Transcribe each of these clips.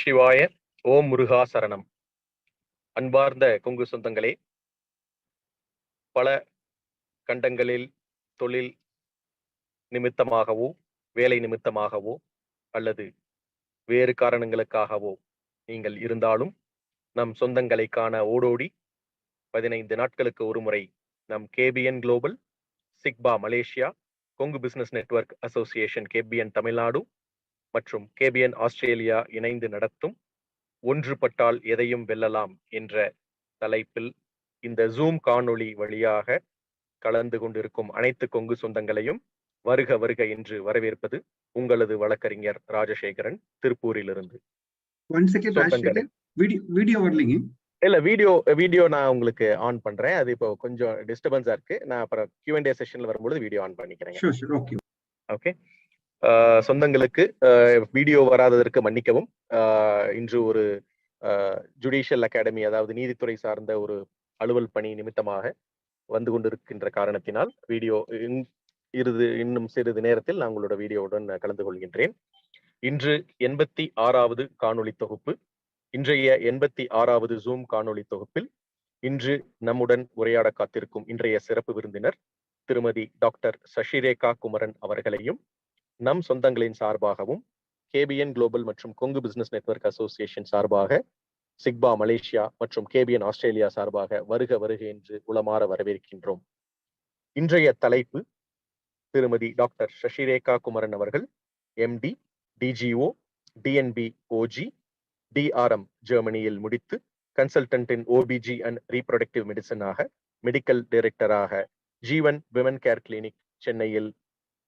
நமசிவாய. ஓம் முருகா சரணம். அன்பார்ந்த கொங்கு சொந்தங்களே, பல கண்டங்களில் தொழில் நிமித்தமாகவோ, வேலை நிமித்தமாகவோ அல்லது வேறு காரணங்களுக்காகவோ நீங்கள் இருந்தாலும் நம் சொந்தங்களை காண ஓடோடி 15 நாட்களுக்கு ஒருமுறை நம் கேபிஎன் குளோபல், சிக்பா Malaysia, Kongu business network association KPN Tamil Nadu மற்றும் கேபிஎன் ஆஸ்திரேலியா இணைந்து நடத்தும் ஒன்றுபட்டால் எதையும் வெல்லலாம் என்ற தலைப்பில் இந்த ஜூம் காணொளி வழியாக கலந்து கொண்டிருக்கும் அனைத்து கொங்கு சொந்தங்களையும் வருக வருக என்று வரவேற்பது உங்களது வழக்கறிஞர் ராஜசேகரன், திருப்பூரிலிருந்து. இல்ல வீடியோ நான் உங்களுக்கு ஆன் பண்றேன். அது இப்போ கொஞ்சம் டிஸ்டர்பன்ஸா இருக்கு. நான் அப்புறம் Q&A செஷன்ல வரும்போது வீடியோ ஆன் பண்ணிக்கிறேன். ஓகே. சொந்தங்களுக்கு வீடியோ வராததற்கு மன்னிக்கவும். இன்று ஒரு ஜுடிஷியல் அகாடமி, அதாவது நீதித்துறை சார்ந்த ஒரு அலுவல் பணி நிமித்தமாக வந்து கொண்டிருக்கின்ற காரணத்தினால் வீடியோ இன்னும் சிறிது நேரத்தில் நான் உங்களோட வீடியோவுடன் கலந்து கொள்கின்றேன். இன்று 86வது காணொளி தொகுப்பு. இன்றைய 86வது ஜூம் காணொளி தொகுப்பில் இன்று நம்முடன் உரையாட காத்திருக்கும் இன்றைய சிறப்பு விருந்தினர் திருமதி டாக்டர் சசிரேகா குமரன் அவர்களையும் நம் சொந்தங்களின் சார்பாகவும் கேபிஎன் குளோபல் மற்றும் கொங்கு பிசினஸ் நெட்வொர்க் அசோசியேஷன் சார்பாக, சிக்பா மலேசியா மற்றும் கேபிஎன் ஆஸ்திரேலியா சார்பாக வருக வருக என்று உளமாற வரவேற்கின்றோம். இன்றைய தலைப்பு திருமதி டாக்டர் சசிரேகா குமரன் அவர்கள் MD, DGO, DNB OG, DRM ஜெர்மனியில் முடித்து consultant in OBG and reproductive மெடிசனாக, மெடிக்கல் டைரக்டராக ஜீவன் விமன் கேர் கிளினிக் சென்னையில்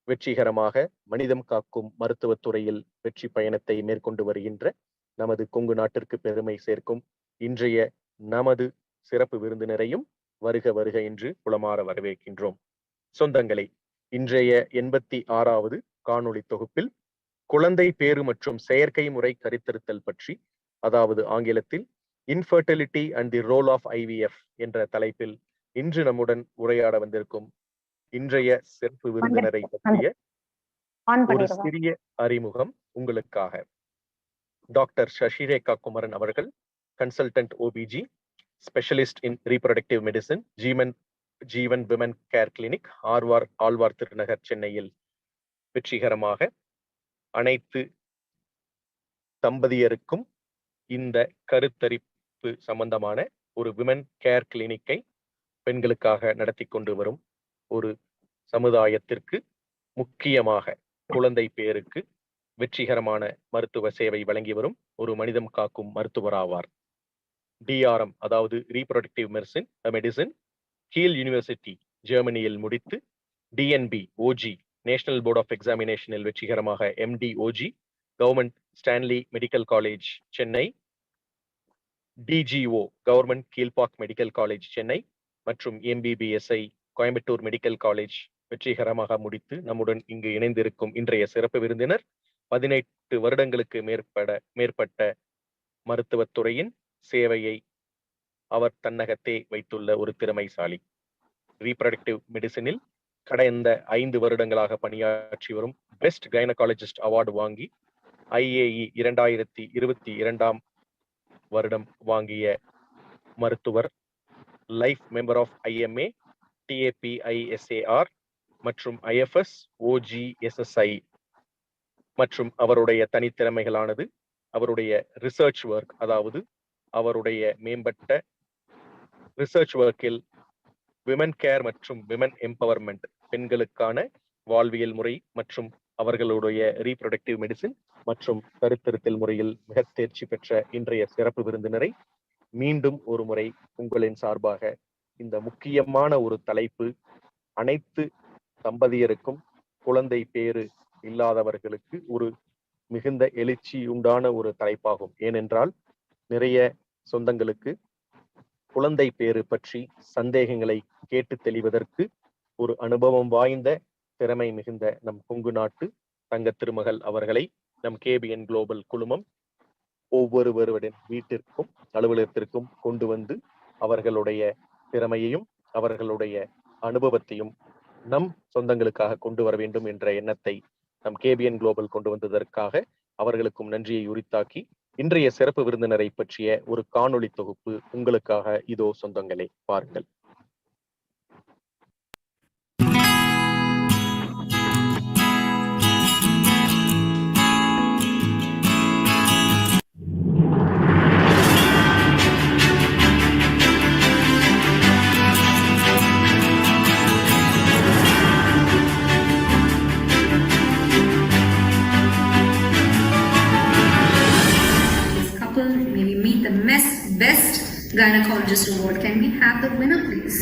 வெற்றிகரமாக மனிதம் காக்கும் மருத்துவத்துறையில் வெற்றி பயணத்தை மேற்கொண்டு வருகின்ற நமது கொங்கு நாட்டிற்கு பெருமை சேர்க்கும் இன்றைய நமது சிறப்பு விருந்தினரையும் வருக வருக என்று உளமாற வரவேற்கின்றோம். சொந்தங்களை, இன்றைய 86வது காணொளி தொகுப்பில் குழந்தை பேறு மற்றும் செயற்கை முறை கருத்தரித்தல் பற்றி, அதாவது ஆங்கிலத்தில் infertility and the role of IVF என்ற தலைப்பில் இன்று நம்முடன் உரையாட வந்திருக்கும் இன்றைய சிறப்பு விருந்தினரை பற்றிய ஒரு சிறிய அறிமுகம் உங்களுக்காக. டாக்டர் சசிரேகா குமரன் அவர்கள் consultant OBG, specialist in reproductive medicine, Jeevan women care clinic, Alwar Thirunagar சென்னையில் வெற்றிகரமாக அனைத்து தம்பதியருக்கும் இந்த கருத்தரிப்பு சம்பந்தமான ஒரு விமன் கேர் கிளினிக்கை பெண்களுக்காக நடத்தி கொண்டு வரும் ஒரு சமுதாயத்திற்கு, முக்கியமாக குழந்தை பேருக்கு வெற்றிகரமான மருத்துவ சேவை வழங்கி வரும் ஒரு மனிதம் காக்கும் மருத்துவர் ஆவார். DRM, அதாவது ரீப்ரொடக்டிவ் மெடிசின், கீல் யூனிவர்சிட்டி ஜெர்மனியில் முடித்து DNB OG, national board of எக்ஸாமினேஷனில் வெற்றிகரமாக MD OG, government Stanley medical college Chennai, DGO government Kilpauk medical college Chennai மற்றும் MBBSஐ கோயம்புத்தூர் மெடிக்கல் காலேஜ் வெற்றிகரமாக முடித்து நம்முடன் இங்கு இணைந்திருக்கும் இன்றைய சிறப்பு விருந்தினர் 18 வருடங்களுக்கு மேற்பட்ட மருத்துவத்துறையின் சேவையை அவர் தன்னகத்தே வைத்துள்ள ஒரு திறமைசாலி. ரீப்ரொடக்டிவ் மெடிசினில் கடந்த 5 வருடங்களாக பணியாற்றி வரும் பெஸ்ட் கைனகாலஜிஸ்ட் அவார்டு வாங்கி IAE 2022ஆம் வருடம் வாங்கிய மருத்துவர், life member of IMA, TAPISAR மற்றும் IFS OGSSI. மற்றும் அவருடைய தனித்திறமைகளானது அவருடைய ரிசர்ச் ஒர்க், அதாவது அவருடைய மேம்பட்ட ரிசர்ச் ஒர்க்கில் விமன் கேர் மற்றும் விமன் எம்பவர்மெண்ட், பெண்களுக்கான வாழ்வியல் முறை மற்றும் அவர்களுடைய ரீப்ரொடக்டிவ் மெடிசின் மற்றும் கருத்தரித்தல் முறையில் மிக தேர்ச்சி பெற்ற இன்றைய சிறப்பு விருந்தினரை மீண்டும் ஒரு முறை உங்களின் சார்பாக இந்த முக்கியமான ஒரு தலைப்பு, அனைத்து தம்பதியருக்கும் குழந்தை பேறு இல்லாதவர்களுக்கு ஒரு மிகுந்த எழுச்சி உண்டான ஒரு தலைப்பாகும். ஏனென்றால் நிறைய சொந்தங்களுக்கு குழந்தை பேறு பற்றி சந்தேகங்களை கேட்டு தெளிவதற்கு ஒரு அனுபவம் வாய்ந்த திறமை மிகுந்த நம் கொங்கு நாட்டு தங்க திருமகள் அவர்களை நம் கேபிஎன் குளோபல் குழுமம் ஒவ்வொருவருடைய வீட்டிற்கும் அலுவலகத்திற்கும் கொண்டு வந்து அவர்களுடைய திறமையையும் அவர்களுடைய அனுபவத்தையும் நம் சொந்தங்களுக்காக கொண்டு வர வேண்டும் என்ற எண்ணத்தை நம் கேபிஎன் குளோபல் கொண்டு வந்ததற்காக அவர்களுக்கும் நன்றியை உரித்தாக்கி இன்றைய சிறப்பு விருந்தினரை பற்றிய ஒரு காணொளி தொகுப்பு உங்களுக்காக இதோ சொந்தங்களே, பாருங்கள். Maybe meet the best gynecologist award. Can we have the winner, please?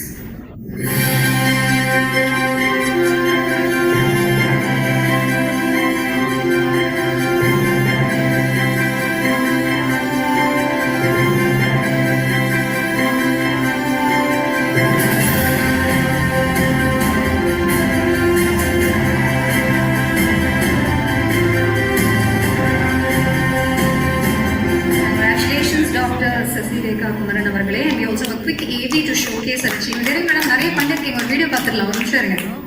Kumaran avargale, and we also have a quick AV to showcase her achievement. Derek madam nariya pandirukeenga, or video paathirukalam, oru nimisham irunga.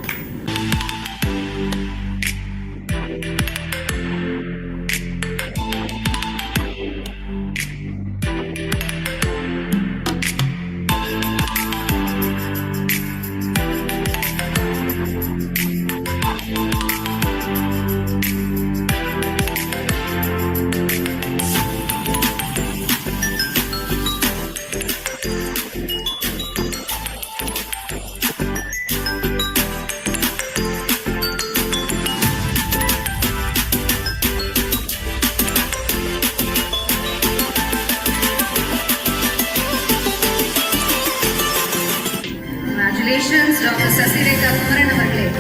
Congratulations, Dr. Sasirekha Kumaran avargale.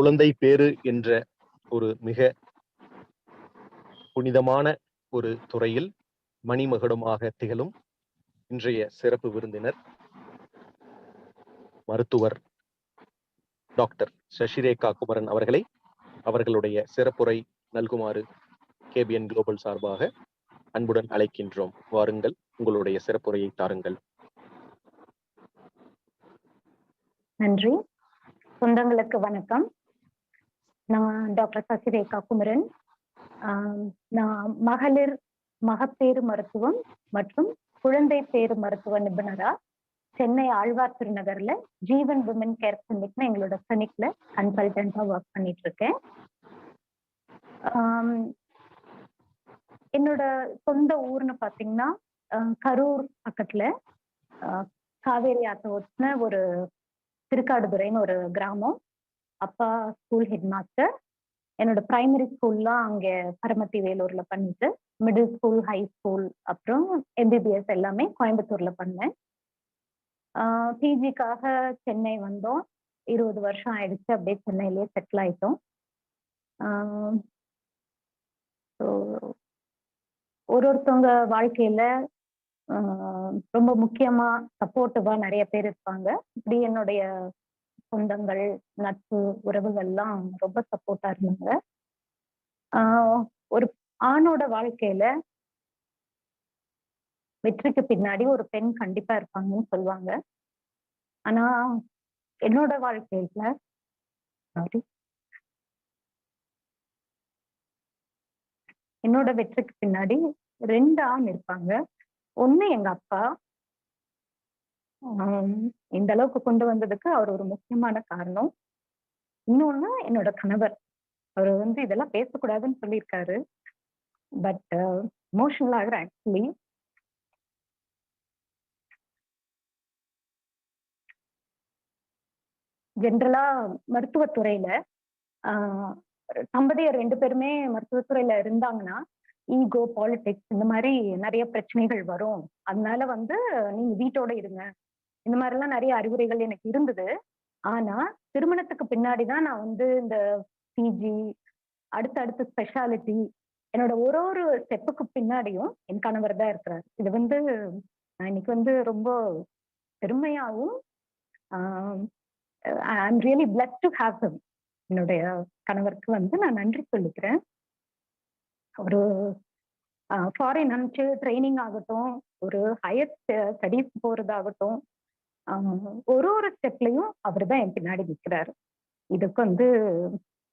குழந்தை பேறு என்ற ஒரு மிக புனிதமான ஒரு துறையில் மணிமகுடமாக திகழும் இன்றைய சிறப்பு விருந்தினர் மருத்துவர் டாக்டர் சசிரேகா குமரன் அவர்களை அவர்களுடைய சிறப்புரை நல்குமாறு கேபிஎன் குளோபல் சார்பாக அன்புடன் அழைக்கின்றோம். வாருங்கள், உங்களுடைய சிறப்புரையை தாருங்கள். நன்றி. சொந்தங்களுக்கு வணக்கம். நான் டாக்டர் சசிரேகா குமரன். நான் மகளிர் மகப்பேறு மருத்துவம் மற்றும் குழந்தை பேறு மருத்துவ நிபுணரா சென்னை ஆழ்வார் திருநகர்ல ஜீவன் விமன் கேர் கிளினிக்னு எங்களோட கிளினிக்ல கன்சல்டன்டா ஒர்க் பண்ணிட்டு இருக்கேன். என்னோட சொந்த ஊர்னு பாத்தீங்கன்னா கரூர் பக்கத்துல காவேரி ஆத்த ஒட்டின ஒரு திருக்காடுதுறைன்னு ஒரு கிராமம். அப்பா ஸ்கூல் ஹெட் மாஸ்டர். என்னோட பிரைமரி ஸ்கூல்லாம் அங்க பரமத்தி வேலூர்ல பண்ணிட்டு, மிடில் ஸ்கூல், ஹை ஸ்கூல், அப்புறம் எம்பிபிஎஸ் எல்லாமே கோயம்புத்தூர்ல பண்ணேன். பிஜிக்காக சென்னை வந்தோம். 20 வருஷம் ஆயிடுச்சு. அப்படியே சென்னையிலேயே செட்டில் ஆயிட்டோம். ஒருத்தவங்க வாழ்க்கையில ரொம்ப முக்கியமா சப்போர்ட்டிவா நிறைய பேர் இருப்பாங்க. இப்படி என்னுடைய சொந்தங்கள், நட்பு, உறவுகள்லாம் ரொம்ப சப்போர்ட்டா இருந்தாங்க. ஒரு ஆணோட வாழ்க்கையில வெற்றிக்கு பின்னாடி ஒரு பெண் கண்டிப்பா இருப்பாங்கன்னு சொல்லுவாங்க. ஆனா என்னோட வாழ்க்கையில என்னோட வெற்றிக்கு பின்னாடி 2 ஆண் இருப்பாங்க. ஒண்ணு எங்க அப்பா. இந்த அளவுக்கு கொண்டு வந்ததுக்கு அவர் ஒரு முக்கியமான காரணம். இன்னொன்னு என்னோட கணவர். அவர் இதெல்லாம் பேசக்கூடாதுன்னு சொல்லியிருக்காரு. பட் எமோஷனல் ஆகுறேன் ஆக்சுவலி. ஜென்ரலா மருத்துவத்துறையில தம்பதியர் 2 பேருமே மருத்துவத்துறையில இருந்தாங்கன்னா ஈகோ, பாலிடிக்ஸ் இந்த மாதிரி நிறைய பிரச்சனைகள் வரும், அதனால வந்து நீங்க வீட்டோட இருங்க, இந்த மாதிரி எல்லாம் நிறைய அறிவுரைகள் எனக்கு இருந்தது. ஆனா திருமணத்துக்கு பின்னாடிதான் நான் வந்து இந்த பிஜி, அடுத்தடுத்து ஸ்பெஷாலிட்டி, என்னோட ஒரு ஸ்டெப்புக்கு பின்னாடியும் என் கணவர் தான் இருக்கிறார். இது வந்து நான் இன்னைக்கு வந்து ரொம்ப பெருமையாகவும் I am really blessed to have him. என்னுடைய கணவருக்கு வந்து நான் நன்றி சொல்லிக்கிறேன். ஒரு ஃபாரின் அனுப்பிச்சு ட்ரைனிங் ஆகட்டும், ஒரு ஹையர் ஸ்டடீஸ் போறதாகட்டும், ஒரு ஸ்டெப்லையும் அவர் தான் என் பின்னாடி நிற்கிறாரு. இதுக்கு வந்து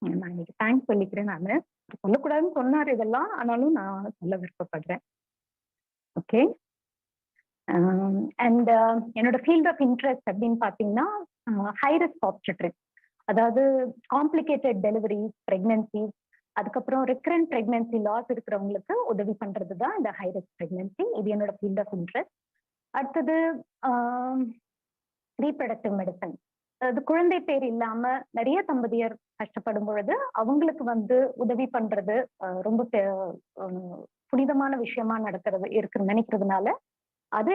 நான் இன்னைக்கு தேங்க்ஸ் சொல்லிக்கிறேன். நான் சொல்லக்கூடாதுன்னு சொன்னார் இதெல்லாம், ஆனாலும் நான் சொல்ல விருப்பப்படுறேன். ஓகே. அண்ட் என்னோட ஃபீல்ட் ஆஃப் இன்ட்ரெஸ்ட் அப்படின்னு பார்த்தீங்கன்னா ஹை ரிஸ்க் ஆப்ஸ்டெட்ரிக்ஸ், அதாவது காம்ப்ளிகேட்டட் டெலிவரி, பிரெக்னன்சி, அதுக்கப்புறம் ரெக்கரண்ட் பிரெக்னன்சி லாஸ் இருக்கிறவங்களுக்கு உதவி பண்றது தான் இந்த ஹை ரிஸ்க் பிரெக்னன்சி. இது என்னோட ஃபீல்ட் ஆஃப் இன்ட்ரெஸ்ட். அடுத்தது ரீப்ரடக்டிவ் மெடிசன், அதாவது குழந்தை பேர் இல்லாம நிறைய தம்பதியர் கஷ்டப்படும் பொழுது அவங்களுக்கு வந்து உதவி பண்றது ரொம்ப புனிதமான விஷயமா இருக்கு நினைக்கிறதுனால அது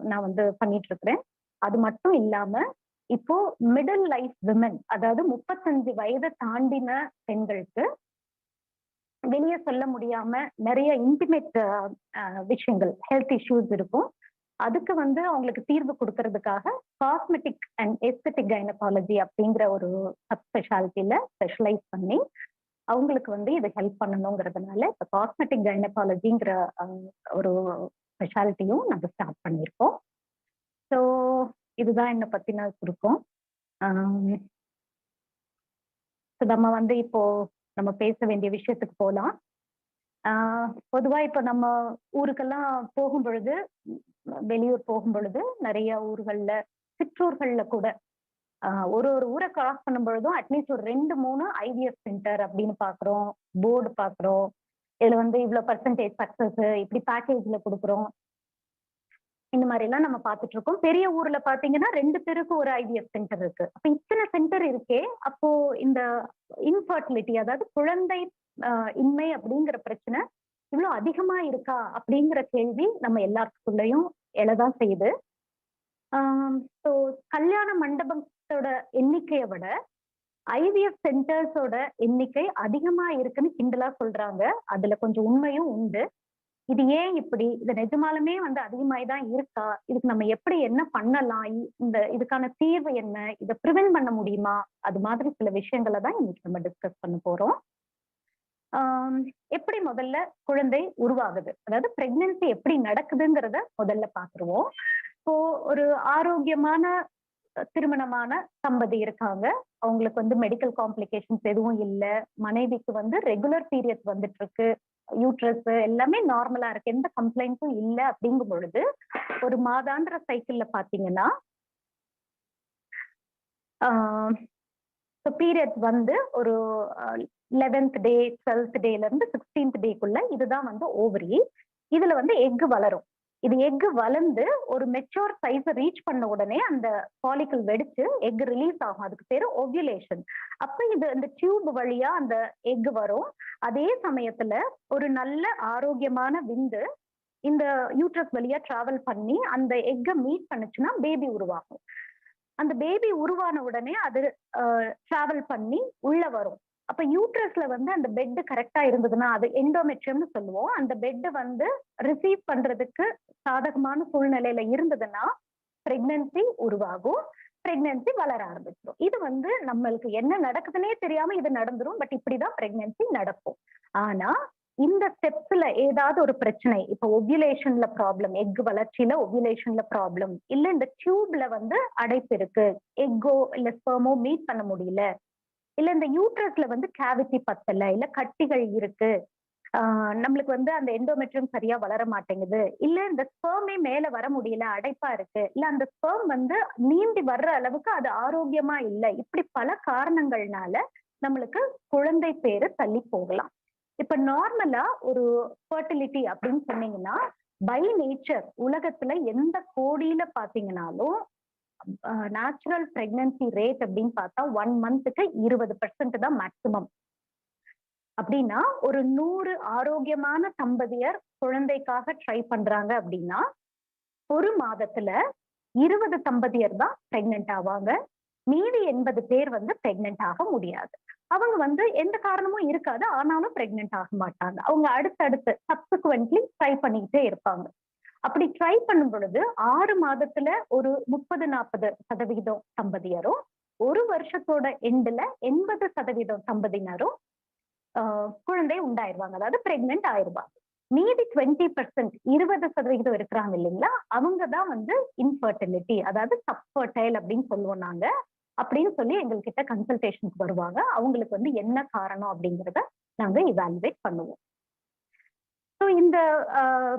நான் வந்து பண்ணிட்டு இருக்கிறேன். அது மட்டும் இல்லாம இப்போ மிடில் லைஃப் விமன், அதாவது 35 வயதை தாண்டின பெண்களுக்கு வெளியே சொல்ல முடியாம நிறைய இன்டிமேட் விஷயங்கள், ஹெல்த் இஷ்யூஸ் இருக்கும். அதுக்கு வந்து அவங்களுக்கு தீர்வு கொடுக்கறதுக்காக காஸ்மெட்டிக் அண்ட் எஸ்தெட்டிக் கைனகாலஜி அப்படிங்கிற ஒரு சப் ஸ்பெஷாலிட்டியில ஸ்பெஷலைஸ் பண்ணி அவங்களுக்கு வந்து இது ஹெல்ப் பண்ணணுங்கிறதுனால இப்போ காஸ்மெட்டிக் கைனகாலஜிங்கிற ஒரு ஸ்பெஷாலிட்டியும் நம்ம ஸ்டார்ட் பண்ணியிருக்கோம். ஸோ இதுதான் என்னை பத்தின சுருக்கம். நம்ம வந்து இப்போ நம்ம பேச வேண்டிய விஷயத்துக்கு போகலாம். பொதுவா இப்போ நம்ம ஊருக்கெல்லாம் போகும் பொழுது, வெளியூர் போகும் பொழுது நிறைய ஊர்கள்ல, சிற்றூர்கள்ல கூட ஒரு ஊரை கிராஸ் பண்ணும் பொழுதும் அட்லீஸ்ட் ஒரு 2-3 ஐவிஎஃப் சென்டர் அப்படின்னு பாக்குறோம், போர்டு பாக்குறோம். இதுல வந்து இவ்வளவு பர்சன்டேஜ் சக்சஸ், இப்படி பேக்கேஜ்ல கொடுக்குறோம், இந்த மாதிரி எல்லாம் நம்ம பார்த்துட்டு இருக்கோம். பெரிய ஊர்ல பாத்தீங்கன்னா 2 பேருக்கு ஒரு ஐவிஎஃப் சென்டர் இருக்கு. அப்ப இத்தனை சென்டர் இருக்கே, அப்போ இந்த இன்ஃபர்டிலிட்டி, அதாவது குழந்தை இன்மை அப்படிங்கிற பிரச்சனை இவ்வளவு அதிகமா இருக்கா அப்படிங்கிற கேள்வி நம்ம எல்லாருக்குள்ளயும் எழதான் செய்யுது. ஸோ கல்யாண மண்டபத்தோட எண்ணிக்கையை விட ஐவிஎஃப் சென்டர்ஸோட எண்ணிக்கை அதிகமா இருக்குன்னு கிண்டலா சொல்றாங்க. அதுல கொஞ்சம் உண்மையும் உண்டு. இது ஏன் இப்படி, இது நிஜமாலுமே வந்து அதிகமாயிதான் இருக்கா, இதுக்கு நம்ம எப்படி என்ன பண்ணலாம், இதுக்கான தீர்வு என்ன, இதை ப்ரிவென்ட் பண்ண முடியுமா, அது மாதிரி சில விஷயங்களை தான் இன்னைக்கு நம்ம டிஸ்கஸ் பண்ண போறோம். எப்படி முதல்ல குழந்தை உருவாகுது, அதாவது பிரெக்னன்சி எப்படி நடக்குதுங்கிறத முதல்ல பாத்துருவோம். இப்போ ஒரு ஆரோக்கியமான திருமணமான தம்பதி இருக்காங்க, அவங்களுக்கு வந்து மெடிக்கல் காம்ப்ளிகேஷன்ஸ் எதுவும் இல்லை, மனைவிக்கு வந்து ரெகுலர் பீரியட் வந்துட்டு இருக்கு, யூட்ரஸ் எல்லாமே நார்மலா இருக்கு, எந்த கம்ப்ளைண்ட்டும் இல்லை அப்படிங்கும் பொழுது ஒரு மாதாந்திர சைக்கிள்ல பாத்தீங்கன்னா பீரியட் வந்து ஒரு 11th டே 12th டேல இருந்து 16th டேக்குள்ள இதுதான் வந்து ஓவரி. இதுல வந்து எக் வளரும். இது எக் வளர்ந்து ஒரு மெச்சூர் சைஸ் ரீச் பண்ண உடனே அந்த ஃபாலிக்கல் வெடிச்சு எக் ரிலீஸ் ஆகும். அதுக்கு பேரு ஓவ்யுலேஷன். அப்ப இது அந்த டியூப் வழியா அந்த எக் வரும். அதே சமயத்துல ஒரு நல்ல ஆரோக்கியமான விந்து இந்த யூட்ரஸ் வழியா டிராவல் பண்ணி அந்த எக்கை மீட் பண்ணுச்சுன்னா பேபி உருவாகும். அந்த பேபி உருவான உடனே அது டிராவல் பண்ணி உள்ள வரும். அப்ப யூட்ரஸ்ல வந்து அந்த பெட் கரெக்டா இருந்ததுன்னா, அது எண்டோமெட்ரியம்னு சொல்லுவோம், அந்த பெட் வந்து ரிசீவ் பண்றதுக்கு சாதகமான சூழ்நிலையில இருந்ததுன்னா பிரெக்னன்சி உருவாகும், பிரெக்னன்சி வளர ஆரம்பிச்சிடும். இது வந்து நம்மளுக்கு என்ன நடக்குதுன்னே தெரியாம இது நடந்துரும். பட் இப்படிதான் பிரெக்னன்சி நடக்கும். ஆனா இந்த ஸ்டெப்ஸ்ல ஏதாவது ஒரு பிரச்சனை, இப்ப ஓவ்யுலேஷன்ல ப்ராப்ளம், எக் வளர்ச்சியில ஓவ்யுலேஷன்ல ப்ராப்ளம், இல்ல இந்த டியூப்ல வந்து அடைப்பு இருக்கு, எக்கோ இல்ல ஸ்பெர்மோ மீட் பண்ண முடியல, இல்ல இந்த யூட்ரஸ்ல வந்து கேவிட்டி பத்தல, இல்ல கட்டிகள் இருக்கு, நம்மளுக்கு வந்து அந்த எண்டோமெட்ரியம் சரியா வளர மாட்டேங்குது, இல்ல இந்த ஸ்பெர்மே மேல வர முடியல, அடைப்பா இருக்கு, இல்ல அந்த ஸ்பெர்ம் வந்து நீந்தி வர்ற அளவுக்கு அது ஆரோக்கியமா இல்லை, இப்படி பல காரணங்கள்னால நம்மளுக்கு குழந்தை பேரு தள்ளி போகலாம். இப்ப நார்மலா ஒரு ஃபர்டிலிட்டி அப்படின்னு சொன்னீங்கன்னா பை நேச்சர் உலகத்துல எந்த கோடியில பாத்தீங்கன்னாலும் நேச்சுரல் பிரெக்னன்சி ரேட் அப்படின்னு பார்த்தா 1 மந்த்துக்கு 20% தான் மேக்சிமம். அப்படின்னா ஒரு 100 ஆரோக்கியமான தம்பதியர் குழந்தைக்காக ட்ரை பண்றாங்க அப்படின்னா ஒரு மாதத்துல 20 தம்பதியர் தான் பிரெக்னென்ட் ஆவாங்க. மீதி 80 பேர் வந்து பிரெக்னென்ட் ஆக முடியாது. அவங்க வந்து எந்த காரணமும் இருக்காது, ஆனாலும் பிரெக்னென்ட் ஆக மாட்டாங்க. அவங்க அடுத்தடுத்து சப்சிக்வென்ட்லி ட்ரை பண்ணிக்கிட்டே இருப்பாங்க. அப்படி ட்ரை பண்ணும் பொழுது 6 மாதத்துல ஒரு 30-40% தம்பதியரும், ஒரு வருஷத்தோட எண்டுல 80% தம்பதியினரும் குழந்தை உண்டாயிருவாங்க, அதாவது பிரெக்னென்ட் ஆயிருவாங்க. மீதி 20% 20% இருக்கிறாங்க இல்லைங்களா, அவங்கதான் வந்து இன்ஃபர்டிலிட்டி, அதாவது சப்ஃபர்டைல் அப்படின்னு சொல்லுவோம் நாங்க. அப்படின்னு சொல்லி எங்ககிட்ட கன்சல்டேஷனுக்கு வருவாங்க. அவங்களுக்கு வந்து என்ன காரணம் அப்படிங்கிறத நாங்க இவாலுவேட் பண்ணுவோம். ஸோ இந்த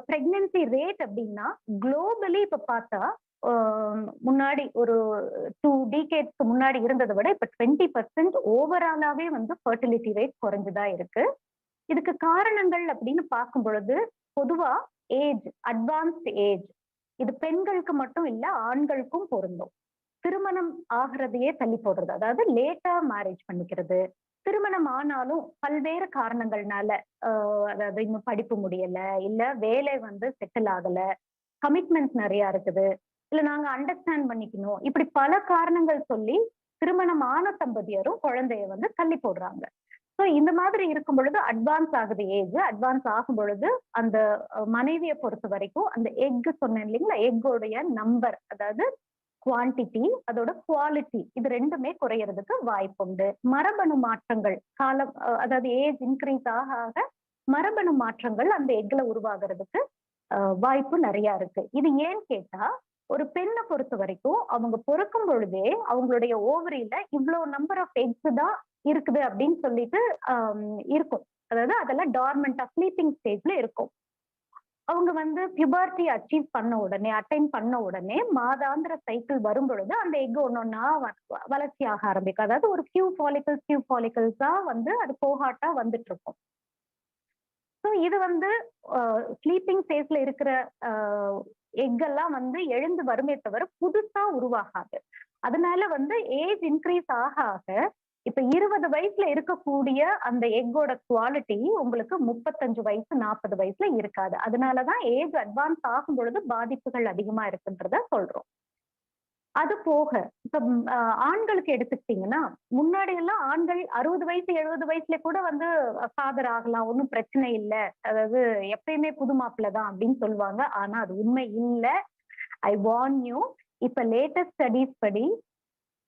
பிரெக்னன்சி ரேட் அப்படின்னா குளோபலி இப்ப பார்த்தா முன்னாடி ஒரு 2 decades முன்னாடி இருந்ததை விட இப்ப 20% ஓவராலாவே வந்து ஃபர்டிலிட்டி ரேட் குறைஞ்சுதான் இருக்கு. இதுக்கு காரணங்கள் அப்படின்னு பார்க்கும் பொழுது பொதுவா ஏஜ், அட்வான்ஸ்ட் ஏஜ், இது பெண்களுக்கு மட்டும் இல்ல ஆண்களுக்கும் பொருந்தும். திருமணம் ஆகிறதையே தள்ளி போடுறது, அதாவது லேட்டா மேரேஜ் பண்ணிக்கிறது, திருமணம் ஆனாலும் பல்வேறு காரணங்கள்னால அதாவது இன்னும் படிப்பு முடியல, இல்ல வேலை வந்து செட்டில் ஆகல, கமிட்மெண்ட் நிறைய இருக்குது, இல்ல நாங்க அண்டர்ஸ்டாண்ட் பண்ணிக்கணும், இப்படி பல காரணங்கள் சொல்லி திருமணம் ஆன தம்பதியரும் குழந்தைய வந்து தள்ளி போடுறாங்க. ஸோ இந்த மாதிரி இருக்கும் பொழுது அட்வான்ஸ் ஆகுது ஏஜ். அட்வான்ஸ் ஆகும் பொழுது அந்த மனைவியை பொறுத்த வரைக்கும் அந்த எக் சொன்னேன் இல்லைங்களா, எக்கோடைய நம்பர், அதாவது குவான்டிட்டி, அதோட குவாலிட்டி, இது ரெண்டுமே குறையறதுக்கு வாய்ப்புண்டு. மரபணு மாற்றங்கள் காலம், அதாவது ஏஜ் இன்க்ரீஸ் ஆக ஆக மரபணு மாற்றங்கள் அந்த எக்ல உருவாகிறதுக்கு வாய்ப்பு நிறைய இருக்கு. இது ஏன்னு கேட்டா, ஒரு பெண்ணை பொறுத்த வரைக்கும் அவங்க பொறுக்கும் பொழுதே அவங்களுடைய ஓவரியில இவ்வளவு நம்பர் ஆஃப் எக்ஸ் தான் இருக்குது அப்படின்னு சொல்லிட்டு இருக்கும். அதாவது அதெல்லாம் டார்மெண்டா ஸ்லீப்பிங் ஸ்டேஜ்ல இருக்கும். அவங்க வந்து பியூபர்ட்டி அச்சீவ் பண்ண உடனே, அட்டைன் பண்ண உடனே மாதாந்திர சைக்கிள் வரும் பொழுது அந்த எக் ஒன்னொன்னா வளர்ச்சியாக ஆரம்பிக்கும். அதாவது ஒரு ஃபியூ ஃபாலிகல்ஸா வந்து அது கோஹாட்டா வந்துட்டு இருக்கும். ஸோ இது வந்து ஸ்லீப்பிங் ஸ்டேஜ்ல இருக்கிற எக் எல்லாம் வந்து எழுந்து வருமே தவிர புதுசா உருவாகாது. அதனால வந்து ஏஜ் இன்க்ரீஸ் ஆக ஆக இப்ப 20 வயசுல இருக்கக்கூடிய அந்த எக்கோட குவாலிட்டி உங்களுக்கு 35 வயசு 40 வயசுல இருக்காது. அதனாலதான் ஏஜ் அட்வான்ஸ் ஆகும் பொழுது பாதிப்புகள் அதிகமா இருக்குன்றத சொல்றோம். அது போக இப்ப ஆண்களுக்கு எடுத்துக்கிட்டீங்கன்னா, முன்னாடி எல்லாம் ஆண்கள் 60 வயசு 70 வயசுல கூட வந்து ஃபாதர் ஆகலாம், ஒன்றும் பிரச்சனை இல்லை, அதாவது எப்பயுமே புது மாப்பிள்ளை தான் அப்படின்னு சொல்லுவாங்க. ஆனா அது உண்மை இல்லை. ஐ வார்ன் யூ. இப்ப லேட்டஸ்ட் ஸ்டடீஸ் படி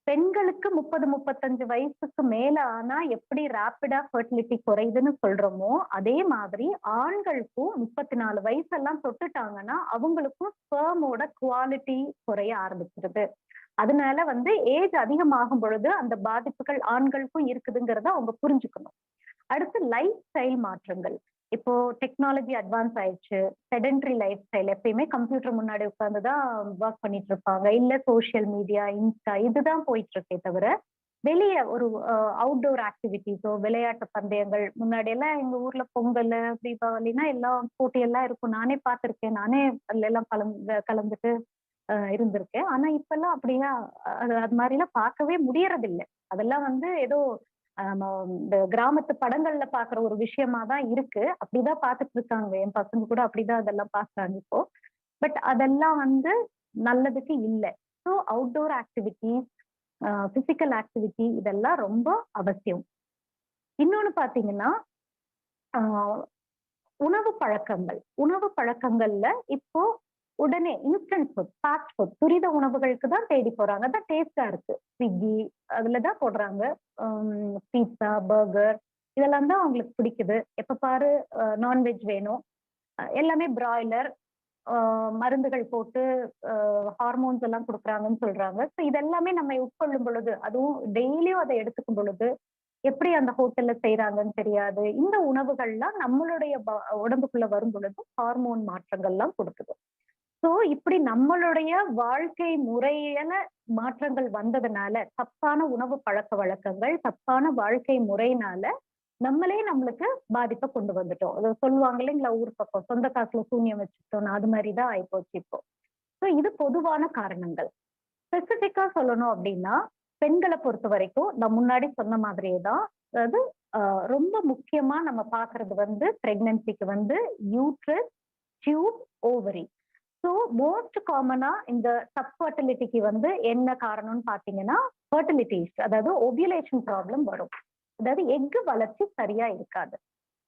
பெண்களுக்கு 30-35 வயசுக்கு மேல ஆனா எப்படி ரேப்பிடா ஃபர்டிலிட்டி குறையுதுன்னு சொல்றோமோ, அதே மாதிரி ஆண்களுக்கும் 34 வயசெல்லாம் தொட்டுட்டாங்கன்னா அவங்களுக்கும் ஸ்பெர்மோட குவாலிட்டி குறைய ஆரம்பிச்சிருது. அதனால வந்து ஏஜ் அதிகமாகும் பொழுது அந்த பாதிப்புகள் ஆண்களுக்கும் இருக்குதுங்கிறத அவங்க புரிஞ்சுக்கணும். அடுத்து லைஃப் ஸ்டைல் மாற்றங்கள். இப்போ டெக்னாலஜி அட்வான்ஸ் ஆயிடுச்சு, செடென்டரி லைஃப் ஸ்டைல், எப்பயுமே கம்ப்யூட்டர் முன்னாடி உட்காந்துதான் ஒர்க் பண்ணிட்டு இருப்பாங்க, இல்ல சோசியல் மீடியா, இன்ஸ்டா, இதுதான் போயிட்டு இருக்கே தவிர வெளியே ஒரு அவுட்டோர் ஆக்டிவிட்டிஸோ விளையாட்டு பந்தயங்கள். முன்னாடி எல்லாம் எங்க ஊர்ல பொங்கல் தீபாவளினா எல்லாம் போட்டியெல்லாம் இருக்கும், நானே பார்த்திருக்கேன், நானே அதுல எல்லாம் கலந்துட்டு இருந்திருக்கேன். ஆனா இப்பெல்லாம் அப்படியா அது மாதிரி எல்லாம் பார்க்கவே முடியறது இல்லை. அதெல்லாம் வந்து ஏதோ இந்த கிராமத்து படங்கள்ல பாக்குற ஒரு விஷயமா தான் இருக்கு. அப்படிதான் பாத்துட்டு இருக்காங்க, என் பசங்க கூட அப்படிதான் அதெல்லாம் பாக்குறாங்க இப்போ. பட் அதெல்லாம் வந்து நல்லதுக்கு இல்லை. So outdoor activities, physical activity இதெல்லாம் ரொம்ப அவசியம். இன்னொன்னு பாத்தீங்கன்னா உணவு பழக்கங்கள்ல இப்போ உடனே இன்ஸ்டன்ட் ஃபுட், ஃபாஸ்ட் ஃபுட், துரித உணவுகளுக்கு தான் தேடி போறாங்க. அதான் டேஸ்டா இருக்கு, ஸ்விக்கி அதுலதான் போடுறாங்க, பீட்சா, பர்கர், இதெல்லாம் தான் அவங்களுக்கு பிடிக்குது. எப்ப பாரு நான்வெஜ் வேணும், எல்லாமே பிராய்லர், மருந்துகள் போட்டு ஹார்மோன்ஸ் எல்லாம் கொடுக்குறாங்கன்னு சொல்றாங்க. ஸோ இதெல்லாமே நம்ம உட்கொள்ளும் பொழுது, அதுவும் டெய்லியும் அதை எடுத்துக்கும் பொழுது எப்படி அந்த ஹோட்டல்ல செய்யறாங்கன்னு தெரியாது. இந்த உணவுகள்லாம் நம்மளுடைய உடம்புக்குள்ள வரும் பொழுது ஹார்மோன் மாற்றங்கள்லாம் கொடுக்குது. ஸோ இப்படி நம்மளுடைய வாழ்க்கை முறையில மாற்றங்கள் வந்ததுனால, தப்பான உணவு பழக்க வழக்கங்கள், தப்பான வாழ்க்கை முறையினால நம்மளே நம்மளுக்கு பாதிப்பை கொண்டு வந்துட்டோம். அதை சொல்லுவாங்க இல்லைங்களா ஊர் பக்கம், சொந்த காசுல சூன்யம் வச்சுட்டோம், அது மாதிரிதான் ஆயிப்போச்சு இப்போ. ஸோ இது பொதுவான காரணங்கள். ஸ்பெசிபிக்கா சொல்லணும் அப்படின்னா, பெண்களை பொறுத்த வரைக்கும் நான் முன்னாடி சொன்ன மாதிரியே தான், அதாவது ரொம்ப முக்கியமா நம்ம பாக்குறது வந்து பிரெக்னன்சிக்கு வந்து uterus, tube, ovary. So most காமனா இந்த சப்ஃபர்டிலிட்டிக்கு வந்து என்ன காரணம்னு பாத்தீங்கன்னா ஃபர்டிலிட்டி இஷ்யூ, அதாவது ஓவியுலேஷன் ப்ராப்ளம் வரும். அதாவது எஃகு வளர்ச்சி சரியா இருக்காது.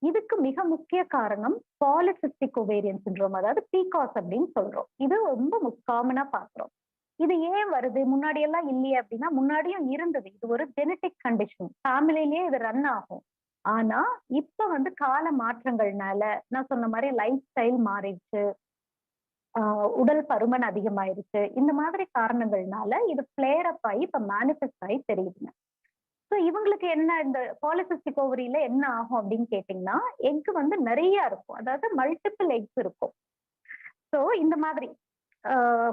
இதுக்கு மிக முக்கிய காரணம் பாலிசிஸ்டிக் ஓவேரியன் சிண்ட்ரோம், அதாவது PCOS அப்படின்னு சொல்றோம். இது ரொம்ப காமனா பாக்குறோம். இது ஏன் வருது? முன்னாடி எல்லாம் இல்லையே அப்படின்னா, முன்னாடியும் இருந்தது. இது ஒரு ஜெனட்டிக் கண்டிஷன், ஃபேமிலிலேயே இது ரன் ஆகும். ஆனா இப்ப வந்து கால மாற்றங்கள்னால, நான் சொன்ன மாதிரி லைஃப் ஸ்டைல் மாறிடுச்சு, உடல் பருமன் அதிகமாயிருச்சு, இந்த மாதிரி காரணங்கள்னால இது பிளேர் அப் ஆகி இப்ப மேனிஃபெஸ்ட் ஆகி தெரியுதுங்க. ஸோ இவங்களுக்கு என்ன, இந்த பாலிசிஸ்டிக் ஓவரியில என்ன ஆகும் அப்படின்னு கேட்டீங்கன்னா, எக் வந்து நிறைய இருக்கும், அதாவது மல்டிபிள் எக்ஸ் இருக்கும். ஸோ இந்த மாதிரி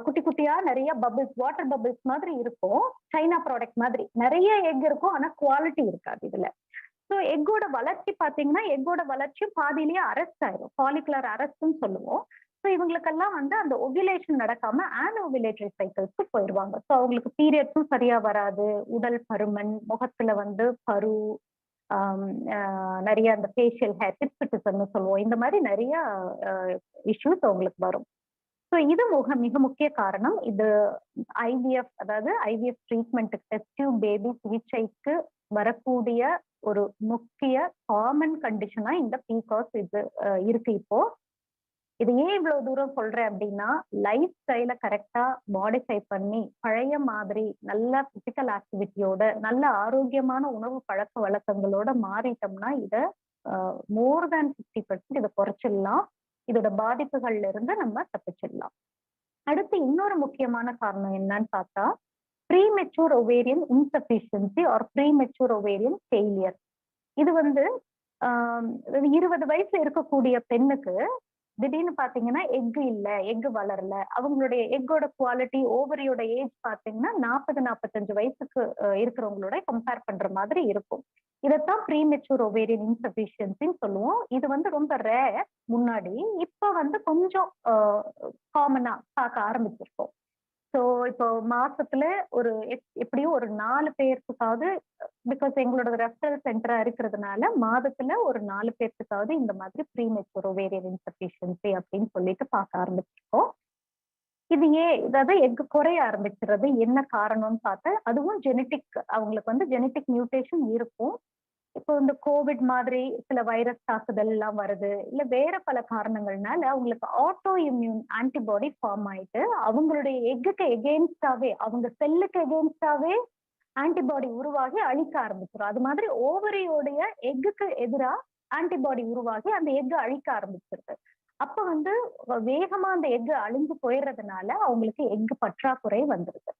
குட்டி குட்டியா நிறைய பபிள்ஸ், வாட்டர் பபிள்ஸ் மாதிரி இருக்கும், சைனா ப்ராடக்ட் மாதிரி நிறைய எக் இருக்கும், ஆனா குவாலிட்டி இருக்காது இதுல. ஸோ எக்கோட வளர்ச்சி பாத்தீங்கன்னா, எக்கோட வளர்ச்சியும் பாதியிலேயே அரெஸ்ட் ஆயிரும், ஃபாலிகுலர் அரெஸ்ட்னு சொல்லுவோம். ஸோ இவங்களுக்கெல்லாம் வந்து அந்த ஓவியுலேஷன் நடக்காம ஆனோவிலேட்டரி சைக்கிள்ஸ்க்கு போயிடுவாங்க. ஸோ அவங்களுக்கு பீரியட்ஸும் சரியா வராது, உடல் பருமன், முகத்துல வந்து பரு, நிறைய அந்த ஃபேஷியல் ஹேர் டிப்ஸ்ன்னு சொல்லுவோம், இந்த மாதிரி நிறைய இஷ்யூஸ் அவங்களுக்கு வரும். ஸோ இது மிக முக்கிய காரணம். இது IVF, அதாவது IVF ட்ரீட்மெண்ட்டுக்கு, டெஸ்ட் டியூப் பேபி சிகிச்சைக்கு வரக்கூடிய ஒரு முக்கிய காமன் கண்டிஷனா இந்த PCOS இது இருக்கு. இப்போ இது ஏன் இவ்வளவு தூரம் சொல்றேன் அப்படின்னா, லைஃப் ஸ்டைல கரெக்டா மாடிஃபை பண்ணி பழைய மாதிரி நல்ல பிசிக்கல் ஆக்டிவிட்டியோட, நல்ல ஆரோக்கியமான உணவு பழக்க வழக்கங்களோட மாறிட்டோம்னா இத மோர் தேன் 50% இதை குறைச்சிடலாம். இதோட பாதிப்புகள்ல இருந்து நம்ம தப்பிச்சிடலாம். அடுத்து இன்னொரு முக்கியமான காரணம் என்னன்னு பார்த்தா, premature ovarian insufficiency or premature ovarian failure. இது வந்து 20 வயசு இருக்கக்கூடிய பெண்ணுக்கு திடீர்னு பாத்தீங்கன்னா எக் இல்ல, எக் வளரல, அவங்களுடைய எக்கோட குவாலிட்டி, ஓவரியோட ஏஜ் பாத்தீங்கன்னா 40-45 வயசுக்கு இருக்கிறவங்களோட கம்பேர் பண்ற மாதிரி இருக்கும். இதைத்தான் ப்ரீமெச்சூர் ஓவேரியன் இன்சஃபிஷியன்சின்னு சொல்லுவோம். இது வந்து ரொம்ப ரேர் முன்னாடி, இப்ப வந்து கொஞ்சம் காமனா பார்க்க ஆரம்பிச்சிருக்கோம். ஸோ இப்போ மாசத்துல ஒரு எப்படியும் ஒரு 4 பேருக்காவது, பிகாஸ் எங்களோட ரெஃபரல் சென்டரா இருக்கிறதுனால மாதத்துல ஒரு 4 பேருக்காவது இந்த மாதிரி ப்ரீமெச்சூர் ஓவேரியன் இன்சஃபிஷியன்சி அப்படின்னு சொல்லிட்டு பார்க்க ஆரம்பிச்சிருக்கோம். இது ஏன், அதாவது எக் குறைய ஆரம்பிச்சிருது, என்ன காரணம்னு பார்த்தா அதுவும் ஜெனட்டிக், அவங்களுக்கு வந்து ஜெனட்டிக் மியூட்டேஷன் இருக்கும். இப்போ இந்த கோவிட் மாதிரி சில வைரஸ் தாக்குதல் எல்லாம் வருது, இல்ல வேற பல காரணங்கள்னால அவங்களுக்கு ஆட்டோ இம்யூன் ஆன்டிபாடி ஃபார்ம் ஆயிட்டு அவங்களுடைய எக்குக்கு எகெயின்ஸ்டாவே, அவங்க செல்லுக்கு எகெயின்ஸ்டாவே ஆன்டிபாடி உருவாகி அழிக்க ஆரம்பிச்சிடும். அது மாதிரி ஓவரியோடைய எக்குக்கு எதிராக ஆன்டிபாடி உருவாகி அந்த எக்கு அழிக்க ஆரம்பிச்சிருது. அப்ப வந்து வேகமா அந்த எக்கு அழிஞ்சு போயிடுறதுனால அவங்களுக்கு எக்கு பற்றாக்குறை வந்துருது.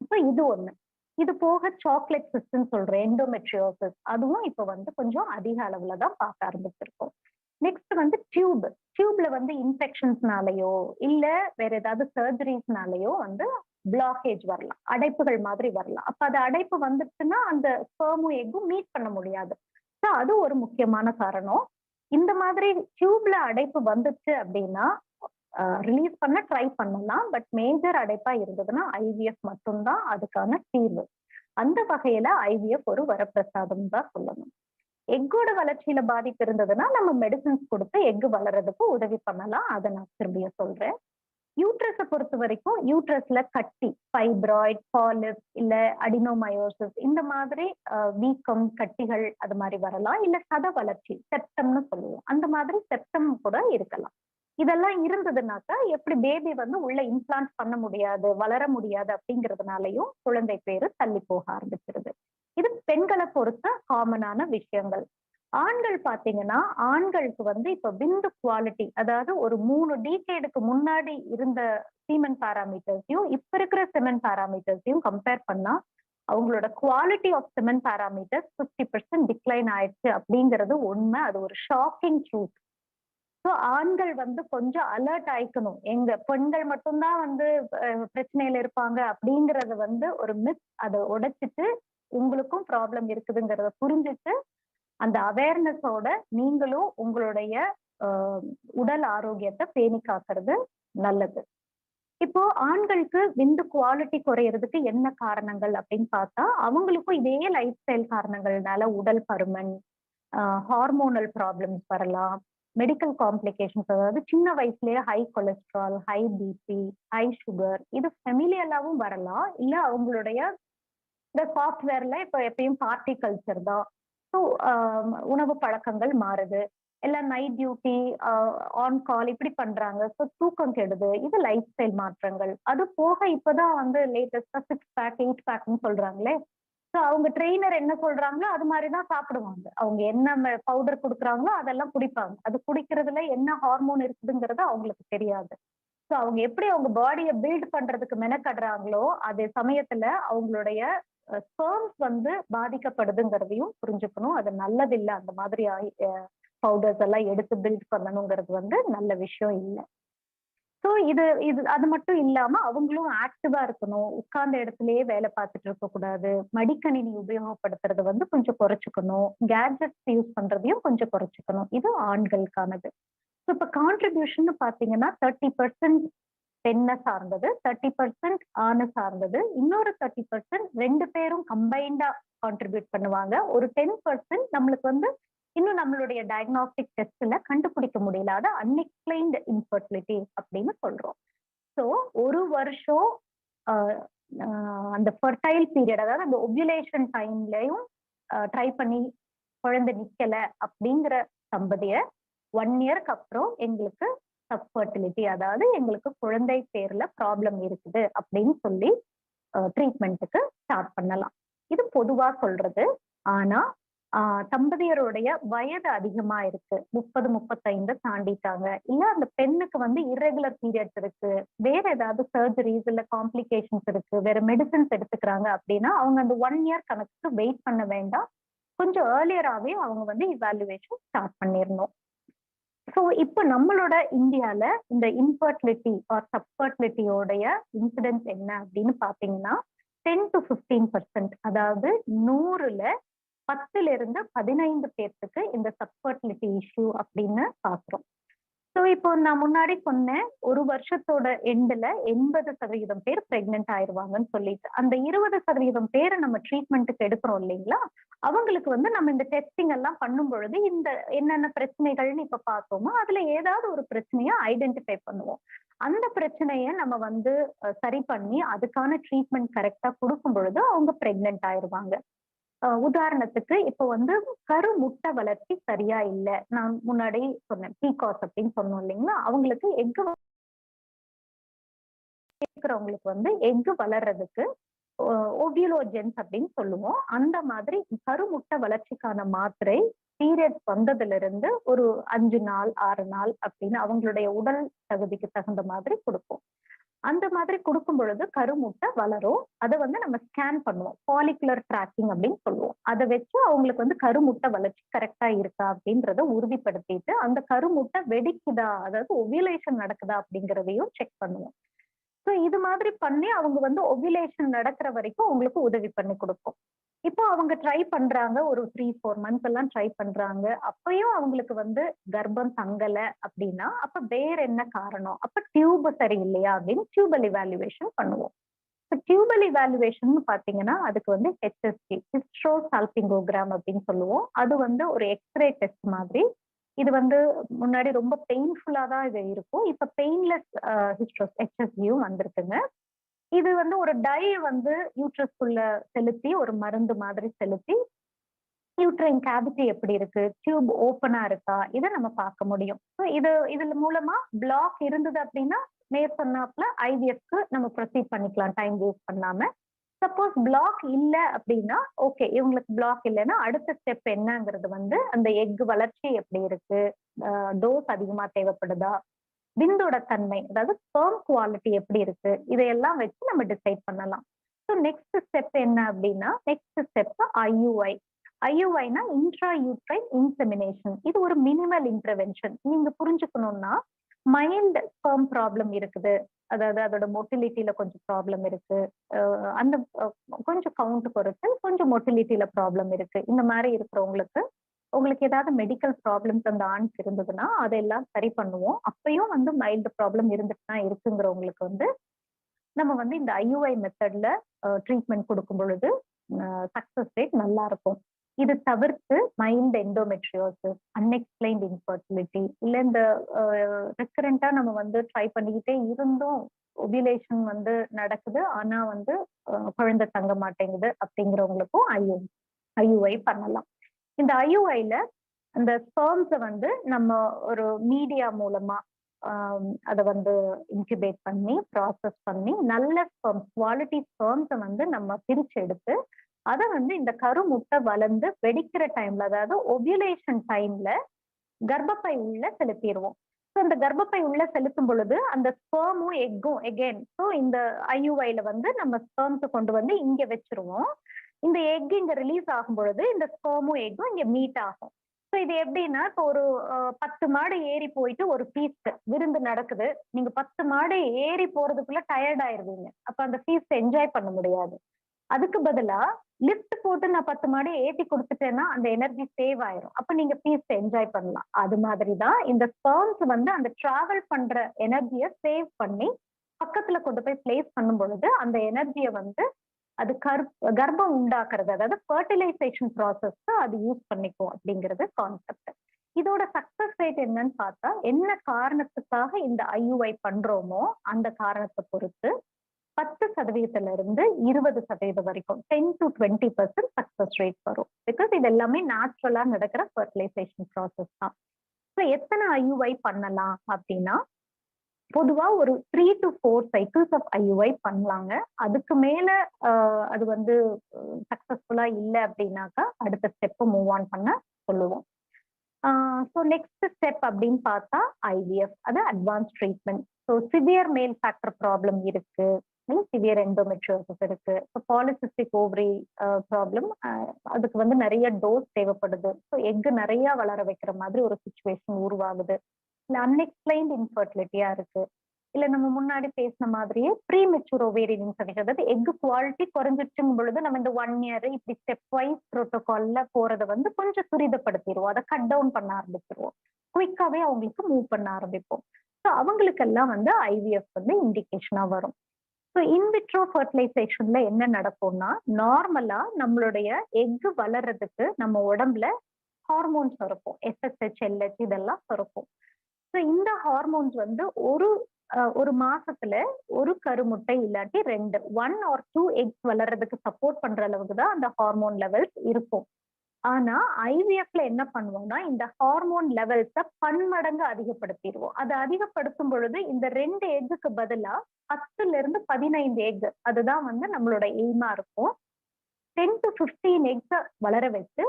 இப்ப இது ஒண்ணு. இது போக சாக்லேட் சிஸ்ட்னு சொல்ற எண்டோமெட்ரியோசிஸ், அதுவும் இப்ப வந்து கொஞ்சம் அதிக அளவுல தான் பார்க்க ஆரம்பிச்சிருக்கோம். நெக்ஸ்ட் வந்து டியூப்ல வந்து இன்ஃபெக்ஷன்ஸ்னாலயோ இல்ல வேற ஏதாவது சர்ஜரிஸ்னாலயோ வந்து பிளாக்கேஜ் வரலாம், அடைப்புகள் மாதிரி வரலாம். அப்ப அது அடைப்பு வந்துச்சுன்னா அந்த ஸ்பெர்மும் எக்கும் மீட் பண்ண முடியாது. ஸோ அது ஒரு முக்கியமான காரணம். இந்த மாதிரி டியூப்ல அடைப்பு வந்துச்சு அப்படின்னா ரிலீஸ் பண்ண ட்ரை பண்ணலாம், பட் மேஜர் அடைப்பா இருந்ததுன்னா IVF மட்டும்தான் அதுக்கான தீர்வு. அந்த வகையில IVF ஒரு வரப்பிரசாதம் தான் சொல்லணும். எக்கோட வளர்ச்சியில பாதிப்பு இருந்ததுன்னா நம்ம மெடிசின்ஸ் கொடுத்து எக் வளர்றதுக்கு உதவி பண்ணலாம், அதை நான் திரும்பிய சொல்றேன். யூட்ரஸை பொறுத்த வரைக்கும் யூட்ரஸ்ல கட்டி, ஃபைப்ராய்ட், பாலிப் இல்ல அடினோமயோசிஸ், இந்த மாதிரி வீக்கம், கட்டிகள் அது மாதிரி வரலாம். இல்ல சத வளர்ச்சி, செப்டம்னு சொல்லுவோம், அந்த மாதிரி செப்டம் கூட இருக்கலாம். இதெல்லாம் இருந்ததுனாக்கா எப்படி பேபி வந்து உள்ள இம்ப்ளான்ட் பண்ண முடியாது, வளர முடியாது அப்படிங்கிறதுனாலையும் குழந்தை பேரு தள்ளி போக ஆரம்பிச்சிருது. இது பெண்களை பொறுத்த காமனான விஷயங்கள். ஆண்கள் பாத்தீங்கன்னா, ஆண்களுக்கு வந்து இப்ப விந்து குவாலிட்டி, அதாவது ஒரு 3 டீகேடுக்கு முன்னாடி இருந்த சீமன் பாராமீட்டர்ஸையும் இப்ப இருக்கிற செமன் பாராமீட்டர்ஸையும் கம்பேர் பண்ணா அவங்களோட quality of semen parameters 50% decline ஆயிடுச்சு அப்படிங்கிறது உண்மை. அது ஒரு ஷாக்கிங் ட்ரூத். ஸோ ஆண்கள் வந்து கொஞ்சம் அலர்ட் ஆயிக்கணும். எங்க பெண்கள் மட்டும்தான் வந்து பிரச்சனையில இருப்பாங்க அப்படிங்கறது வந்து ஒரு மிஸ். அதை உடைச்சிட்டு உங்களுக்கும் ப்ராப்ளம் இருக்குதுங்கிறத புரிஞ்சுட்டு அந்த அவேர்னஸோட நீங்களும் உங்களுடைய உடல் ஆரோக்கியத்தை பேணி காக்கிறது நல்லது. இப்போ ஆண்களுக்கு விந்து குவாலிட்டி குறையறதுக்கு என்ன காரணங்கள் அப்படின்னு பார்த்தா, அவங்களுக்கும் இதே லைஃப் ஸ்டைல் காரணங்கள்னால உடல் பருமன், ஹார்மோனல் ப்ராப்ளம்ஸ் வரலாம், மெடிக்கல் காம்ப்ளிகேஷன்ஸ், அதாவது சின்ன வயசுலயே high cholesterol, high BP, high sugar, இது ஃபெமிலியலாவும் வரலாம். இல்ல அவங்களுடைய இந்த சாஃப்ட்வேர்ல இப்ப எப்பயும் பார்ட்டி கல்ச்சர் தான். ஸோ உணவு பழக்கங்கள் மாறுது, எல்லாம் நைட் டியூட்டி, ஆன் கால் இப்படி பண்றாங்க. ஸோ தூக்கம் கெடுது. இது லைஃப் ஸ்டைல் மாற்றங்கள். அது போக இப்பதான் வந்து லேட்டஸ்டா 6 பேக் 8 பேக்னு சொல்றாங்களே. ஸோ அவங்க ட்ரெயினர் என்ன சொல்றாங்களோ அது மாதிரிதான் சாப்பிடுவாங்க. அவங்க என்ன பவுடர் கொடுக்குறாங்களோ அதெல்லாம் குடிப்பாங்க. அது குடிக்கிறதுல என்ன ஹார்மோன் இருக்குதுங்கிறது அவங்களுக்கு தெரியாது. ஸோ அவங்க எப்படி அவங்க பாடியை பில்ட் பண்றதுக்கு மெனக்கடுறாங்களோ அதே சமயத்துல அவங்களுடைய ஸ்பெர்ம்ஸ் வந்து பாதிக்கப்படுதுங்கிறதையும் புரிஞ்சுக்கணும். அது நல்லதில்லை. அந்த மாதிரி பவுடர்ஸ் எல்லாம் எடுத்து பில்ட் பண்ணணுங்கிறது வந்து நல்ல விஷயம் இல்லை. ஸோ இது இது அது மட்டும் இல்லாம அவங்களும் ஆக்டிவா இருக்கணும். உட்கார்ந்த இடத்துலயே வேலை பார்த்துட்டு இருக்க கூடாது. மடிக்கணினி உபயோகப்படுத்துறது வந்து கொஞ்சம் குறைச்சிக்கணும். கேட்ஜெட்ஸ் யூஸ் பண்றதையும் கொஞ்சம் குறைச்சிக்கணும். இது ஆண்களுக்கானது. ஸோ இப்ப கான்ட்ரிபியூஷன் பாத்தீங்கன்னா 30% பெண்ணை சார்ந்தது, 30% ஆணை சார்ந்தது, இன்னொரு 30% 2 பேரும் கம்பைண்டா கான்ட்ரிபியூட் பண்ணுவாங்க. ஒரு 10% நம்மளுக்கு வந்து இன்னும் நம்மளுடைய டயக்னாஸ்டிக் டெஸ்ட்ல கண்டுபிடிக்க முடியல. அது அன்எக்ஸ்பிளைன்டு இன்ஃபர்டிலிட்டி அப்படின்னு சொல்றோம். ஸோ ஒரு வருஷம் அந்த ஃபர்டைல் பீரியட், அதாவது அந்த ஒவ்யுலேஷன் டைம்லயும் ட்ரை பண்ணி குழந்தை நிக்கல அப்படிங்கிற தம்பதிய 1 இயருக்கு அப்புறம் எங்களுக்கு சப்ஃபர்டிலிட்டி, அதாவது எங்களுக்கு குழந்தை பேர்ல ப்ராப்ளம் இருக்குது அப்படின்னு சொல்லி ட்ரீட்மெண்ட்டுக்கு ஸ்டார்ட் பண்ணலாம். இது பொதுவா சொல்றது. ஆனா தம்பதியருடைய வயது அதிகமா இருக்கு, 30-35 தாண்டிட்டாங்க, இல்ல அந்த பெண்ணுக்கு வந்து இர்ரெகுலர் பீரியட்ஸ் இருக்கு, வேற ஏதாவது சர்ஜரிஸ் இல்ல காம்ப்ளிகேஷன்ஸ் இருக்கு, வேற மெடிசன்ஸ் எடுத்துக்கிறாங்க அப்படின்னா அவங்க அந்த 1 இயர் கணக்கு வெயிட் பண்ண வேண்டாம். கொஞ்சம் ஏர்லியராகவே அவங்க வந்து இவாலுவேஷன் ஸ்டார்ட் பண்ணிடணும். ஸோ இப்போ நம்மளோட இந்தியால இந்த இன்ஃபர்டிலிட்டி ஆர் சப்ஃபர்டிலிட்டியோடைய இன்சிடென்ஸ் என்ன அப்படின்னு பாத்தீங்கன்னா 10 to 15%, அதாவது 100ல 10-15 பேர்த்துக்கு இந்த சப்ஃபர்டிலிட்டி இஷ்யூ அப்படின்னு பாக்குறோம். ஸோ இப்போ நான் முன்னாடி சொன்னேன், ஒரு வருஷத்தோட எண்ட்ல 80% பேர் பிரெக்னென்ட் ஆயிடுவாங்கன்னு சொல்லிட்டு, அந்த 20% பேரை நம்ம ட்ரீட்மெண்ட்டுக்கு எடுக்கிறோம் இல்லைங்களா, அவங்களுக்கு வந்து நம்ம இந்த டெஸ்டிங் எல்லாம் பண்ணும் பொழுது இந்த என்னென்ன பிரச்சனைகள்னு இப்ப பார்த்தோமோ அதுல ஏதாவது ஒரு பிரச்சனையை ஐடென்டிஃபை பண்ணுவோம். அந்த பிரச்சனையை நம்ம வந்து சரி பண்ணி அதுக்கான ட்ரீட்மெண்ட் கரெக்டா கொடுக்கும் பொழுது அவங்க பிரெக்னென்ட் ஆயிடுவாங்க. உதாரணத்துக்கு இப்ப வந்து கருமுட்டை வளர்ச்சி சரியா இல்லை, நான் முன்னாடி சொன்னேன் பீகாஸ் அப்படின்னு சொன்னோம் இல்லைங்களா, அவங்களுக்கு எக்கு இருக்கிறவங்களுக்கு வந்து எக்கு வளர்றதுக்கு ஓவியோலோஜென்ஸ் அப்படின்னு சொல்லுவோம். அந்த மாதிரி கருமுட்டை வளர்ச்சிக்கான மாத்திரை பீரியட்ஸ் வந்ததுல இருந்து ஒரு 5 நாள் 6 நாள் அப்படின்னு அவங்களுடைய உடல் தகுதிக்கு தகுந்த மாதிரி கொடுப்போம். அந்த மாதிரி கொடுக்கும் பொழுது கருமுட்டை வளரும். அதை வந்து நம்ம ஸ்கேன் பண்ணுவோம், ஃபாலிகுலர் ட்ராக்கிங் அப்படின்னு சொல்லுவோம். அதை வச்சு அவங்களுக்கு வந்து கருமுட்டை வளர்ச்சி கரெக்டா இருக்கா அப்படின்றத உறுதிப்படுத்திட்டு அந்த கருமுட்டை வெடிக்குதா, அதாவது ஒவியுலேஷன் நடக்குதா அப்படிங்கிறதையும் செக் பண்ணுவோம். ஸோ இது மாதிரி பண்ணி அவங்க வந்து ஒவியுலேஷன் நடக்கிற வரைக்கும் அவங்களுக்கு உதவி பண்ணி கொடுப்போம். இப்போ அவங்க ட்ரை பண்றாங்க, ஒரு 3-4 மந்த்ஸ் எல்லாம் ட்ரை பண்றாங்க, அப்பயும் அவங்களுக்கு வந்து கர்ப்பம் தங்கல அப்படின்னா அப்ப வேற என்ன காரணம், அப்ப டியூப் சரியில்லையா அப்படின்னு டியூபல் இவாலுவேஷன் பண்ணுவோம். இப்போ டியூபல் இவாலுவேஷன் பாத்தீங்கன்னா அதுக்கு வந்து HSG, ஹிஸ்ட்ரோசால்பிங்கோகிராம் அப்படின்னு சொல்லுவோம். அது வந்து ஒரு எக்ஸ்ரே டெஸ்ட் மாதிரி. இது வந்து முன்னாடி ரொம்ப பெயின்ஃபுல்லா தான் இது இருக்கும். இப்ப பெயின்லெஸ் HSGயும் வந்திருக்குங்க. இது வந்து ஒரு டை வந்து யூட்ரஸ்குள்ள செலுத்தி ஒரு மருந்து மாதிரி செலுத்தி யூட்ரைன் கேவிட்டி எப்படி இருக்கு, டியூப் ஓப்பனா இருக்கா, இதை நம்ம பார்க்க முடியும். இதுல மூலமா பிளாக் இருந்தது அப்படின்னா மேற்சொன்னாப்ல IVFக்கு நம்ம ப்ரொசீட் பண்ணிக்கலாம் டைம் வேஸ்ட் பண்ணாம. சப்போஸ் பிளாக் இல்ல அப்படின்னா ஓகே, இவங்களுக்கு பிளாக் இல்லைன்னா அடுத்த ஸ்டெப் என்னங்கிறது வந்து அந்த எக் வளர்ச்சி எப்படி இருக்கு, டோஸ் அதிகமா தேவைப்படுதா, விந்தோட தன்மை அதாவது ஸ்பெர்ம் குவாலிட்டி எப்படி இருக்கு, இதையெல்லாம் வச்சு நம்ம டிசைட் பண்ணலாம். ஸோ நெக்ஸ்ட் ஸ்டெப் என்ன அப்படின்னா, நெக்ஸ்ட் ஸ்டெப் IUI. IUIனா இன்ட்ரா யூட்ரைன் இன்செமினேஷன். இது ஒரு மினிமல் இன்டர்வென்ஷன். நீங்க புரிஞ்சுக்கணும்னா மைல்டு ஸ்பெர்ம் ப்ராப்ளம் இருக்குது, அதாவது அதோட மொட்டிலிட்டியில கொஞ்சம் ப்ராப்ளம் இருக்கு, அந்த கொஞ்சம் கவுண்ட் பொறுத்து கொஞ்சம் மொட்டிலிட்டியில ப்ராப்ளம் இருக்கு, இந்த மாதிரி இருக்கிறவங்களுக்கு உங்களுக்கு ஏதாவது மெடிக்கல் ப்ராப்ளம்ஸ் அந்த ஆணுக்கு இருந்ததுன்னா அதெல்லாம் சரி பண்ணுவோம். அப்பயும் வந்து மைல்டு ப்ராப்ளம் இருந்துட்டு தான் இருக்குங்கிறவங்களுக்கு வந்து நம்ம வந்து இந்த IUI மெத்தட்ல ட்ரீட்மெண்ட் கொடுக்கும் பொழுது சக்சஸ் ரேட் நல்லா இருக்கும். இது தவிர்த்து மைல்டு எண்டோமெட்ரியோசிஸ், அன்எக்ஸ்பிளைன்ட் இன்ஃபர்டிலிட்டி, இல்ல இந்த ரெக்கரண்டா நம்ம வந்து ட்ரை பண்ணிக்கிட்டே இருந்தும் ஓவியுலேஷன் வந்து நடக்குது ஆனா வந்து குழந்தை தங்க மாட்டேங்குது அப்படிங்கிறவங்களுக்கும் IUI பண்ணலாம். இந்த IUIல அந்த ஸ்பெர்ம்ஸை வந்து நம்ம ஒரு மீடியா மூலமா அதை வந்து இன்குபேட் பண்ணி ப்ராசஸ் பண்ணி நல்ல ஸ்பெர்ம்ஸ், குவாலிட்டி ஸ்பெர்ம்ஸை வந்து நம்ம பிரிச்சு எடுத்து அதை வந்து இந்த கருமுட்டை வளர்ந்து வெடிக்கிற டைம்ல, அதாவது ஓவியுலேஷன் டைம்ல கர்ப்பப்பை உள்ள செலுத்திடுவோம். ஸோ இந்த கர்ப்பப்பை உள்ள செலுத்தும் பொழுது அந்த ஸ்பெர்மும் எக்கும் எகெயின், ஸோ இந்த IUIல வந்து நம்ம ஸ்பெர்ம்ஸை கொண்டு வந்து இங்க வச்சிருவோம். இந்த எக் இங்க ரிலீஸ் ஆகும் பொழுது இந்த ஸ்பெர்மும் எக்கும் இங்க மீட் ஆகும். ஸோ இது எப்படின்னா, இப்போ ஒரு 10 மாடு ஏறி போயிட்டு ஒரு ஃபீஸ்ட் விருந்து நடக்குது. நீங்க 10 மாடு ஏறி போறதுக்குள்ள டயர்ட் ஆயிருவீங்க. அப்ப அந்த ஃபீஸ்ட் என்ஜாய் பண்ண முடியாது. அதுக்கு பதிலா லிஃப்ட் போட்டு நான் 10 மாடு ஏற்றி கொடுத்துட்டேன்னா அந்த எனர்ஜி சேவ் ஆயிரும். அப்ப நீங்க ஃபீஸ்ட் என்ஜாய் பண்ணலாம். அது மாதிரிதான் இந்த ஸ்பெர்ம்ஸ் வந்து அந்த டிராவல் பண்ற எனர்ஜியை சேவ் பண்ணி பக்கத்துல கொண்டு போய் பிளேஸ் பண்ணும் பொழுது அந்த எனர்ஜியை வந்து அது கர்ப்பம் உண்டாக்குறது, அதாவது ஃபர்டிலைசேஷன் ப்ராசஸ்க்கு அது யூஸ் பண்ணிக்கும் அப்படிங்கிறது கான்செப்ட். இதோட சக்சஸ் ரேட் என்னன்னு பார்த்தா, என்ன காரணத்துக்காக இந்த IUI பண்றோமோ அந்த காரணத்தை பொறுத்து 10% இருந்து 20% வரைக்கும் 10 to 20% சக்சஸ் ரேட் வரும். பிகாஸ் இது எல்லாமே நேச்சுரலா நடக்கிற ஃபர்டிலைசேஷன் ப்ராசஸ் தான். ஸோ எத்தனை IUI பண்ணலாம் அப்படின்னா, பொதுவா ஒரு 3 to 4 சைக்கிள்ஸ் ஆஃப் IUI பண்ணலாங்க. அதுக்கு மேல அது வந்து சக்சஸ்ஃபுல்லா இல்லை அப்படின்னாக்கா அடுத்த ஸ்டெப் மூவ் ஆன் பண்ண சொல்லுவோம். ஸோ நெக்ஸ்ட் ஸ்டெப் அப்படின்னு பார்த்தா IVF, அது அட்வான்ஸ் ட்ரீட்மெண்ட். ஸோ சிவியர் மேல் ஃபேக்டர் ப்ராப்ளம் இருக்கு, சிவியர் எண்டோமெட்ரியோசிஸ் இருக்கு, பாலிசிஸ்டிக் ஓவரி ப்ராப்ளம், அதுக்கு வந்து நிறைய டோஸ் தேவைப்படுது. ஸோ எக் நிறைய வளர வைக்கிற மாதிரி ஒரு சுச்சுவேஷன் உருவாகுது. இல்ல அன்எக்ஸ்பிளைன்ட் இன்ஃபர்டிலிட்டியா இருக்கு, இல்ல நம்ம முன்னாடி பேசின மாதிரியே ப்ரீமெச்சூர் ஓவேரியன் இன்ஃபர்டிலிட்டி, அதாவது எக் குவாலிட்டி குறைஞ்சிருச்சுங்கும் பொழுது நம்ம இந்த 1 year இப்படி ஸ்டெப் வைஸ் ப்ரோட்டோகால்ல போறதை வந்து கொஞ்சம் துரிதப்படுத்திடுவோம், அதை கட் டவுன் பண்ண ஆரம்பிச்சிருவோம், குயிக்காவே அவங்களுக்கு மூவ் பண்ண ஆரம்பிப்போம். ஸோ அவங்களுக்கெல்லாம் வந்து IVF வந்து இண்டிகேஷனா வரும். ஸோ இன்விட்ரோ ஃபர்டிலைசேஷன்ல என்ன நடக்கும்னா, நார்மலா நம்மளுடைய எக் வளர்றதுக்கு நம்ம உடம்புல ஹார்மோன்ஸ் சுரக்கும், FSH, LH இதெல்லாம் சுரக்கும். ஸோ இந்த ஹார்மோன்ஸ் வந்து ஒரு மாசத்துல ஒரு கருமுட்டை இல்லாட்டி 1 or 2 எக்ஸ் வளர்றதுக்கு சப்போர்ட் பண்ற அளவுக்கு தான் அந்த ஹார்மோன் லெவல்ஸ் இருக்கும். ஆனா IVFல என்ன பண்ணுவோம்னா, இந்த ஹார்மோன் லெவல்ஸை பன்மடங்கு அதிகப்படுத்திடுவோம். அதை அதிகப்படுத்தும் பொழுது இந்த 2 எக்குக்கு பதிலா 10 இருந்து 15 எக், அதுதான் வந்து நம்மளோட எய்மா இருக்கும். 10 to 15 எக்ஸை வளர வச்சு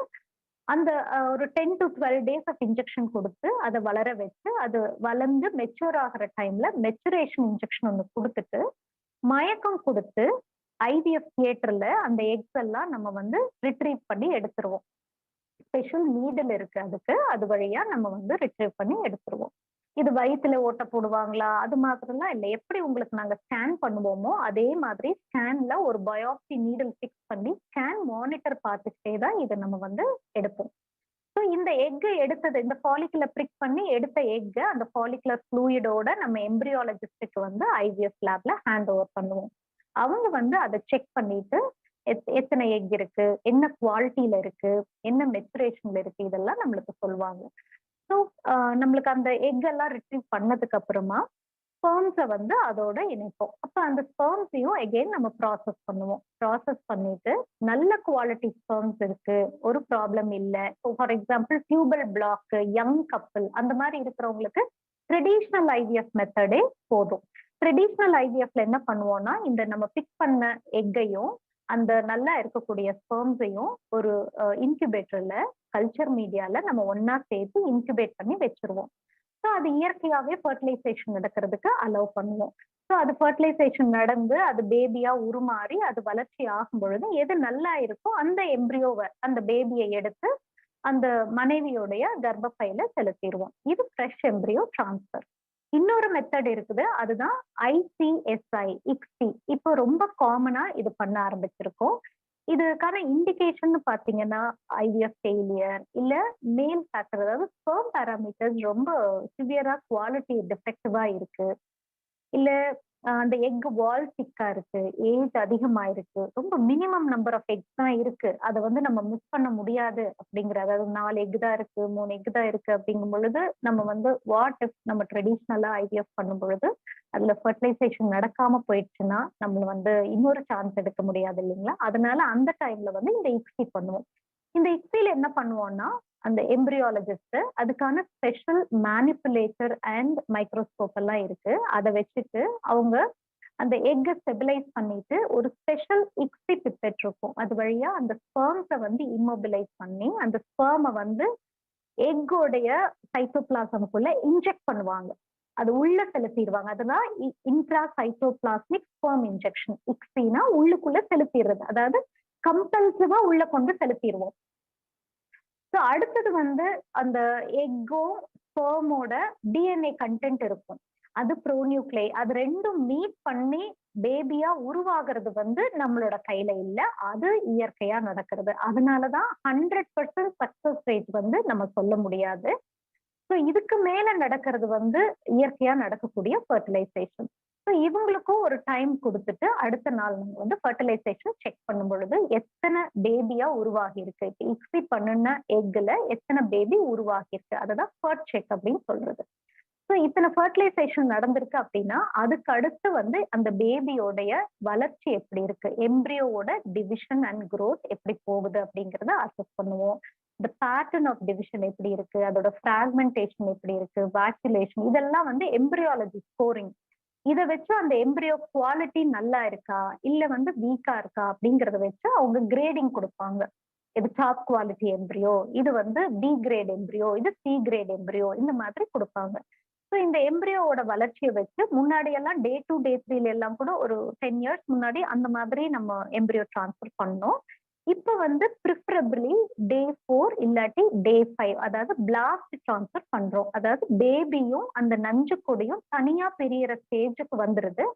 அந்த ஒரு 10 to 12 days ஆஃப் இன்ஜெக்ஷன் கொடுத்து அதை வளர வச்சு அது வளர்ந்து மெச்சூர் ஆகிற டைம்ல மெச்சுரேஷன் இன்ஜெக்ஷன் ஒன்று கொடுத்துட்டு மயக்கம் கொடுத்து IVF தியேட்டர்ல அந்த எக்ஸ் எல்லாம் நம்ம வந்து ரிட்ரீவ் பண்ணி எடுத்துருவோம். ஸ்பெஷல் நீடில் இருக்கு அதுக்கு, அது வழியா நம்ம வந்து ரிட்ரீவ் பண்ணி எடுத்துருவோம். இது வயிற்றுல ஓட்ட போடுவாங்களா அது மாதிரிலாம் இல்லை, எப்படி உங்களுக்கு நாங்க ஸ்கேன் பண்ணுவோமோ அதே மாதிரி ஸ்கேன்ல ஒரு பயாப்சி நீடில் ஃபிக்ஸ் பண்ணி ஸ்கேன் மானிட்டர் பார்த்துக்கிட்டே தான் இதை நம்ம வந்து எடுப்போம். ஸோ இந்த எக் எடுத்தது, இந்த ஃபாலிகுலர் பிரிக் பண்ணி எடுத்த எக் அந்த ஃபாலிகுலர் ஃப்ளூயிடோட நம்ம எம்பிரியாலஜிஸ்டுக்கு வந்து IVF லேப்ல ஹேண்ட் ஓவர் பண்ணுவோம். அவங்க வந்து அதை செக் பண்ணிட்டு எத்தனை எக் இருக்கு, என்ன குவாலிட்டியில இருக்கு, என்ன மெச்சுரேஷன்ல இருக்கு, இதெல்லாம் நம்மளுக்கு சொல்லுவாங்க. ஸோ நம்மளுக்கு அந்த எக் எல்லாம் ரிட்ரீவ் பண்ணதுக்கு அப்புறமா ஸ்பெர்ம்ஸை வந்து அதோட இணைப்போம். அப்போ அந்த ஸ்பெர்ம்ஸையும் எகெயின் நம்ம ப்ராசஸ் பண்ணுவோம். ப்ராசஸ் பண்ணிட்டு நல்ல குவாலிட்டி ஸ்பெர்ம்ஸ் இருக்கு, ஒரு ப்ராப்ளம் இல்லை. For example tubal block, young couple அந்த மாதிரி இருக்கிறவங்களுக்கு ட்ரெடிஷ்னல் IVF மெத்தடே போதும். ட்ரெடிஷ்னல் IVFல என்ன பண்ணுவோம்னா, இந்த நம்ம பிக் பண்ண எக்கையும் அந்த நல்லா இருக்கக்கூடிய ஸ்பெர்ம்ஸையும் ஒரு இன்குபேட்டர்ல கல்ச்சர் மீடியால நம்ம ஒன்னா சேர்த்து இன்குபேட் பண்ணி வச்சிருவோம். ஸோ அது இயற்கையாவே ஃபர்டிலைசேஷன் நடக்கிறதுக்கு அலோவ் பண்ணுவோம். ஸோ அது ஃபர்டிலைசேஷன் நடந்து அது பேபியா உருமாறி அது வளர்ச்சி ஆகும் பொழுது எது நல்லா இருக்கோ அந்த எம்ப்ரியோவை, அந்த பேபியை எடுத்து அந்த மனைவியோடைய கர்ப்பப்பையில செலுத்திடுவோம். இது ஃப்ரெஷ் எம்ப்ரியோ டிரான்ஸ்ஃபர். இன்னொரு மெத்தட் இருக்குது, அதுதான் ICSI, ICSI. இப்போ ரொம்ப காமனா இது பண்ண ஆரம்பிச்சிருக்கோம். இதுக்கான இண்டிகேஷன் பாத்தீங்கன்னா ஐவிஎஃப் ஃபெயிலியர் இல்ல மேல் ஃபேக்டர், அதாவது ஸ்பெர்ம் பேராமீட்டர்ஸ் ரொம்ப சிவியரா குவாலிட்டி டிஃபெக்டிவா இருக்கு, இல்ல அந்த எக் வால் திக்கா இருக்கு, ஏஜ் அதிகமா இருக்கு, ரொம்ப மினிமம் நம்பர் ஆஃப் எக்ஸ் தான் இருக்கு, அதை வந்து நம்ம மிஸ் பண்ண முடியாது அப்படிங்கிற, அதாவது 4 எக் தான் இருக்கு 3 எக் தான் இருக்கு அப்படிங்கும் பொழுது நம்ம வந்து வாட் இஃப் நம்ம ட்ரெடிஷ்னலா ஐவிஎஃப் பண்ணும் பொழுது அதுல ஃபர்டிலைசேஷன் நடக்காம போயிடுச்சுன்னா நம்ம வந்து இன்னொரு சான்ஸ் எடுக்க முடியாது இல்லைங்களா. அதனால அந்த டைம்ல வந்து இந்த இக்ஸி பண்ணுவோம். இந்த இக்ஸில என்ன பண்ணுவோம்னா அந்த எம்பிரியாலஜிஸ்ட் அதுக்கான ஸ்பெஷல் மேனிப்புலேட்டர் அண்ட் மைக்ரோஸ்கோப் எல்லாம் இருக்கு, அதை வச்சுட்டு அவங்க அந்த எக்கை ஸ்டெபிலைஸ் பண்ணிட்டு ஒரு ஸ்பெஷல் இக்ஸி பிப்பெட் இருக்கும், அது வழியா அந்த ஸ்பெர்ம்ஸை வந்து இம்மொபிலைஸ் பண்ணி அந்த ஸ்பெர்மை வந்து எக்கோடைய சைட்டோபிளாசமுக்குள்ள இன்ஜெக்ட் பண்ணுவாங்க, அது உள்ள செலுத்திடுவாங்க. அதுதான் இன்ட்ரா சைட்டோபிளாஸ்மிக் ஸ்பெர்ம் இன்ஜெக்ஷன். இக்ஸினா உள்ளுக்குள்ள செலுத்திடுறது, அதாவது கம்பல்சிவா உள்ள கொண்டு செலுத்திடுவோம். ஸோ அடுத்தது வந்து அந்த எக்கோ ஸ்பெர்மோட டிஎன்ஏ கண்டென்ட் இருக்கும், அது ப்ரோநியூக்ளே, அது ரெண்டும் மீட் பண்ணி பேபியா உருவாகிறது வந்து நம்மளோட கையில இல்ல, அது இயற்கையா நடக்கிறது. அதனாலதான் 100% சக்சஸ் ரேட் வந்து நம்ம சொல்ல முடியாது. ஸோ இதுக்கு மேல நடக்கிறது வந்து இயற்கையா நடக்கக்கூடிய ஃபர்டிலைசேஷன். ஸோ இவங்களுக்கும் ஒரு டைம் கொடுத்துட்டு அடுத்த நாள் நம்ம வந்து ஃபர்டிலைசேஷன் செக் பண்ணும் பொழுது எத்தனை பேபியா உருவாகி இருக்கு, இப்போ இக்ஸி பண்ணுன எக்ல எத்தனை பேபி உருவாகி இருக்கு, அதுதான் ஃபர்ட் செக் அப்படின்னு சொல்றது. ஸோ இத்தனை ஃபர்டிலைசேஷன் நடந்திருக்கு அப்படின்னா அதுக்கு அடுத்து வந்து அந்த பேபியோடைய வளர்ச்சி எப்படி இருக்கு, எம்ப்ரியோவோட டிவிஷன் அண்ட் growth எப்படி போகுது அப்படிங்கிறத அசஸ் பண்ணுவோம். இந்த பேட்டர்ன் ஆஃப் டிவிஷன் எப்படி இருக்கு, அதோட ஃப்ராக்மெண்டேஷன் எப்படி இருக்கு, வாக்குலேஷன், இதெல்லாம் வந்து எம்பிரியாலஜி ஸ்கோரிங். இதை வச்சு அந்த எம்பிரியோ குவாலிட்டி நல்லா இருக்கா இல்ல வந்து வீக்கா இருக்கா அப்படிங்கறத வச்சு அவங்க கிரேடிங் கொடுப்பாங்க. இது டாப் குவாலிட்டி எம்பிரியோ, இது வந்து பி கிரேட் எம்பிரியோ, இது சி கிரேட் எம்பிரியோ, இந்த மாதிரி கொடுப்பாங்க. ஸோ இந்த எம்பிரியோவோட வளர்ச்சியை வச்சு முன்னாடி எல்லாம் டே 2 டே 3 எல்லாம் கூட ஒரு 10 இயர்ஸ் முன்னாடி அந்த மாதிரி நம்ம எம்பிரியோ டிரான்ஸ்ஃபர் பண்ணோம். இப்ப வந்து ப்ரிஃபரபிளி டே 4 இல்லாட்டி டே 5, அதாவது பிளாஸ்ட் டிரான்ஸ்ஃபர் பண்றோம், அதாவது பேபியும் அந்த நஞ்சு கொடியும் தனியா பிரியற ஸ்டேஜுக்கு வந்துருது,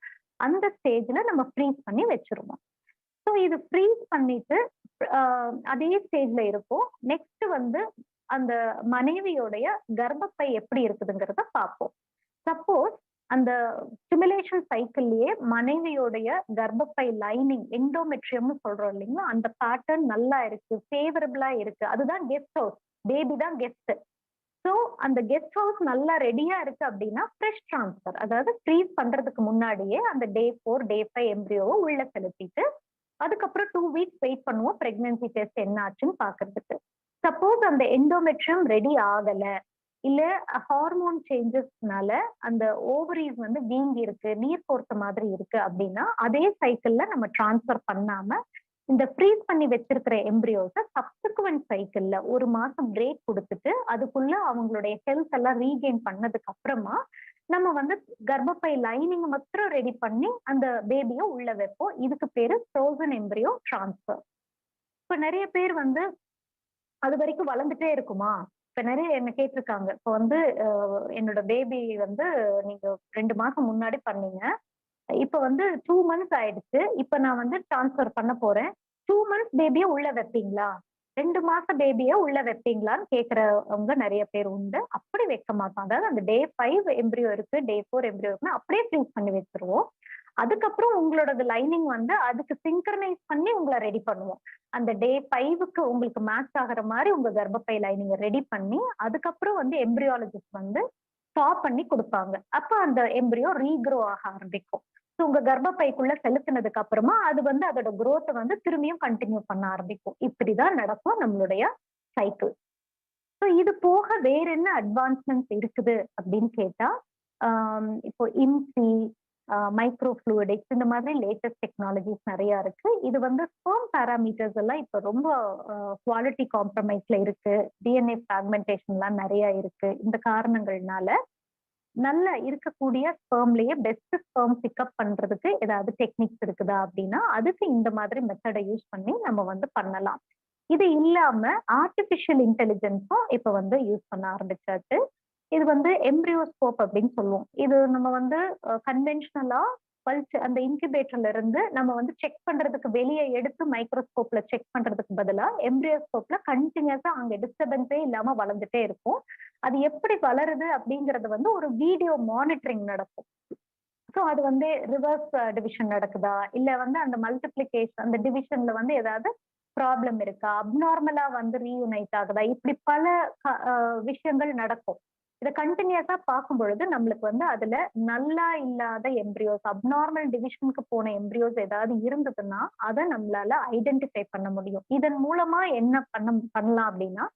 அந்த ஸ்டேஜ்ல நம்ம ஃப்ரீஸ் பண்ணி வச்சிருவோம். ஸோ இது ஃப்ரீஸ் பண்ணிட்டு அதே ஸ்டேஜ்ல இருக்கும். நெக்ஸ்ட் வந்து அந்த மனைவியோடைய கர்ப்பப்பை எப்படி இருக்குதுங்கிறத பார்ப்போம். சப்போஸ் அந்த ஸ்டிமுலேஷன் சைக்கிள்லயே மனைவியோடைய கர்ப்பப்பை லைனிங் எண்டோமெட்ரியம்னு சொல்றோம் இல்லைங்களா, அந்த பேட்டர்ன் நல்லா இருக்கு, ஃபேவரபிளா இருக்கு, அதுதான் கெஸ்ட் ஹவுஸ், பேபி தான் கெஸ்ட். ஸோ அந்த கெஸ்ட் ஹவுஸ் நல்லா ரெடியா இருக்கு அப்படின்னா ஃப்ரெஷ் டிரான்ஸ்ஃபர், அதாவது ஃப்ரீஸ் பண்றதுக்கு முன்னாடியே அந்த டே 4 டே 5 எம்பிரியோவை உள்ள செலுத்திட்டு அதுக்கப்புறம் 2 வீக்ஸ் வெயிட் பண்ணுவோம் பிரெக்னன்சி டெஸ்ட் என்ன ஆச்சுன்னு பாக்குறதுக்கு. சப்போஸ் அந்த எண்டோமெட்ரியம் ரெடி ஆகல இல்ல ஹார்மோன் சேஞ்சஸ்னால அந்த ஓவரிஸ் வந்து வீங்கி இருக்கு, நீர் கோர்த்த மாதிரி இருக்கு அப்படின்னா அதே சைக்கிள்ல நம்ம டிரான்ஸ்ஃபர் பண்ணாம இந்த ஃப்ரீஸ் பண்ணி வச்சிருக்கிற எம்பிரியோஸை சப்சிக்வெண்ட் சைக்கிள்ல 1 மாசம் பிரேக் கொடுத்துட்டு அதுக்குள்ள அவங்களுடைய ஹெல்த் எல்லாம் ரீகெயின் பண்ணதுக்கு அப்புறமா நம்ம வந்து கர்ப்பப்பை லைனிங் மாத்திரம் ரெடி பண்ணி அந்த பேபியை உள்ள வைப்போம். இதுக்கு பேரு ஃப்ரோசன் எம்பிரியோ டிரான்ஸ்ஃபர். இப்ப நிறைய பேர் வந்து அது வரைக்கும் வளர்ந்துட்டே இருக்குமா, இப்ப நிறைய என்ன கேட்டிருக்காங்க, இப்ப வந்து என்னோட பேபி வந்து நீங்க 2 மாசம் முன்னாடி பண்ணீங்க, இப்ப வந்து 2 months ஆயிடுச்சு, இப்ப நான் வந்து டிரான்ஸ்ஃபர் பண்ண போறேன், 2 months பேபியை உள்ள வைப்பீங்களா, 2 மாச பேபியை உள்ள வைப்பீங்களான்னு கேட்கறவங்க நிறைய பேர் உண்டு. அப்படி வைக்க மாட்டோம். அதாவது அந்த டே 5 எம்பிரியோ இருக்கு, டே 4 எம்பிரியோ இருக்குன்னா அப்படியே ஃப்ரீஸ் பண்ணி வச்சிருவோம். அதுக்கப்புறம் உங்களோட லைனிங் வந்து அதுக்கு சிங்க்ரனைஸ் பண்ணி உங்களை ரெடி பண்ணுவோம். அந்த டே 5க்கு உங்களுக்கு மேட்ச் ஆகிற மாதிரி உங்க கர்ப்பப்பை லைனிங் ரெடி பண்ணி அதுக்கப்புறம் வந்து எம்பிரியாலஜிஸ்ட் வந்து ஸ்டாப் பண்ணி கொடுப்பாங்க. அப்ப அந்த எம்பிரியோ ரீக்ரோ ஆக ஆரம்பிக்கும். ஸோ உங்க கர்ப்பப்பைக்குள்ள செலுத்தினதுக்கு அப்புறமா அது வந்து அதோட growth வந்து திரும்பியும் கண்டினியூ பண்ண ஆரம்பிக்கும். இப்படிதான் நடக்கும் நம்மளுடைய சைக்கிள். ஸோ இது போக வேற என்ன அட்வான்ஸ்மெண்ட்ஸ் இருக்குது அப்படின்னு கேட்டா இப்போ இம்சி, மைக்ரோ ஃப்ளூயிடிக்ஸ், இந்த மாதிரி லேட்டஸ்ட் டெக்னாலஜிஸ் நிறைய இருக்கு. இது வந்து ஸ்பெர்ம் பேராமீட்டர்ஸ் எல்லாம் இப்ப ரொம்ப குவாலிட்டி காம்ப்ரமைஸ்ல இருக்கு, டிஎன்ஏ ஃப்ராக்மெண்டேஷன்லாம் நிறைய இருக்கு. இந்த காரணங்கள்னால நல்ல இருக்கக்கூடிய ஸ்பெர்ம்லயே பெஸ்ட் ஸ்பெர்ம் பிக்கப் பண்றதுக்கு ஏதாவது டெக்னிக்ஸ் இருக்குதா அப்படின்னா அதுக்கு இந்த மாதிரி மெத்தடை யூஸ் பண்ணி நம்ம வந்து பண்ணலாம். இது இல்லாம ஆர்டிபிஷியல் இன்டெலிஜென்ஸும் இப்ப வந்து யூஸ் பண்ண ஆரம்பிச்சாச்சு. இது வந்து எம்பிரியோஸ்கோப் அப்படின்னு சொல்லுவோம். இது நம்ம வந்து கன்வென்ஷனலா பல்ஸ் அந்த இன்குபேட்டர்ல இருந்து நம்ம வந்து செக் பண்றதுக்கு வெளியே எடுத்து மைக்ரோஸ்கோப்ல செக் பண்றதுக்கு பதிலா எம்ப்ரியோஸ்கோப்ல கண்டினியூஸா அங்க டிஸ்டர்பன்ஸே இல்லாம வளர்ந்துட்டே இருக்கும். அது எப்படி வளருது அப்படிங்கறது வந்து ஒரு வீடியோ மானிட்டரிங் நடக்கும். ஸோ அது வந்து ரிவர்ஸ் டிவிஷன் நடக்குதா, இல்ல வந்து அந்த மல்டிப்ளிகேஷன் அந்த டிவிஷன்ல வந்து ஏதாவது ப்ராப்ளம் இருக்கா, அப்நார்மலா வந்து ரீயூனைட் ஆகுதா, இப்படி பல விஷயங்கள் நடக்கும். இதை கண்டினியூஸா பார்க்கும் பொழுது நம்மளுக்கு வந்து அதுல நல்லா இல்லாத எம்ப்ரியோஸ், அப்நார்மல் டிவிஷனுக்கு போன எம்ப்ரியோஸ் ஏதாவது இருந்ததுன்னா அதை நம்மளால ஐடென்டிஃபை பண்ண முடியும். இதன் மூலமா என்ன பண்ணலாம் அப்படின்னா,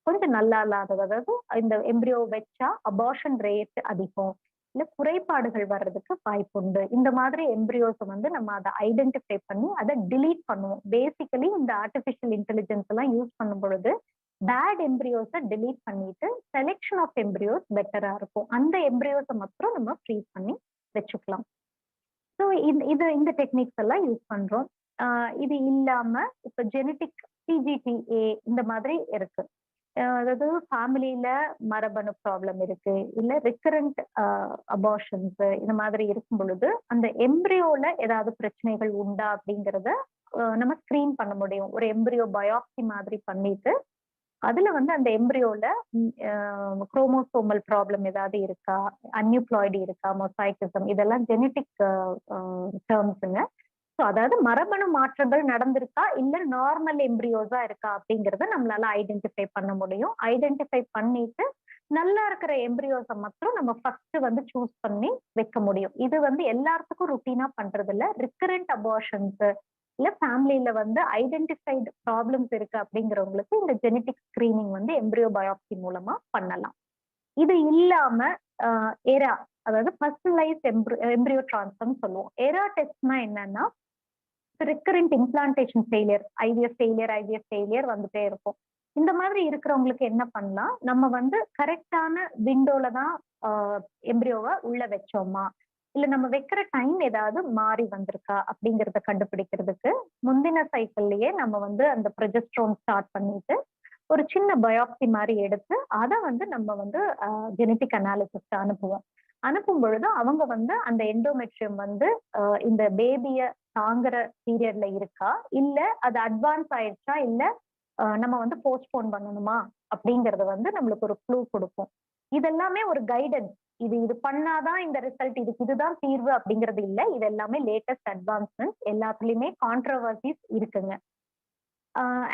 கொஞ்சம் நல்லா இல்லாதது, அதாவது இந்த எம்ப்ரியோ வச்சா அபார்ஷன் ரேட் அதிகம், இல்ல குறைபாடுகள் வர்றதுக்கு வாய்ப்புண்டு. இந்த மாதிரி எம்ப்ரியோஸ் வந்து நம்ம அதை ஐடென்டிஃபை பண்ணி அதை டிலீட் பண்ணுவோம். பேசிக்கலி இந்த ஆர்டிபிஷியல் இன்டெலிஜென்ஸ் எல்லாம் யூஸ் பண்ணும் பொழுது பேட் எம்ப்ரியோஸை டிலீட் பண்ணிட்டு செலெக்ஷன் ஆஃப் எம்ப்ரியோஸ் பெட்டரா இருக்கும். அந்த எம்ப்ரியோஸை மாத்திரம் நம்ம ஃப்ரீஸ் பண்ணி வச்சுக்கலாம். ஸோ இந்த டெக்னிக்ஸ் எல்லாம் யூஸ் பண்றோம். இது இல்லாம இப்ப ஜெனட்டிக் CGTA இந்த மாதிரி இருக்கு. அதாவது ஃபேமிலியில மரபணு ப்ராப்ளம் இருக்கு, இல்ல ரிக்கரண்ட் அபார்ஷன்ஸ் இந்த மாதிரி இருக்கும் பொழுது அந்த எம்ப்ரியோல ஏதாவது பிரச்சனைகள் உண்டா அப்படிங்கறத நம்ம ஸ்கிரீன் பண்ண முடியும். ஒரு எம்ப்ரியோ பயாப்சி மாதிரி பண்ணிட்டு அதுல வந்து அந்த எம்ப்ரியோல குரோமோசோமல் ப்ராப்ளம் ஏதாவது இருக்கா, அன்யூப்ளாய்டு இருக்கா, மொசைக்கிசம், இதெல்லாம் ஜெனட்டிக் டேர்ம்ஸுங்க. ஸோ அதாவது மரபணு மாற்றங்கள் நடந்திருக்கா இல்ல நார்மல் எம்ப்ரியோஸா இருக்கா அப்படிங்கறத நம்மளால ஐடென்டிஃபை பண்ண முடியும். ஐடென்டிஃபை பண்ணிட்டு நல்லா இருக்கிற எம்ப்ரியோஸை மட்டும் நம்ம ஃபர்ஸ்ட் வந்து சூஸ் பண்ணி வைக்க முடியும். இது வந்து எல்லாத்துக்கும் ருட்டீனா பண்றது இல்ல. ரிக்கரண்ட் அபார்ஷன்ஸ் இல்ல ஃபேமிலியில வந்து ஐடென்டிஃபைடு ப்ராப்ளம்ஸ் இருக்கு அப்படிங்கிறவங்களுக்கு இந்த ஜெனட்டிக் ஸ்கிரீனிங் வந்து எம்ப்ரியோ பயாப்சி மூலமா பண்ணலாம். இது இல்லாம எரா, அதாவது பர்சனலைஸ் எம்ப்ரியோ டிரான்ஸ்ஃபர்னு சொல்லுவோம். எரா டெஸ்ட்னா என்னன்னா, recurrent implantation failure, IVF failure வந்துட்டே இருக்கும். இந்த மாதிரி இருக்கிறவங்களுக்கு என்ன பண்ணலாம், நம்ம வந்து கரெக்டான விண்டோல தான் எம்ப்ரியோவை உள்ள வச்சோமா, இல்ல நம்ம வைக்கிற டைம் ஏதாவது மாறி வந்திருக்கா அப்படிங்கறத கண்டுபிடிக்கிறதுக்கு முந்தின சைக்கிள்லயே நம்ம வந்து அந்த ப்ரொஜெஸ்ட்ரோன் ஸ்டார்ட் பண்ணிட்டு ஒரு சின்ன பயாப்சி மாதிரி எடுத்து அதை வந்து நம்ம வந்து ஜெனட்டிக் அனாலிசிஸ்க்கு அனுப்பும் பொழுது அவங்க வந்து அந்த எண்டோமெட்ரியம் வந்து இந்த பேபிய தாங்குற பீரியட்ல இருக்கா, இல்ல அது அட்வான்ஸ் ஆயிடுச்சா, இல்ல நம்ம வந்து போஸ்ட்போன் பண்ணணுமா அப்படிங்கறது வந்து நம்மளுக்கு ஒரு க்ளூ கொடுக்கும். இதெல்லாமே ஒரு கைடன்ஸ். இது பண்ணாதான் இந்த ரிசல்ட், இதுதான் தீர்வு அப்படிங்கிறது இல்லை. இது எல்லாமே லேட்டஸ்ட் அட்வான்ஸ்மெண்ட். எல்லாத்துலயுமே கான்ட்ரவர்சிஸ் இருக்குங்க.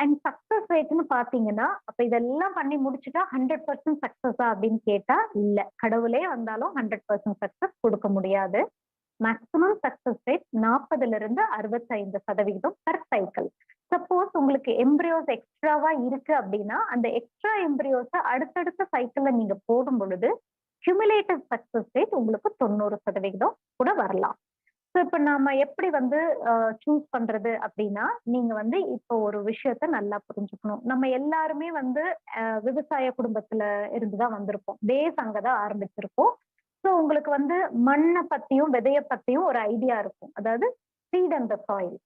அண்ட் சக்சஸ் ரேட்னு பாத்தீங்கன்னா, அப்ப இதெல்லாம் பண்ணி முடிச்சுட்டா 100% சக்சஸா அப்படின்னு கேட்டா இல்ல. கடவுளே வந்தாலும் 100% சக்சஸ் கொடுக்க முடியாது. Maximum success rate 40% 65% per cycle. Suppose உங்களுக்கு எம்ப்ரியோஸ் எக்ஸ்ட்ராவா இருக்கு அப்படின்னா அந்த எக்ஸ்ட்ரா எம்ப்ரியோஸை அடுத்தடுத்த சைக்கிள்ல நீங்க போடும் பொழுது கியூமுலேட்டிவ் சக்சஸ் ரேட் உங்களுக்கு 90% கூட வரலாம். ஸோ இப்போ நாம எப்படி வந்து சூஸ் பண்றது அப்படின்னா, நீங்க வந்து இப்போ ஒரு விஷயத்த நல்லா புரிஞ்சுக்கணும். நம்ம எல்லாருமே வந்து விவசாய குடும்பத்துல இருந்துதான் வந்திருப்போம். பேஸ் அங்கதான் ஆரம்பிச்சிருப்போம். ஸோ உங்களுக்கு வந்து மண்ணை பத்தியும் விதைய பத்தியும் ஒரு ஐடியா இருக்கும். அதாவது சீட் அண்ட் த சாயில்.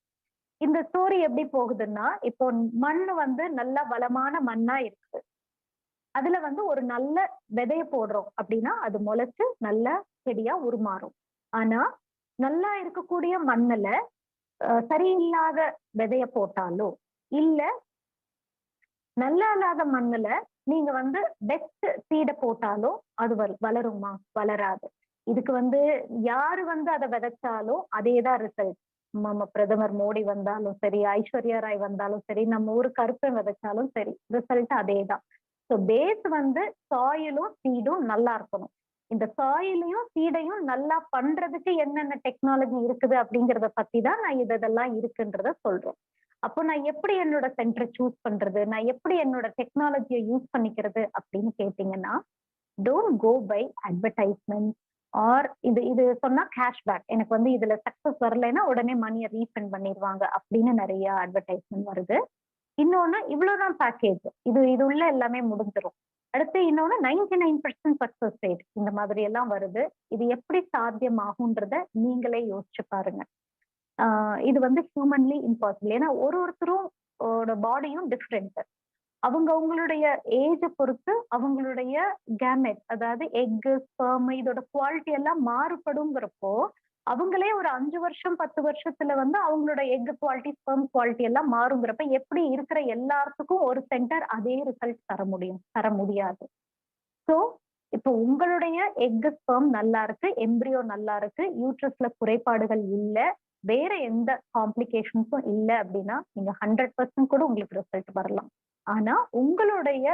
இந்த ஸ்டோரி எப்படி போகுதுன்னா, இப்போ மண் வந்து நல்ல வளமான மண்ணா இருக்குது. அதுல வந்து ஒரு நல்ல விதைய போடுறோம் அப்படின்னா அது முளைச்சு நல்ல செடியா உருமாறும். ஆனா நல்லா இருக்கக்கூடிய மண்ணுல சரியில்லாத விதைய போட்டாலோ, இல்ல நல்லா இல்லாத மண்ணுல நீங்க வந்து பெஸ்ட் சீடை போட்டாலோ அது வளருமா? வளராது. இதுக்கு வந்து யாரு வந்து அதை விதைச்சாலும் அதேதான் ரிசல்ட். நம்ம பிரதமர் மோடி வந்தாலும் சரி, ஐஸ்வர்யா ராய் வந்தாலும் சரி, நம்ம ஊரு கருப்பை விதைச்சாலும் சரி, ரிசல்ட் அதேதான். ஸோ பேஸ் வந்து சாயிலும் சீடும் நல்லா இருக்கணும். இந்த சாயிலையும் சீடையும் நல்லா பண்றதுக்கு என்னென்ன டெக்னாலஜி இருக்குது அப்படிங்கறத பத்தி தான் நான் இதெல்லாம் இருக்குன்றத சொல்றேன். அப்போ நான் எப்படி என்னோட சென்டரை சூஸ் பண்றது, நான் எப்படி என்னோட டெக்னாலஜியை யூஸ் பண்ணிக்கிறது அப்படின்னு கேட்டீங்கன்னா, don't go by advertisement or இது சொன்னா கேஷ்பேக், எனக்கு வந்து இதுல சக்சஸ் வரலைன்னா உடனே மணியை ரீஃபண்ட் பண்ணிடுவாங்க அப்படின்னு நிறைய அட்வர்டைஸ்மெண்ட் வருது. இன்னொன்னு இவ்வளவுதான் பேக்கேஜ், இது உள்ள எல்லாமே முடிஞ்சிடும். அடுத்து இன்னொன்னு 99% சக்சஸ் ரேட், இந்த மாதிரி எல்லாம் வருது. இது எப்படி சாத்தியமாகுன்றத நீங்களே யோசிச்சு பாருங்க. இது வந்து ஹியூமன்லி இம்பாசிபிள். ஏன்னா ஒருத்தரும் பாடியும் டிஃப்ரெண்ட். அவங்களுடைய ஏஜை பொறுத்து அவங்களுடைய கேமெட், அதாவது எக், ஸ்பெர்ம், இதோட குவாலிட்டி எல்லாம் மாறுபடுங்கிறப்போ அவங்களே ஒரு 5 வருஷம் 10 வருஷத்துல வந்து அவங்களோட எக் குவாலிட்டி ஸ்பெர்ம் குவாலிட்டி எல்லாம் மாறுங்கிறப்ப எப்படி இருக்கிற எல்லாத்துக்கும் ஒரு சென்டர் அதே ரிசல்ட் தர முடியாது. ஸோ இப்போ உங்களுடைய எக் ஸ்பெர்ம் நல்லா இருக்கு, எம்பிரியோ நல்லா இருக்கு, யூட்ரஸ்ல குறைபாடுகள் இல்லை, வேற எந்த காம்ப்ளிகேஷன்ஸும் இல்லை அப்படின்னா நீங்க 100% கூட உங்களுக்கு ரிசல்ட் வரலாம். ஆனா உங்களுடைய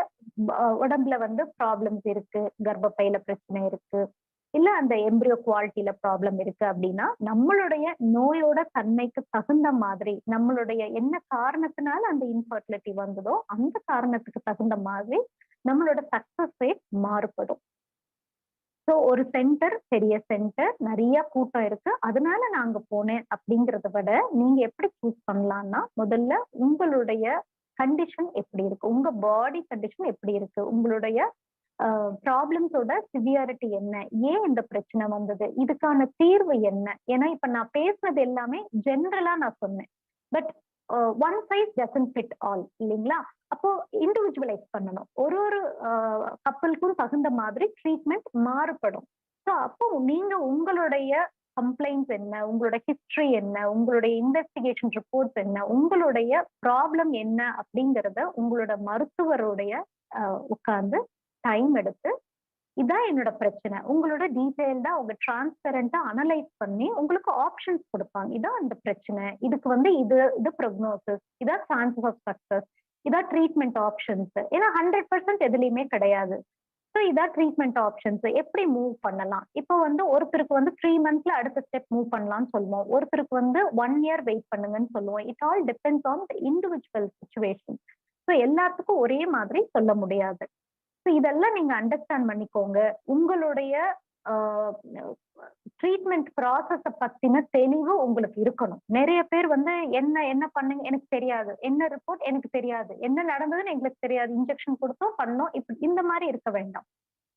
உடம்புல வந்து ப்ராப்ளம்ஸ் இருக்கு, கர்ப்பப்பையில பிரச்சனை இருக்கு, இல்ல அந்த எம்பிரியோ குவாலிட்டியில ப்ராப்ளம் இருக்கு அப்படின்னா நம்மளுடைய நோயோட தன்மைக்கு தகுந்த மாதிரி, நம்மளுடைய என்ன காரணத்தினால அந்த இன்ஃபர்டிலிட்டி வந்ததோ அந்த காரணத்துக்கு தகுந்த மாதிரி நம்மளோட சக்சஸ் ரேட் மாறுபடும். ஸோ ஒரு சென்டர், பெரிய சென்டர், நிறைய கூட்டம் இருக்கு அதனால நான் அங்க போனேன் அப்படிங்கறத விட நீங்க எப்படி சூஸ் பண்ணலாம்னா, முதல்ல உங்களுடைய கண்டிஷன் எப்படி இருக்கு, உங்க பாடி கண்டிஷன் எப்படி இருக்கு, உங்களுடைய ப்ராப்ளம்ஸோட சிவியாரிட்டி என்ன, ஏன் இந்த பிரச்சனை வந்தது, இதுக்கான தீர்வு என்ன. ஏன்னா இப்ப நான் பேசுனது எல்லாமே ஜென்ரலா நான் சொன்னேன், but one size doesn't fit all இல்லைங்களா. அப்போ இண்டிவிஜுவலைஸ் பண்ணணும், ஒரு கப்பலுக்கும் தகுந்த மாதிரி ட்ரீட்மெண்ட் மாறுபடும். ஸோ அப்போ நீங்க உங்களுடைய கம்ப்ளைண்ட்ஸ் என்ன, உங்களோட ஹிஸ்டரி என்ன, உங்களுடைய இன்வெஸ்டிகேஷன் ரிப்போர்ட்ஸ் என்ன, உங்களுடைய ப்ராப்ளம் என்ன அப்படிங்கிறத உங்களோட மருத்துவருடைய உட்கார்ந்து டைம் எடுத்து இதான் என்னோட பிரச்சனை உங்களோட டீடைல்டா உங்க டிரான்ஸ்பரண்டா அனலைஸ் பண்ணி உங்களுக்கு ஆப்ஷன்ஸ் கொடுப்பாங்க. இதான் அந்த பிரச்சனை, இதுக்கு வந்து இது ப்ரோக்னோசிஸ், இதான் சான்சஸ் ஆஃப் சக்சஸ், இதான் ட்ரீட்மெண்ட் ஆப்ஷன்ஸ். ஏன்னா 100% எதுலையுமே கிடையாது. ஸோ இதான் ட்ரீட்மெண்ட் ஆப்ஷன்ஸ், எப்படி மூவ் பண்ணலாம். இப்போ வந்து ஒருத்தருக்கு வந்து 3 monthsல அடுத்த ஸ்டெப் மூவ் பண்ணலாம்னு சொல்லுவோம், ஒருத்தருக்கு வந்து 1 year வெயிட் பண்ணுங்கன்னு சொல்லுவோம். It all depends on the individual situation. So எல்லாத்துக்கும் ஒரே மாதிரி சொல்ல முடியாது. ஸோ இதெல்லாம் நீங்க அண்டர்ஸ்டாண்ட் பண்ணிக்கோங்க. உங்களுடைய ட்ரீட்மெண்ட் ப்ராசஸ பத்தின தெளிவு உங்களுக்கு இருக்கணும். நிறைய பேர் வந்து என்ன பண்ணுங்க எனக்கு தெரியாது, என்ன ரிப்போர்ட் எனக்கு தெரியாது, என்ன நடந்ததுன்னு எங்களுக்கு தெரியாது, இன்ஜெக்ஷன் கொடுத்தோம் பண்ணோம், இப்படி இந்த மாதிரி இருக்க வேண்டாம்.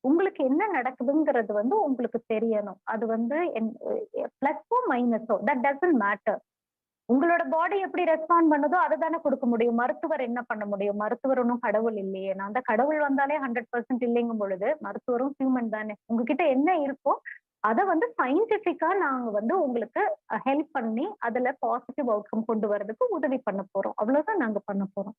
உங்களுக்கு என்ன நடக்குதுங்கிறது வந்து உங்களுக்கு தெரியணும். அது வந்து பிளஸோ மைனஸோ தட் டசன்ட் மேட்டர். உங்களோட பாடி எப்படி ரெஸ்பாண்ட் பண்ணுதோ அதை தானே கொடுக்க முடியும். மருத்துவர் என்ன பண்ண முடியும், மருத்துவர் ஒன்றும் கடவுள் இல்லையே. நான் அந்த கடவுள் வந்தாலே 100% இல்லைங்கும் பொழுது மருத்துவரும் ஹியூமன் தானே. உங்ககிட்ட என்ன இருக்கோ அதை வந்து சயின்டிபிக்கா நாங்க வந்து உங்களுக்கு ஹெல்ப் பண்ணி அதுல பாசிட்டிவ் அவுட்கம் கொண்டு வர்றதுக்கு உதவி பண்ண போறோம், அவ்வளவுதான் நாங்க பண்ண போறோம்.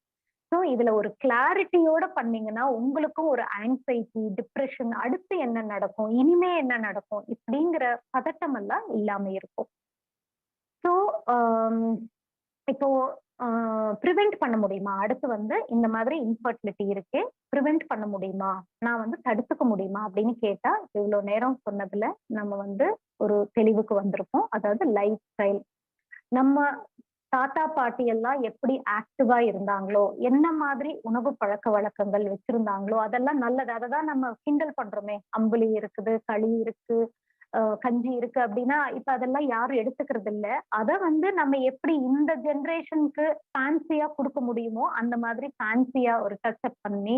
ஸோ இதுல ஒரு கிளாரிட்டியோட பண்ணீங்கன்னா உங்களுக்கும் ஒரு ஆங்ஸைட்டி, டிப்ரெஷன், அடுத்து என்ன நடக்கும், இனிமே என்ன நடக்கும் இப்படிங்கிற பதட்டம் எல்லாம் இல்லாம இருக்கும். ஸோ இப்போ ப்ரிவென்ட் பண்ண முடியுமா, அடுத்து வந்து இந்த மாதிரி இன்ஃபர்டிலிட்டி இருக்கு ப்ரிவென்ட் பண்ண முடியுமா, நான் வந்து தடுத்துக்க முடியுமா அப்படின்னு கேட்டா இவ்வளவு நேரம் சொன்னதுல நம்ம வந்து ஒரு தெளிவுக்கு வந்திருப்போம். அதாவது லைஃப் ஸ்டைல், நம்ம தாத்தா பாட்டி எல்லாம் எப்படி ஆக்டிவா இருந்தாங்களோ, என்ன மாதிரி உணவு பழக்க வழக்கங்கள் வச்சிருந்தாங்களோ அதெல்லாம் நல்லது. அதை தான் நம்ம கிண்டல் பண்றோமே, அம்புலி இருக்குது, களி இருக்கு, கஞ்சி இருக்கு அப்படின்னா இப்ப அதெல்லாம் யாரும் எடுத்துக்கிறது இல்ல. அதை வந்து நம்ம எப்படி இந்த ஜென்ரேஷனுக்கு ஃபேன்சியா கொடுக்க முடியுமோ அந்த மாதிரி ஃபேன்சியா ஒரு டச்சப் பண்ணி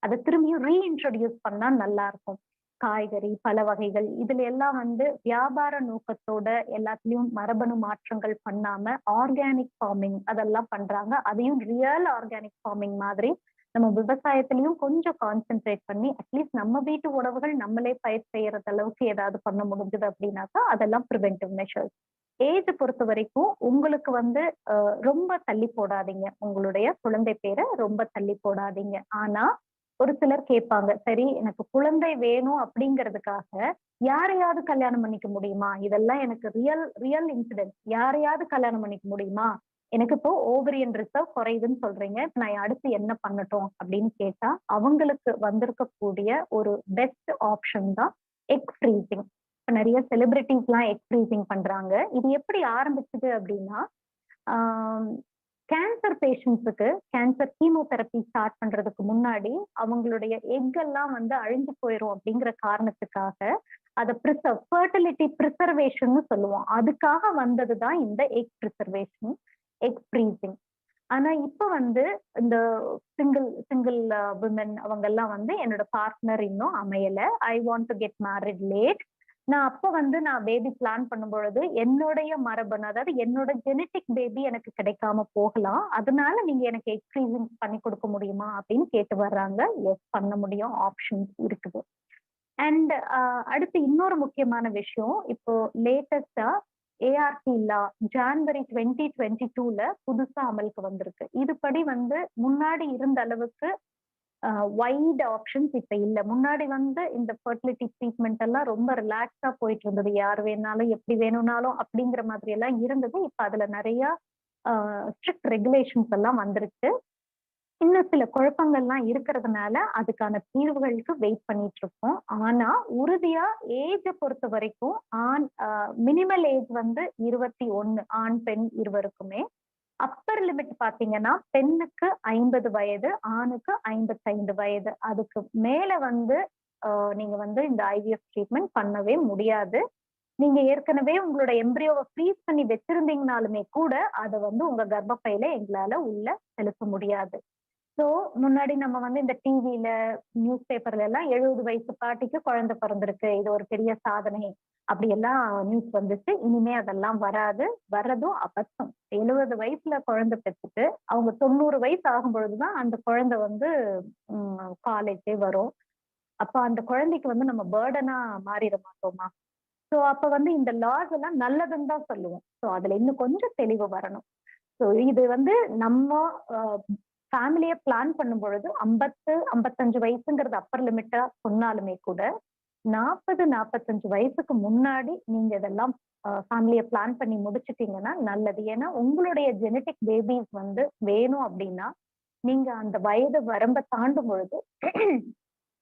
அதை திரும்பியும் ரீஇன்ட்ரோடியூஸ் பண்ணா நல்லா இருக்கும். காய்கறி, பல வகைகள், இதுல எல்லாம் வந்து வியாபார நோக்கத்தோட எல்லாத்துலயும் மரபணு மாற்றங்கள் பண்ணாம ஆர்கானிக் ஃபார்மிங் அதெல்லாம் பண்றாங்க. அதையும் ரியல் ஆர்கானிக் ஃபார்மிங் மாதிரி நம்ம விவசாயத்திலையும் கொஞ்சம் கான்சென்ட்ரேட் பண்ணி அட்லீஸ்ட் நம்ம வீட்டு உணவுகள் நம்மளே பயிர் செய்யறது அளவுக்கு ஏதாவது பண்ண முடிஞ்சது அப்படின்னாக்கா அதெல்லாம் ப்ரிவென்டிவ் மெஷர்ஸ். ஏஜ் பொறுத்த வரைக்கும் உங்களுக்கு வந்து ரொம்ப தள்ளி போடாதீங்க, உங்களுடைய குழந்தை பேரை ரொம்ப தள்ளி போடாதீங்க. ஆனா ஒரு சிலர் கேட்பாங்க, சரி எனக்கு குழந்தை வேணும் அப்படிங்கிறதுக்காக யாரையாவது கல்யாணம் பண்ணிக்க முடியுமா, இதெல்லாம் எனக்கு ரியல் இன்சிடென்ட், யாரையாவது கல்யாணம் பண்ணிக்க முடியுமா, எனக்கு இப்போ ஓவரியன் ரிசர்வ் குறையுதுன்னு சொல்றீங்க, நான் அடுத்து என்ன பண்ணட்டும் அப்படின்னு கேட்டா அவங்களுக்கு வந்திருக்கக்கூடிய ஒரு பெஸ்ட் ஆப்ஷன் தான் எக் ஃப்ரீசிங். இப்ப நிறைய செலிபிரிட்டிஸ் எல்லாம் எக் ஃப்ரீசிங் பண்றாங்க. இது எப்படி ஆரம்பிச்சது அப்படின்னா, கேன்சர் பேஷண்ட்ஸுக்கு கேன்சர் கீமோதெரப்பி ஸ்டார்ட் பண்றதுக்கு முன்னாடி அவங்களுடைய எக் எல்லாம் வந்து அழிஞ்சு போயிடும் அப்படிங்கிற காரணத்துக்காக அதை ஃபர்டிலிட்டி ப்ரிசர்வேஷன் சொல்லுவோம், அதுக்காக வந்ததுதான் இந்த எக் ப்ரிசர்வேஷன், எக் ஃப்ரீசிங். ஆனா இப்ப வந்து இந்த சிங்கிள் விமன் அவங்க எல்லாம் வந்து என்னோட பார்ட்னர் இன்னும் அமையல, I want to get married late, நான் அப்ப வந்து நான் பேபி பிளான் பண்ணும் பொழுது என்னுடைய மரபணு அதாவது என்னோட ஜெனட்டிக் பேபி எனக்கு கிடைக்காம போகலாம், அதனால நீங்க எனக்கு எக் ஃப்ரீசிங் பண்ணி கொடுக்க முடியுமா அப்படின்னு கேட்டு வர்றாங்க. எஸ் பண்ண முடியும், ஆப்ஷன்ஸ் இருக்குது. அண்ட் அடுத்து இன்னொரு முக்கியமான விஷயம், இப்போ லேட்டஸ்டா ஏஆர்டி லா ஜான்வரி 2022ல புதுசா அமலுக்கு வந்திருக்கு. இதுபடி வந்து முன்னாடி இருந்த அளவுக்கு வைட் ஆப்ஷன்ஸ் இப்ப இல்ல. முன்னாடி வந்து இந்த ஃபெர்டிலிட்டி ட்ரீட்மெண்ட் எல்லாம் ரொம்ப ரிலாக்ஸா போயிட்டு இருந்தது. யார் வேணாலும் எப்படி வேணும்னாலும் அப்படிங்கிற மாதிரி எல்லாம் இருந்தது. இப்ப அதுல நிறைய ஸ்ட்ரிக்ட் ரெகுலேஷன்ஸ் எல்லாம் வந்திருக்கு. இன்னும் சில குழப்பங்கள்லாம் இருக்கிறதுனால அதுக்கான தீர்வுகளுக்கு வெயிட் பண்ணிட்டு இருக்கோம். ஆனா உறுதியா ஏஜை பொறுத்த வரைக்கும் மினிமல் ஏஜ் வந்து 21, ஆண் பெண் இருவருக்குமே. அப்பர் லிமிட் பாத்தீங்கன்னா பெண்ணுக்கு 50 வயது, ஆணுக்கு 55 வயது. அதுக்கு மேல வந்து நீங்க வந்து இந்த ஐவிஎஃப் ட்ரீட்மெண்ட் பண்ணவே முடியாது. நீங்க ஏற்கனவே உங்களோட எம்பிரியோவை ஃப்ரீஸ் பண்ணி வச்சிருந்தீங்கனாலுமே கூட அதை வந்து உங்க கர்ப்பப்பையில எங்களால உள்ள செலுத்த முடியாது. ஸோ முன்னாடி நம்ம வந்து இந்த டிவியில நியூஸ் பேப்பர்ல எல்லாம் 70 வயசு பாட்டிக்கு குழந்தை பிறந்திருக்கு, இது ஒரு பெரிய சாதனை அப்படி எல்லாம் நியூஸ் வந்துச்சு. இனிமே அதெல்லாம் வராது. வர்றதும் அபத்தம். 70 வயசுல குழந்தை பெற்றுட்டு அவங்க 90 வயசு ஆகும் பொழுதுதான் அந்த குழந்தை வந்து காலேஜே வரும். அப்ப அந்த குழந்தைக்கு வந்து நம்ம பேர்டனா மாறிட மாட்டோமா? ஸோ அப்ப வந்து இந்த லாஸ் எல்லாம் நல்லதுன்னு தான் சொல்லுவோம். ஸோ அதுல இன்னும் கொஞ்சம் தெளிவு வரணும். ஸோ இது வந்து நம்ம ஃபேமிலியை பிளான் பண்ணும் பொழுது 50-55 வயசுங்கிறது அப்பர் லிமிட்டா சொன்னாலுமே கூட 40-45 வயசுக்கு முன்னாடி நீங்க இதெல்லாம் ஃபேமிலியை பிளான் பண்ணி முடிச்சிட்டீங்கன்னா நல்லது. ஏன்னா உங்களுடைய ஜெனட்டிக் பேபிஸ் வந்து வேணும் அப்படின்னா நீங்க அந்த வயது வரம்பை தாண்டும் பொழுது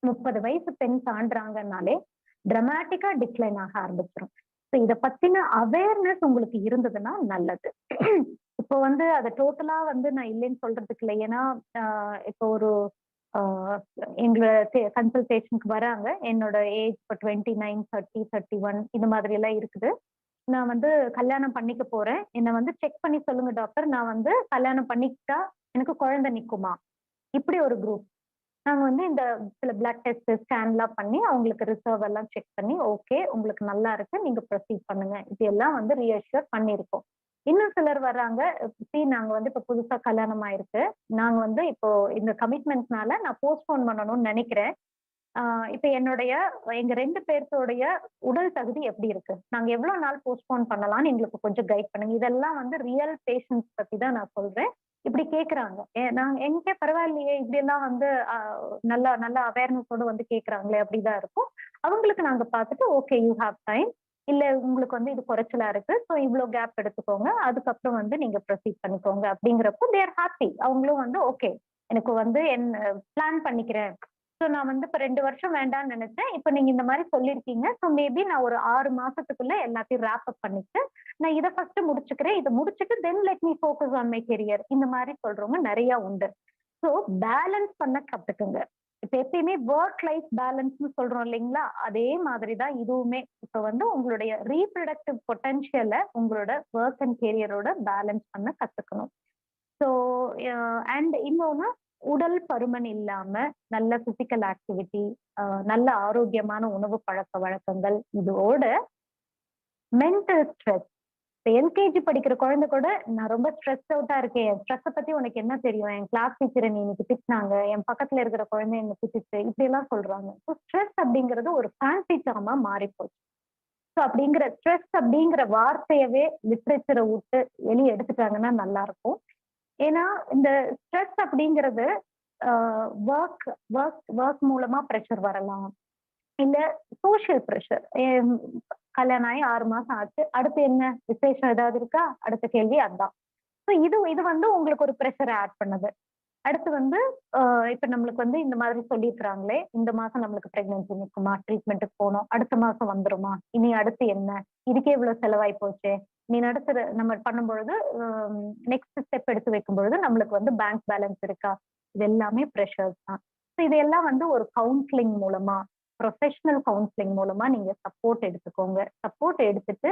30 வயசு பெண் தாண்டுறாங்கன்னாலே டிராமாட்டிக்கா டிக்ளைன் ஆக ஆரம்பிச்சிடும். ஸோ இதை பத்தின அவேர்னஸ் உங்களுக்கு இருந்ததுன்னா நல்லது. இப்போ வந்து அதை டோட்டலா வந்து நான் இல்லைன்னு சொல்றதுக்கு இல்லை. ஏன்னா இப்போ ஒரு எங்களை கன்சல்டேஷனுக்கு வராங்க. என்னோட ஏஜ் இப்போ 29, 30, 31 இந்த மாதிரி எல்லாம் இருக்குது. நான் வந்து கல்யாணம் பண்ணிக்க போறேன், என்னை வந்து செக் பண்ணி சொல்லுங்க டாக்டர், நான் வந்து கல்யாணம் பண்ணிக்கிட்டா எனக்கு குழந்தை நிக்குமா? இப்படி ஒரு குரூப். நாங்க வந்து இந்த சில பிளட் டெஸ்ட் ஸ்கேன்லாம் பண்ணி அவங்களுக்கு ரிசர்வ் எல்லாம் செக் பண்ணி ஓகே உங்களுக்கு நல்லா இருக்கு, நீங்க ப்ரொசீட் பண்ணுங்க, இது எல்லாம் வந்து ரீஅஷ்யூர் பண்ணியிருக்கோம். இன்னும் சிலர் வர்றாங்க, நாங்க வந்து இப்ப புதுசா கல்யாணம் ஆயிருக்கு, நாங்க வந்து இப்போ இந்த கமிட்மெண்ட்ஸ்னால நான் போஸ்ட்போன் பண்ணணும்னு நினைக்கிறேன். இப்ப எங்க 2 பேர்த்தோடைய உடல் தகுதி எப்படி இருக்கு, நாங்க எவ்வளவு நாள் போஸ்ட்போன் பண்ணலாம்னு எங்களுக்கு கொஞ்சம் கைட் பண்ணுங்க. இதெல்லாம் வந்து ரியல் பேஷன்ஸ் பத்தி தான் நான் சொல்றேன். இப்படி கேக்குறாங்க. நாங்க எங்க பரவாயில்லையே இப்படி எல்லாம் வந்து நல்ல நல்ல அவேர்னஸோட வந்து கேக்குறாங்களே அப்படிதான் இருக்கும். அவங்களுக்கு நாங்க பார்த்துட்டு ஓகே யூ ஹாவ் டைம், இல்ல உங்களுக்கு வந்து இது குறைச்சலா இருக்கு, ஸோ இவ்வளவு கேப் எடுத்துக்கோங்க, அதுக்கப்புறம் வந்து நீங்க ப்ரொசீட் பண்ணிக்கோங்க அப்படிங்கிறப்போ தேர் ஹாப்பி. அவங்களும் வந்து ஓகே எனக்கு வந்து பிளான் பண்ணிக்கிறேன். ஸோ நான் வந்து இப்போ 2 வருஷம் வேண்டாம்னு நினைச்சேன், இப்போ நீங்க இந்த மாதிரி சொல்லியிருக்கீங்க, ஸோ மேபி நான் ஒரு 6 மாசத்துக்குள்ள எல்லாத்தையும் ரேப் அப் பண்ணிட்டு நான் இதை ஃபர்ஸ்ட் முடிச்சுக்கிறேன், இதை முடிச்சுட்டு தென் let me focus on my career, இந்த மாதிரி சொல்றவங்க நிறைய உண்டு. ஸோ பேலன்ஸ் பண்ண கத்துக்குங்க. இப்ப எப்பயுமே ஒர்க் லைஃப் பேலன்ஸ்னு சொல்றோம் இல்லைங்களா, அதே மாதிரிதான் இதுவுமே. இப்ப வந்து உங்களுடைய ரீப்ரொடக்டிவ் பொட்டன்ஷியலை உங்களோட ஒர்க் அண்ட் கெரியரோட பேலன்ஸ் பண்ண கத்துக்கணும். ஸோ அண்ட் இன்னொன்னு, உடல் பருமன் இல்லாம நல்ல பிசிக்கல் ஆக்டிவிட்டி, நல்ல ஆரோக்கியமான உணவு பழக்க வழக்கங்கள், இதோட மென்டல் ஸ்ட்ரெஸ். எல்கேஜி படிக்கிற குழந்தை கூட நான் ரொம்ப ஸ்ட்ரெஸ் அவுட்டா இருக்கேன், ஸ்ட்ரெஸ்ஸை பத்தி உனக்கு என்ன தெரியும், என் கிளாஸ் டீச்சரை நீ இன்னைக்கு திட்டினாங்க, என் பக்கத்துல இருக்கிற குழந்தை என்ன திட்டுச்சு, இப்படி எல்லாம் சொல்றாங்க. ஸோ ஸ்ட்ரெஸ் அப்படிங்கிறது ஒரு ஃபேன்சி டேர்மா மாறி போச்சு. ஸோ அப்படிங்கிற ஸ்ட்ரெஸ் அப்படிங்கிற வார்த்தையவே லிட்ரேச்சரை விட்டு வெளியே எடுத்துட்டாங்கன்னா நல்லா இருக்கும். ஏன்னா இந்த ஸ்ட்ரெஸ் அப்படிங்கிறது ஒர்க் மூலமா ப்ரெஷர் வரலாம், இல்ல சோசியல் ப்ரெஷர். கல்யாணம் ஆகி 6 மாசம் ஆச்சு, அடுத்து என்ன விசேஷம் ஏதாவது இருக்கா, அடுத்த கேள்வி அதுதான். ஸோ இது வந்து உங்களுக்கு ஒரு ப்ரெஷரை ஆட் பண்ணுது. அடுத்து வந்து இப்ப நம்மளுக்கு வந்து இந்த மாதிரி சொல்லியிருக்கிறாங்களே, இந்த மாசம் நம்மளுக்கு பிரெக்னன்சி நிற்குமா, ட்ரீட்மெண்ட்டுக்கு போகணும், அடுத்த மாசம் வந்துருமா, இனி அடுத்து என்ன, இதுக்கே இவ்வளவு செலவாய் போச்சு, நீ அடுத்து நம்ம பண்ணும்பொழுது நெக்ஸ்ட் ஸ்டெப் எடுத்து வைக்கும் பொழுது நம்மளுக்கு வந்து பேங்க் பேலன்ஸ் இருக்கா, இது எல்லாமே ப்ரெஷர்ஸ் தான். ஸோ இதெல்லாம் வந்து ஒரு கவுன்சிலிங் மூலமா, ப்ரொஃபஷனல் கவுன்சிலிங் மூலமா நீங்க சப்போர்ட் எடுத்துக்கோங்க. சப்போர்ட் எடுத்துட்டு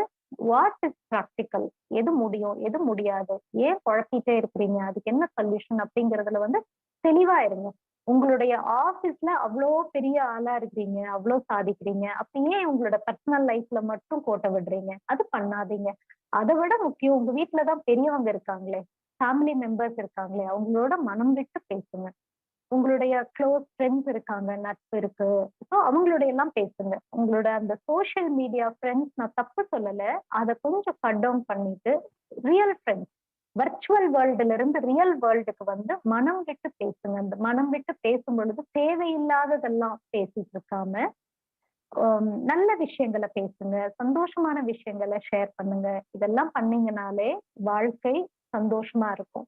வாட் இஸ் ப்ராக்டிக்கல், எது முடியும் எது முடியாது, ஏன் குழப்பிட்டே இருக்கிறீங்க, அதுக்கு என்ன சொல்யூஷன் அப்படிங்கறதுல வந்து தெளிவா இருங்க. உங்களுடைய ஆபீஸ்ல அவ்வளோ பெரிய ஆளா இருக்கிறீங்க, அவ்வளோ சாதிக்கிறீங்க, அப்படியே உங்களோட பர்சனல் லைஃப்ல மட்டும் கோட்டை விடுறீங்க, அது பண்ணாதீங்க. அதை விட முக்கியம், உங்க வீட்டுலதான் பெரியவங்க இருக்காங்களே, ஃபேமிலி மெம்பர்ஸ் இருக்காங்களே, அவங்களோட மனம் விட்டு பேசுங்க. உங்களுடைய க்ளோஸ் ஃப்ரெண்ட்ஸ் இருக்காங்க, நட்பு இருக்கு, ஸோ அவங்களுடைய எல்லாம் பேசுங்க. உங்களோட அந்த சோஷியல் மீடியா ஃப்ரெண்ட்ஸ், நான் தப்பு சொல்லல, அதை கொஞ்சம் கட் டவுன் பண்ணிட்டு ரியல் ஃப்ரெண்ட்ஸ், வர்ச்சுவல் வேர்ல்டுல இருந்து ரியல் வேர்ல்டுக்கு வந்து மனம் விட்டு பேசுங்க. அந்த மனம் விட்டு பேசும் பொழுது தேவையில்லாததெல்லாம் பேசிட்டு இருக்காம நல்ல விஷயங்களை பேசுங்க, சந்தோஷமான விஷயங்களை ஷேர் பண்ணுங்க. இதெல்லாம் பண்ணீங்கனாலே வாழ்க்கை சந்தோஷமா இருக்கும்.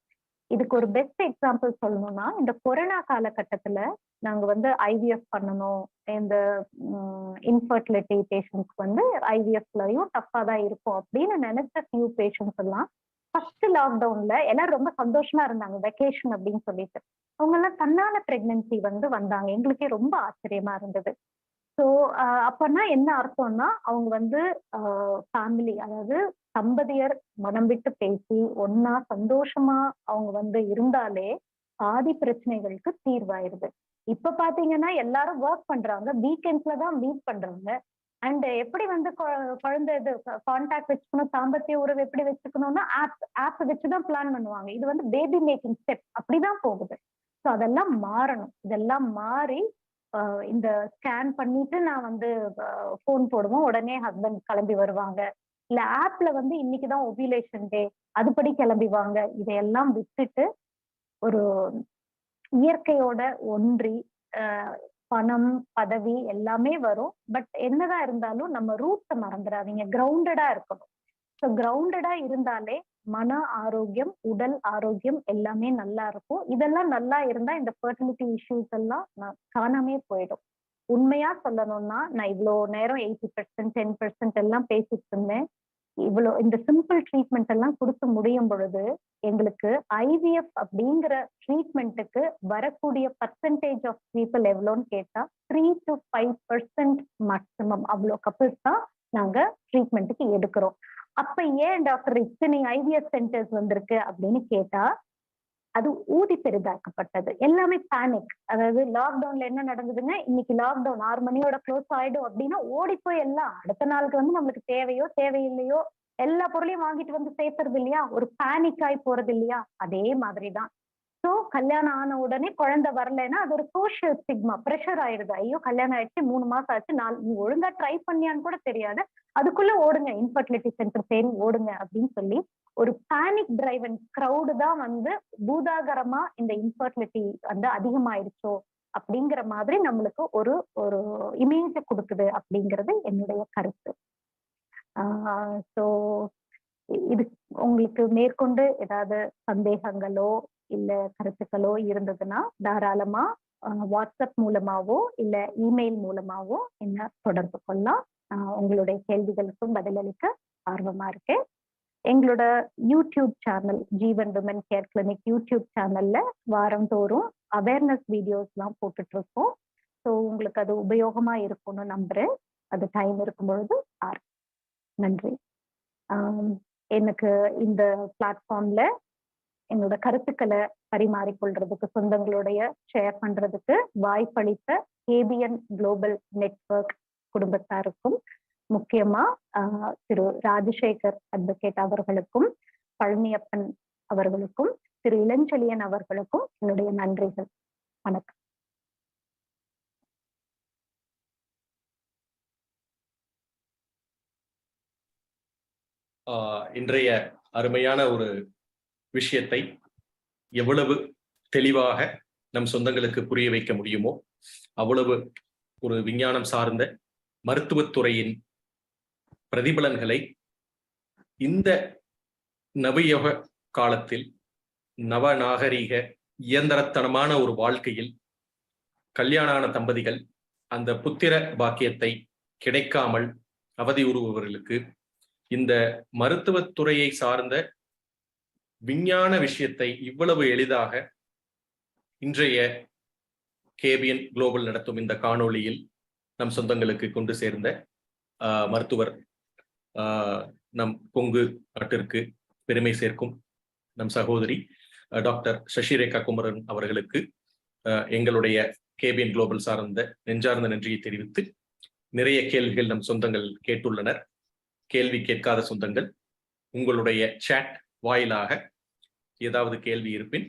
இதுக்கு ஒரு பெஸ்ட் எக்ஸாம்பிள் சொல்லணும்னா, இந்த கொரோனா காலகட்டத்துல நாங்க வந்து ஐவிஎஃப் பண்ணணும், இந்த இன்ஃபர்டிலிட்டி பேஷண்ட்ஸ்க்கு வந்து ஐவிஎஃப்லயும் டஃபா தான் இருக்கும் அப்படின்னு நினைச்ச ஃபியூ பேஷண்ட்ஸ் எல்லாம் ஃபர்ஸ்ட் லாக்டவுன்ல எல்லாரும் ரொம்ப சந்தோஷமா இருந்தாங்க, வெக்கேஷன் அப்படின்னு சொல்லிட்டு. அவங்க எல்லாம் தன்னால பிரெக்னன்சி வந்து வந்தாங்க. எங்களுக்கே ரொம்ப ஆச்சரியமா இருந்தது. ஸோ அப்பன்னா என்ன அர்த்தம்னா, அவங்க வந்து ஃபேமிலி, அதாவது தம்பதியர் மனம் விட்டு பேசி ஒன்னா சந்தோஷமா அவங்க வந்து இருந்தாலே பாதி பிரச்சனைகளுக்கு தீர்வாயிருது. இப்ப பாத்தீங்கன்னா எல்லாரும் ஒர்க் பண்றாங்க, வீக்கெண்ட்ஸ்ல தான் மீட் பண்றாங்க. அண்ட் எப்படி வந்து குழந்தை இது கான்டாக்ட் வச்சுக்கணும், தாம்பத்திய உறவு எப்படி வச்சுக்கணும்னா ஆப் வச்சுதான் பிளான் பண்ணுவாங்க. இது வந்து பேபி மேக்கிங் ஸ்டெப் அப்படிதான் போகுது. ஸோ அதெல்லாம் மாறணும். இதெல்லாம் மாறி இந்த ஸ்கேன் பண்ணிட்டு நான் வந்து போன் போடுவோம், உடனே ஹஸ்பண்ட் கிளம்பி வருவாங்க. இல்ல ஆப்ல வந்து இன்னைக்குதான் ஓவியூலேஷன் டே, அதுபடி கிளம்பிவாங்க. இதையெல்லாம் விட்டுட்டு ஒரு இயற்கையோட ஒன்றி, பணம் பதவி எல்லாமே வரும், பட் என்னதான் இருந்தாலும் நம்ம ரூட்ஸை மறந்துடாதீங்க, கிரவுண்டடா இருக்கணும். ஸோ கிரவுண்டடா இருந்தாலே மன ஆரோக்கியம், உடல் ஆரோக்கியம் எல்லாமே நல்லா இருக்கும். இதெல்லாம் நல்லா இருந்தா இந்த ஃபெர்டிலிட்டி இஷ்யூஸ் எல்லாம் காணாமே போயிடும். உண்மையா சொல்லணும்னா, நான் இவ்வளோ நேரம் 80% 10% எல்லாம் பேசிட்டு இருந்தேன். இவ்வளோ இந்த சிம்பிள் ட்ரீட்மெண்ட் எல்லாம் கொடுத்து முடியும் பொழுது எங்களுக்கு ஐவிஎஃப் அப்படிங்கிற ட்ரீட்மெண்ட்டுக்கு வரக்கூடிய பர்சன்டேஜ் ஆஃப் பீப்புள் எவ்வளோன்னு கேட்டா 3 to 5% மேக்சிமம், அவ்வளோ கப்பிள்ஸ் தான் நாங்க ட்ரீட்மெண்ட்டுக்கு எடுக்கிறோம். அப்ப ஏன் டாக்டர் இத்தனை ஐவிஎஃப் சென்டர்ஸ் வந்திருக்கு அப்படின்னு கேட்டா, அது ஊதி பெரிதாக்கப்பட்டது. எல்லாமே பேனிக். அதாவது லாக்டவுன்ல என்ன நடந்ததுங்க, இன்னைக்கு லாக்டவுன் 6 மணியோட க்ளோஸ் ஆயிடும் அப்படின்னா ஓடி போய் எல்லாம் அடுத்த நாளுக்கு வந்து நம்மளுக்கு தேவையோ தேவையில்லையோ எல்லா பொருளையும் வாங்கிட்டு வந்து சேர்த்துறது இல்லையா, ஒரு பேனிக் ஆகி போறது இல்லையா, அதே மாதிரிதான். ஸோ கல்யாணம் ஆன உடனே குழந்தை வரலைன்னா அது ஒரு சோஷியல் ஸ்டிக்மா, ப்ரெஷர் ஆயிடுது. ஐயோ கல்யாணம் ஆயிடுச்சு, 3 மாசம் ஆச்சு, நீ ஒழுங்கா ட்ரை பண்ணியான்னு கூட தெரியாது, அதுக்குள்ள ஓடுங்க இன்ஃபர்டிலிட்டி சென்டர் தேடி ஓடுங்க அப்படின்னு சொல்லி ஒரு பேனிக் டிரைவன் கிரௌடு தான் வந்து பூதாகரமா இந்த இன்ஃபர்டிலிட்டி வந்து அதிகமாயிருச்சோ அப்படிங்கிற மாதிரி நம்மளுக்கு ஒரு ஒரு இமேஜ் கொடுக்குது அப்படிங்கிறது என்னுடைய கருத்து. ஸோ இது உங்களுக்கு மேற்கொண்டு ஏதாவது சந்தேகங்களோ இல்ல கருத்துக்களோ இருந்ததுன்னா தாராளமா வாட்ஸ்அப் மூலமாவோ இல்ல இமெயில் மூலமாவோ என்ன தொடர்பு கொள்ளலாம். உங்களுடைய கேள்விகளுக்கும் பதிலளிக்க ஆர்வமா இருக்கேன். எங்களோட யூடியூப் சேனல் ஜீவன் விமன் கேர் கிளினிக் யூடியூப் சேனல்ல வாரந்தோறும் அவேர்னஸ் வீடியோஸ் எல்லாம் போட்டுட்டு இருக்கோம். ஸோ உங்களுக்கு அது உபயோகமா இருக்கும்னு நம்புறேன். அது டைம் இருக்கும் பொழுது நன்றி. எனக்கு இந்த பிளாட்ஃபார்ம்ல என்னோட கருத்துக்களை பரிமாறிக்கொள்றதுக்கு, சொந்தங்களுடைய ஷேர் பண்றதுக்கு வாய்ப்பளித்த கேபிஎன் குளோபல் நெட்வொர்க் குடும்பத்தாருக்கும், முக்கியமா திரு ராஜசேகர் அட்வொகேட் அவர்களுக்கும், பழனியப்பன் அவர்களுக்கும், திரு இளஞ்செழியன் அவர்களுக்கும் என்னுடைய நன்றிகள். வணக்கம். இன்றைய அருமையான ஒரு விஷயத்தை எவ்வளவு தெளிவாக நம் சொந்தங்களுக்கு புரிய வைக்க முடியுமோ அவ்வளவு ஒரு விஞ்ஞானம் சார்ந்த மருத்துவத்துறையின் பிரதிபலன்களை இந்த நவயுக காலத்தில் நவநாகரீக இயந்திரத்தனமான ஒரு வாழ்க்கையில் கல்யாணான தம்பதிகள் அந்த புத்திர பாக்கியத்தை கிடைக்காமல் அவதியுறுபவர்களுக்கு இந்த மருத்துவத்துறையை சார்ந்த விஞ்ஞான விஷயத்தை இவ்வளவு எளிதாக இன்றைய கேபிஎன் குளோபல் நடத்தும் இந்த காணொளியில் நம் சொந்தங்களுக்கு கொண்டு சேர்ந்த மருத்துவர், நம் கொங்கு நாட்டிற்கு பெருமை சேர்க்கும் நம் சகோதரி டாக்டர் சசிரேகா குமரன் அவர்களுக்கு எங்களுடைய கேபிஎன் குளோபல் சார்ந்த நெஞ்சார்ந்த நன்றியை தெரிவித்து, நிறைய கேள்விகள் நம் சொந்தங்கள் கேட்டுள்ளனர். கேள்வி கேட்காத சொந்தங்கள் உங்களுடைய சாட் வாயிலாக ஏதாவது கேள்வி இருப்பின்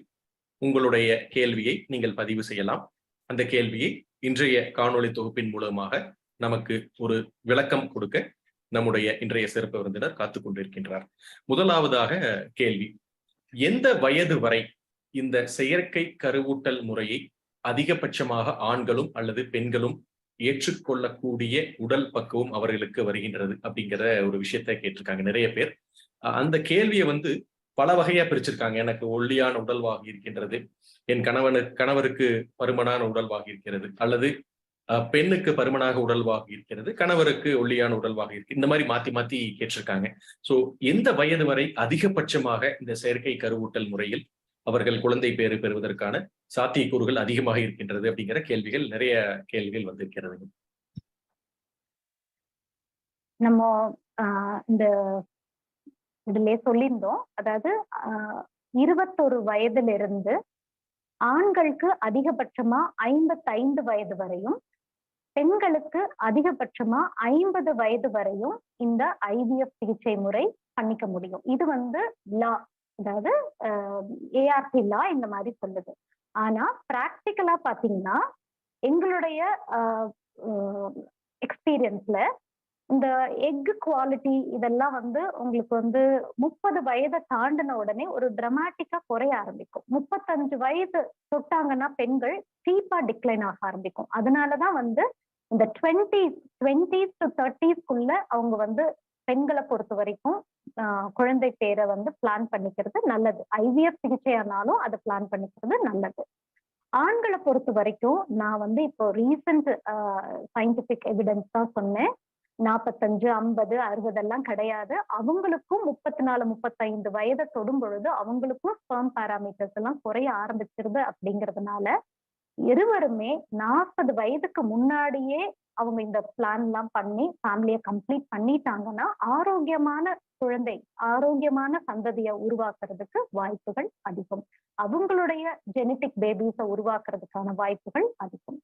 உங்களுடைய கேள்வியை நீங்கள் பதிவு செய்யலாம். அந்த கேள்வியை இன்றைய காணொளி தொகுப்பின் மூலமாக நமக்கு ஒரு விளக்கம் கொடுக்க நம்முடைய இன்றைய சிறப்பு விருந்தினர் காத்துக் கொண்டிருக்கின்றார். முதலாவதாக கேள்வி, எந்த வயது வரை இந்த செயற்கை கருவூட்டல் முறையை அதிகபட்சமாக ஆண்களும் அல்லது பெண்களும் ஏற்றுக்கொள்ளக்கூடிய உடல் பக்குவம் அவர்களுக்கு வருகின்றது அப்படிங்கிற ஒரு விஷயத்த கேட்டிருக்காங்க நிறைய பேர். அந்த கேள்வியை பல வகையா பிரிச்சிருக்காங்க. எனக்கு ஒல்லியான உடல்வாகி இருக்கின்றது, என் கணவருக்கு பருமனான உடல்வாகி இருக்கிறது, அல்லது பெண்ணுக்கு பருமனாக உடல்வாகி இருக்கிறது, கணவருக்கு ஒல்லியான உடல்வாகி இருக்கு. இந்த மாதிரி மாத்தி மாத்தி கேட்டிருக்காங்க. சோ எந்த வயது வரை அதிகபட்சமாக இந்த செயற்கை கருவூட்டல் முறையில் அவர்கள் குழந்தை பேறு பெறுவதற்கான சாத்தியக்கூறுகள் அதிகமாக இருக்கின்றது அப்படிங்கிற கேள்விகள், நிறைய கேள்விகள் வந்திருக்கிறது. நம்ம இந்த இதுல சொல்லியிருந்தோம், அதாவது 21 வயதிலிருந்து ஆண்களுக்கு அதிகபட்சமா 55 வயது வரையும், பெண்களுக்கு அதிகபட்சமா 50 வயது வரையும் இந்த IVF சிகிச்சை முறை பண்ணிக்க முடியும். இது லா, அதாவது ART லா இந்த மாதிரி சொல்லுது. ஆனா பிராக்டிக்கலா பாத்தீங்கன்னா எங்களுடைய எக்ஸ்பீரியன்ஸ்ல இந்த எக் குவாலிட்டி இதெல்லாம் உங்களுக்கு 30 வயதை தாண்டின உடனே ஒரு டிராமாட்டிக்கா குறைய ஆரம்பிக்கும். 35 வயது தொட்டாங்கன்னா பெண்கள் சீப்பா டிக்ளைன் ஆக ஆரம்பிக்கும். அதனாலதான் இந்த 20s to 30s அவங்க பெண்களை பொறுத்த வரைக்கும் குழந்தை பேரை பிளான் பண்ணிக்கிறது நல்லது. IVF சிகிச்சையானாலும் அதை பிளான் பண்ணிக்கிறது நல்லது. ஆண்களை பொறுத்த வரைக்கும் நான் இப்போ ரீசன்ட் சயின்டிபிக் எவிடன்ஸ் தான் சொன்னேன். 45, 50, 60 எல்லாம் கிடையாது. அவங்களுக்கும் 34, 35 வயதை தொடும் பொழுது அவங்களுக்கும் ஸ்பெர்ம் பாராமீட்டர்ஸ் எல்லாம் குறைய ஆரம்பிச்சிருது. அப்படிங்கிறதுனால இருவருமே 40 வயதுக்கு முன்னாடியே அவங்க இந்த பிளான் எல்லாம் பண்ணி ஃபேமிலியை கம்ப்ளீட் பண்ணிட்டாங்கன்னா ஆரோக்கியமான குழந்தை, ஆரோக்கியமான சந்ததியை உருவாக்குறதுக்கு வாய்ப்புகள் அதிகம். அவங்களுடைய ஜெனட்டிக் பேபிஸை உருவாக்குறதுக்கான வாய்ப்புகள் அதிகம்.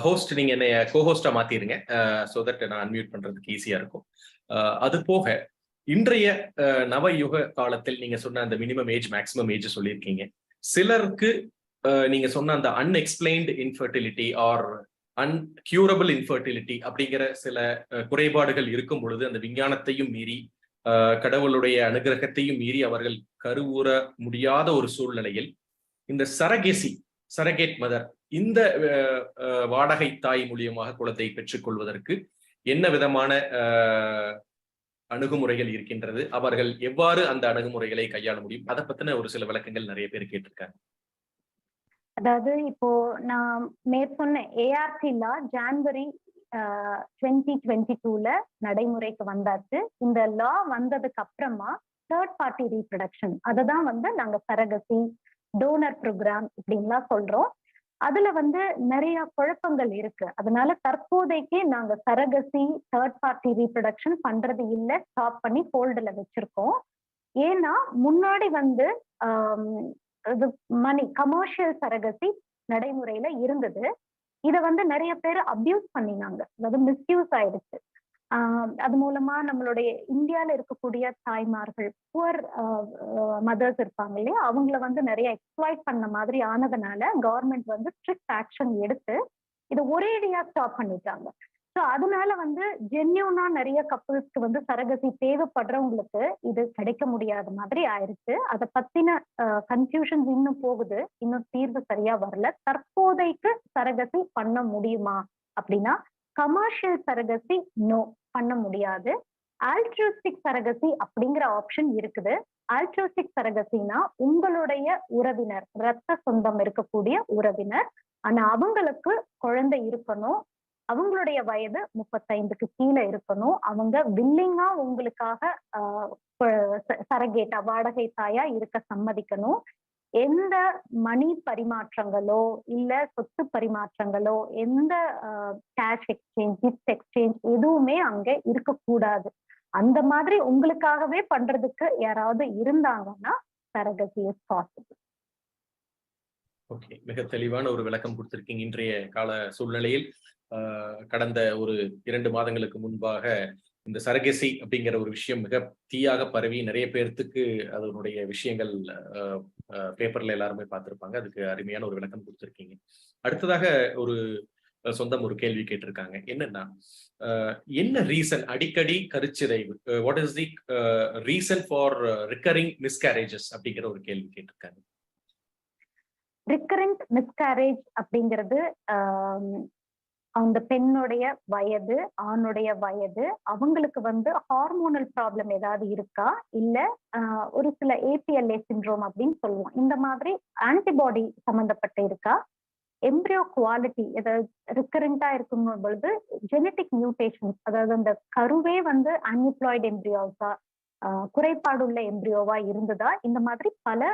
ஹோஸ்ட், நீங்க என்ன கோஹோஸ்டா மாத்திருங்க, சோ தட் நான் அன்மியூட் பண்றதுக்கு ஈஸியா இருக்கும். அது போக இன்றைய நவயுக காலத்தில் நீங்க சொன்ன அந்த மினிமம் ஏஜ் மேக்ஸிமம் ஏஜ் சொல்லியிருக்கீங்க. சிலருக்கு நீங்க சொன்ன அந்த அன்எக்ஸ்பிளைன்டு இன்ஃபர்டிலிட்டி ஆர் அன்கியூரபிள் இன்ஃபர்டிலிட்டி அப்படிங்கிற சில குறைபாடுகள் இருக்கும் பொழுது அந்த விஞ்ஞானத்தையும் மீறி கடவுளுடைய அனுகிரகத்தையும் மீறி அவர்கள் கருவுற முடியாத ஒரு சூழ்நிலையில் இந்த சரகேட் மதர், இந்த வாடகை தாய் மூலியமாக குழந்தை பெற்றுக்கொள்வதற்கு என்ன விதமான அணுகுமுறைகள் இருக்கின்றது, அவர்கள் எவ்வாறு அந்த அணுகுமுறைகளை கையாள முடியும், அதை பத்தின ஒரு சில விளக்கங்கள் நிறைய பேர் கேட்டிருக்காங்க. அதாவது இப்போ நான் மேற்சொன்ன ART லா ஜான்வரி 2022 நடைமுறைக்கு வந்தாச்சு. இந்த லா வந்ததுக்கு அப்புறமா தேர்ட் பார்ட்டி ரீப்ரொடக்ஷன், அதை தான் நாங்க சரகசி, டோனர் ப்ரோக்ராம் இப்படின்லாம் சொல்றோம். அதுல நிறைய குழப்பங்கள் இருக்கு. அதனால தற்போதைக்கு நாங்க சரகசி, தேர்ட் பார்ட்டி ரீப்ரொடக்ஷன் பண்றது இல்லை, ஸ்டாப் பண்ணி ஹோல்டுல வச்சிருக்கோம். ஏன்னா முன்னாடி கமர்ஷியல் சரகசி நடைமுறையில இருந்தது. இத நிறைய பேர் அபியூஸ் பண்ணினாங்க, அதாவது மிஸ்யூஸ் ஆயிடுச்சு. அது மூலமா நம்மளுடைய இந்தியால இருக்கக்கூடிய தாய்மார்கள், புவர் மதர்ஸ் இருப்பாங்க இல்லையா, அவங்கள நிறைய எக்ஸ்ப்ளாய்ட் பண்ண மாதிரி ஆனதுனால கவர்மெண்ட் ஸ்ட்ரிக்ட் ஆக்ஷன் எடுத்து இதை ஒரேடியா ஸ்டாப் பண்ணிட்டாங்க. ஸோ அதனால ஜென்யூனா நிறைய கப்புள்ஸ்க்கு சரகசி தேவைப்படுறவங்களுக்கு இது கிடைக்க முடியாத மாதிரி ஆயிடுச்சு. அதை பத்தின கன்ஃபியூஷன்ஸ் இன்னும் போகுது, இன்னும் தீர்வு சரியா வரல. தற்போதைக்கு சரகசி பண்ண முடியுமா அப்படின்னா, கமர்ஷியல் சரகசி நோ பண்ண முடியாது. ஆல்ட்ருஸ்டிக் சரகசி அப்படிங்கிற ஆப்ஷன் இருக்குது. ஆல்ட்ருஸ்டிக் சரகசினா உங்களுடைய உறவினர், ரத்த சொந்தம் இருக்கக்கூடிய உறவினர், ஆனா அவங்களுக்கு குழந்தை இருக்கணும், அவங்களுடைய வயது 35க்கு கீழே இருக்கணும், அவங்க வில்லிங்கா உங்களுக்காக சரகேட்டா வாடகை தாயா இருக்க சம்மதிக்கணும். எந்த மணி பரிமாற்றங்களோ இல்ல சொத்து பரிமாற்றங்களோ, எந்த கேஷ் எக்ஸ்சேஞ்ச், கிஃப்ட் எக்ஸ்சேஞ்ச் எதுவுமே அங்க இருக்கக்கூடாது. அந்த மாதிரி உங்களுக்காகவே பண்றதுக்கு யாராவது இருந்தாங்கன்னா சரகசி இஸ் பாசிபிள். ஓகே, மிக தெளிவான ஒரு விளக்கம் கொடுத்திருக்கீங்க. இன்றைய கால சூழ்நிலையில் கடந்த ஒரு 2 மாதங்களுக்கு முன்பாக இந்த சரகசி அப்படிங்கிற ஒரு விஷயம் மிக தீயாக பரவி நிறைய பேர்த்துக்கு அதனுடைய விஷயங்கள் பேப்பர்ல எல்லாருமே பார்த்திருப்பாங்க. அதுக்கு அருமையான ஒரு விளக்கம் கொடுத்திருக்கீங்க. அடுத்ததாக ஒரு சொந்தம் ஒரு கேள்வி கேட்டிருக்காங்க. என்னன்னா, என்ன ரீசன் அடிக்கடி கருச்சிதைவு, what is the reason for recurring miscarriages அப்படிங்கிற ஒரு கேள்வி கேட்டிருக்காங்க. ரிகரண்ட் மிஸ்கேரேஜ் அப்படிங்கிறது அந்த பெண்ணுடைய வயது, ஆணுடைய வயது, அவங்களுக்கு ஹார்மோனல் ப்ராப்ளம் ஏதாவது இருக்கா, இல்ல ஒரு சில APLA சிண்ட்ரோம் அப்படின்னு சொல்லுவோம், இந்த மாதிரி ஆன்டிபாடி சம்பந்தப்பட்ட இருக்கா, எம்ப்ரியோ குவாலிட்டி ஏதாவது ரிகரண்டா இருக்கும் பொழுது ஜெனட்டிக் மியூட்டேஷன்ஸ், அதாவது அந்த கருவே அன்யூப்ளாய்டு எம்ப்ரியோஸா, குறைபாடுள்ள எம்ப்ரியோவா இருந்ததா, இந்த மாதிரி பல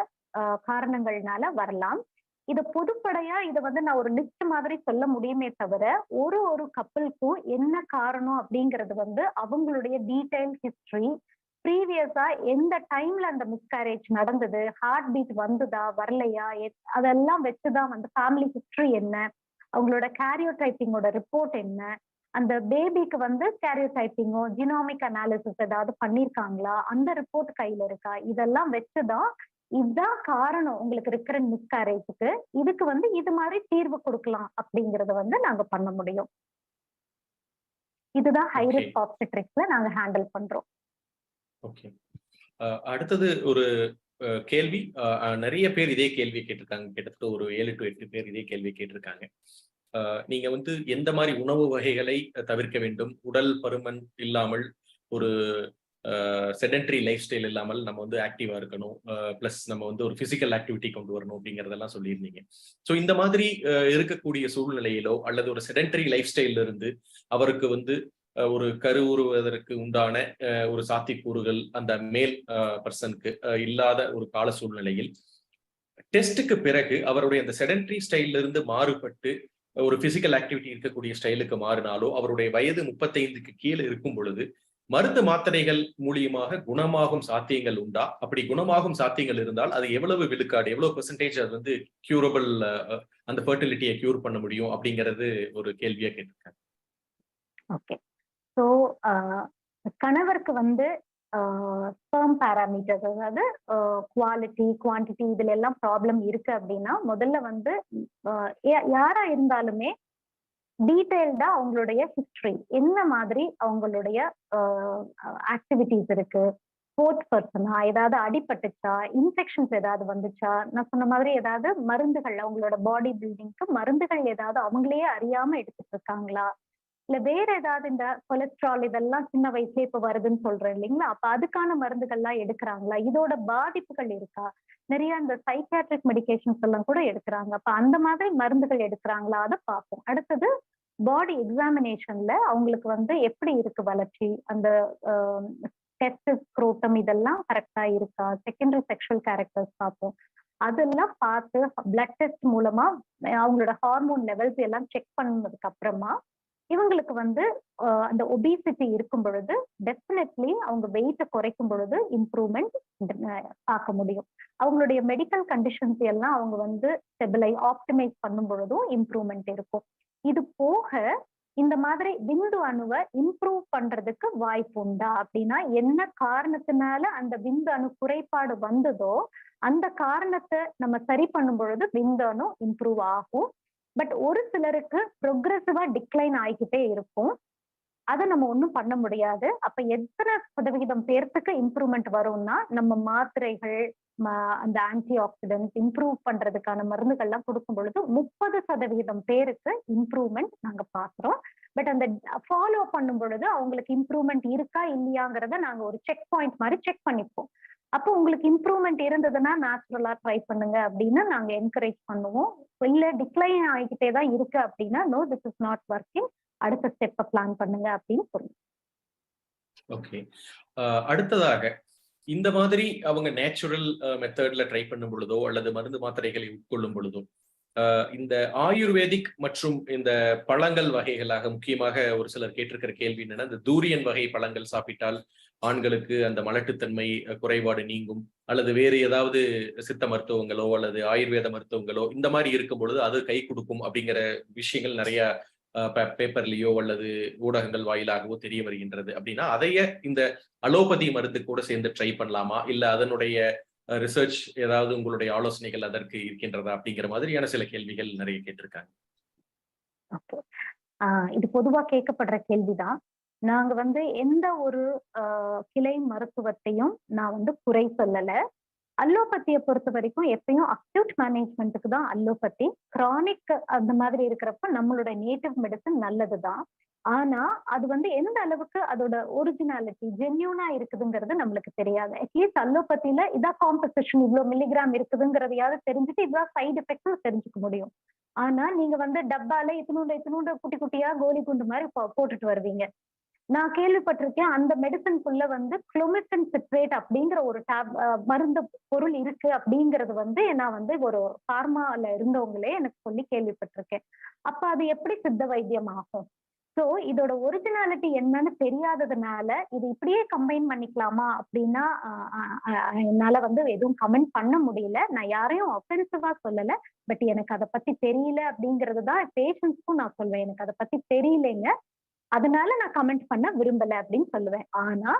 காரணங்கள்னால வரலாம். இத பொதுப்படையா நான் ஒரு லிஸ்ட் மாதிரி சொல்ல முடியுமே தவிர, ஒரு கப்பலுக்கும் என்ன காரணம் அப்படிங்கிறது அவங்களுடைய டீடைல் ஹிஸ்டரி, ப்ரீவியஸா எந்த டைம்ல அந்த மிஸ்கேரேஜ் நடந்தது, ஹார்ட் பீட் வந்ததா வரலையா, அதெல்லாம் வச்சுதான் ஃபேமிலி ஹிஸ்டரி என்ன, அவங்களோட கேரியோடைப்பிங்கோட ரிப்போர்ட் என்ன, அந்த பேபிக்கு கேரியோடைப்பிங்கோ ஜினோமிக் அனாலிசிஸ் ஏதாவது பண்ணிருக்காங்களா, அந்த ரிப்போர்ட் கையில இருக்கா, இதெல்லாம் வச்சுதான் இதுதான் காரணம் உங்களுக்கு ரிகரண்ட் மிஸ்கேரேஜுக்கு, இதுக்கு இது மாதிரி தீர்வு கொடுக்கலாம் அப்படிங்கறத நாங்க பண்ண முடியும். இதுதான் ஹை ரிஸ்க் ஆப்ஸ்டெட்ரிக்ஸ்ல நாங்க ஹேண்டில் பண்றோம். ஓகே. அடுத்தது ஒரு கேள்வி, நிறைய பேர் இதே கேள்வி கேட்டிருக்காங்க. கிட்டத்தட்ட ஒரு 7 to 8 பேர் இதே கேள்வி கேட்டிருக்காங்க. நீங்க எந்த மாதிரி உணவு வகைகளை தவிர்க்க வேண்டும், உடல் பருமன் இல்லாமல் ஒரு செடென்டரி லைஃப் ஸ்டைல் இல்லாமல் நம்ம ஆக்டிவா இருக்கணும், பிளஸ் நம்ம ஒரு பிசிக்கல் ஆக்டிவிட்டி கொண்டு வரணும் அப்படிங்கறதெல்லாம் சொல்லியிருந்தீங்க. ஸோ இந்த மாதிரி இருக்கக்கூடிய சூழ்நிலையிலோ அல்லது ஒரு செடென்டரி லைஃப் ஸ்டைல்ல இருந்து அவருக்கு ஒரு கருவுறுவதற்கு உண்டான ஒரு சாத்தியக்கூறுகள் அந்த மேல் பர்சனுக்கு இல்லாத ஒரு கால சூழ்நிலையில் டெஸ்டுக்கு பிறகு அவருடைய அந்த செடென்டரி ஸ்டைல்ல இருந்து மாறுபட்டு ஒரு பிசிக்கல் ஆக்டிவிட்டி இருக்கக்கூடிய ஸ்டைலுக்கு மாறினாலோ, அவருடைய வயது 35க்கு கீழே இருக்கும் பொழுது மருந்து மாத்திரைகள் மூலியமாக குணமாகும் சாத்தியங்கள் உண்டா? அப்படி குணமாகும் சாத்தியங்கள் இருந்தால் அது எவ்வளவு விழுக்காடு, எவ்வளவு பெர்சன்டேஜ் அது கியூரபிள், அந்த ஃபெர்டிலிட்டியை கியூர் பண்ண முடியும் அப்படிங்கிறது ஒரு கேள்வியா கேட்டிருக்காங்க. ஓகே. ஸோ கணவருக்கு ஸ்பெர்ம் பேராமீட்டர்ஸ், அதாவது குவாலிட்டி குவான்டிட்டி இதுல எல்லாம் ப்ராப்ளம் இருக்கு அப்படின்னா, முதல்ல யாரா இருந்தாலுமே டீடைல்டா அவங்களுடைய ஹிஸ்டரி, என்ன மாதிரி அவங்களுடைய ஆக்டிவிட்டிஸ் இருக்கு, ஸ்போர்ட்ஸ் பர்சனா, ஏதாவது அடிபட்டுச்சா, இன்ஃபெக்ஷன்ஸ் ஏதாவது வந்துச்சா, நான் சொன்ன மாதிரி ஏதாவது மருந்துகள், அவங்களோட பாடி பில்டிங்க்கு மருந்துகள் ஏதாவது அவங்களே அறியாம எடுத்துட்டு இருக்காங்களா, இல்ல வேற ஏதாவது இந்த கொலஸ்ட்ரால் இதெல்லாம் சின்ன வயசுல இப்ப வருதுன்னு சொல்றேன் இல்லைங்களா, அப்ப அதுக்கான மருந்துகள்லாம் எடுக்கிறாங்களா, இதோட பாதிப்புகள் இருக்கா, நிறைய இந்த சைக்கியாட்ரிக் மெடிகேஷன்ஸ் எல்லாம் கூட எடுக்கிறாங்க, அப்ப அந்த மாதிரி மருந்துகள் எடுக்கிறாங்களா, அதை பார்ப்போம். அடுத்தது பாடி எக்ஸாமினேஷன்ல அவங்களுக்கு எப்படி இருக்கு வளர்ச்சி, அந்த டெஸ்ட் ஸ்க்ரோட்டம் இதெல்லாம் கரெக்டா இருக்கா, செகண்டரி செக்ஷுவல் கேரக்டர்ஸ் பார்ப்போம். அதெல்லாம் பார்த்து பிளட் டெஸ்ட் மூலமா அவங்களோட ஹார்மோன் லெவல்ஸ் எல்லாம் செக் பண்ணதுக்கு அப்புறமா இவங்களுக்கு அந்த ஒபிசிட்டி இருக்கும் பொழுது டெஃபினெட்லி அவங்க வெயிட்டை குறைக்கும் பொழுது இம்ப்ரூவ்மெண்ட் பார்க்க முடியும். அவங்களுடைய மெடிக்கல் கண்டிஷன்ஸ் எல்லாம் அவங்க ஆப்டிமைஸ் பண்ணும் பொழுதும் இம்ப்ரூவ்மெண்ட் இருக்கும். இது போக இந்த மாதிரி விந்து அணுவை இம்ப்ரூவ் பண்றதுக்கு வாய்ப்பு உண்டா அப்படின்னா, என்ன காரணத்தினால அந்த விந்து அணு குறைபாடு வந்ததோ அந்த காரணத்தை நம்ம சரி பண்ணும் பொழுது விந்து அணு இம்ப்ரூவ் ஆகும். பட் ஒரு சிலருக்கு ப்ரொக்ரெசிவா டிக்ளைன் ஆகிக்கிட்டே இருக்கும், அதை நம்ம ஒன்றும் பண்ண முடியாது. அப்ப எத்தனை சதவிகிதம் பேர்த்துக்கு இம்ப்ரூவ்மெண்ட் வரும்னா, நம்ம மாத்திரைகள், அந்த ஆன்டி ஆக்சிடென்ட் இம்ப்ரூவ் பண்றதுக்கான மருந்துகள்லாம் கொடுக்கும் பொழுது 30% பேருக்கு இம்ப்ரூவ்மெண்ட் நாங்க பாக்குறோம். பட் அந்த ஃபாலோ பண்ணும் பொழுது அவங்களுக்கு இம்ப்ரூவ்மெண்ட் இருக்கா இல்லையாங்கிறத நாங்க ஒரு செக் பாயிண்ட் மாதிரி செக் பண்ணிப்போம். அப்போ உங்களுக்கு இம்ப்ரூவ்மெண்ட் இருந்ததுன்னா நேச்சுரலா ட்ரை பண்ணுங்க அப்படின்னு நாங்க என்கரேஜ் பண்ணுவோம். இல்ல டிக்ளைன் ஆகிக்கிட்டே தான் இருக்கு அப்படின்னா, no this is not working, அடுத்த ஸ்டெப்பை பிளான் பண்ணுங்க அப்படின்னு சொல்லுவோம். ஓகே. அடுத்ததாக இந்த மாதிரி அவங்க நேச்சுரல் மெத்தட்ல ட்ரை பண்ணும் பொழுதோ அல்லது மருந்து மாத்திரைகளை உட்கொள்ளும் பொழுதோ இந்த ஆயுர்வேதிக் மற்றும் இந்த பழங்கள் வகைகளாக, முக்கியமாக ஒரு சிலர் கேட்டிருக்கிற கேள்வி என்னன்னா, இந்த தூரியன் வகை பழங்கள் சாப்பிட்டால் ஆண்களுக்கு அந்த மலட்டுத்தன்மை குறைபாடு நீங்கும், அல்லது வேறு ஏதாவது சித்த மருத்துவங்களோ அல்லது ஆயுர்வேத மருத்துவங்களோ இந்த மாதிரி இருக்கும் பொழுது அது கை கொடுக்கும் அப்படிங்கிற விஷயங்கள் நிறைய பேப்பர்லயோ அல்லது ஊடகங்கள் வாயிலாகவோ தெரிய வருகின்றது அப்படின்னா அதைய இந்த அலோபதி மருந்து கூட சேர்ந்து ட்ரை பண்ணலாமா, இல்ல அதனுடைய ரிசர்ச் ஏதாவது உங்களுடைய ஆலோசனைகள் அதற்கு இருக்கின்றதா அப்படிங்கிற மாதிரியான சில கேள்விகள் நிறைய கேட்டிருக்காங்க. இது பொதுவா கேட்கப்படுற கேள்விதான். நாங்க வந்து எந்த ஒரு கிளை மருத்துவத்தையும் நான் வந்து குறை சொல்லல. அலோபதியை பொறுத்த வரைக்கும் எப்பயும் அக்யூட் மேனேஜ்மெண்ட்டுக்கு தான் அலோபதி. கிரானிக் அந்த மாதிரி இருக்கிறப்ப நம்மளோட நேட்டிவ் மெடிசன் நல்லதுதான். ஆனா அது வந்து எந்த அளவுக்கு அதோட ஒரிஜினாலிட்டி ஜென்யூனா இருக்குதுங்கிறது நம்மளுக்கு தெரியாது. அட்லீஸ்ட் அலோபதியில இதான் காம்பசிஷன் இவ்வளவு மில்லிகிராம் இருக்குதுங்கிறதையாவது தெரிஞ்சுட்டு இதான் சைடு எஃபெக்ட்ஸ் தெரிஞ்சுக்க முடியும். ஆனா நீங்க வந்து டப்பால இத்தினூண்ட குட்டி குட்டியா கோலி குண்டு மாதிரி போட்டுட்டு வருவீங்க. நான் கேள்விப்பட்டிருக்கேன் அந்த மெடிசனுக்குள்ள வந்து குளோமிஃபென் சிட்ரேட் அப்படிங்கிற ஒரு மருந்து பொருள் இருக்கு அப்படிங்கறது வந்து நான் வந்து ஒரு பார்மால இருந்தவங்களே எனக்கு சொல்லி கேள்விப்பட்டிருக்கேன். அப்ப அது எப்படி சித்த வைத்தியம் ஆகும்? சோ இதோட ஒரிஜினாலிட்டி என்னன்னு தெரியாததுனால இது இப்படியே கம்பைன் பண்ணிக்கலாமா அப்படின்னா என்னால வந்து எதுவும் கமெண்ட் பண்ண முடியல. நான் யாரையும் அஃபென்சிவா சொல்லல. பட் எனக்கு அதை பத்தி தெரியல அப்படிங்கிறது தான் பேஷண்ட்ஸ்க்கும் நான் சொல்வேன். எனக்கு அதை பத்தி தெரியலைங்க, அதனால நான் கமெண்ட் பண்ண விரும்பல அப்படின்னு சொல்லுவேன். ஆனா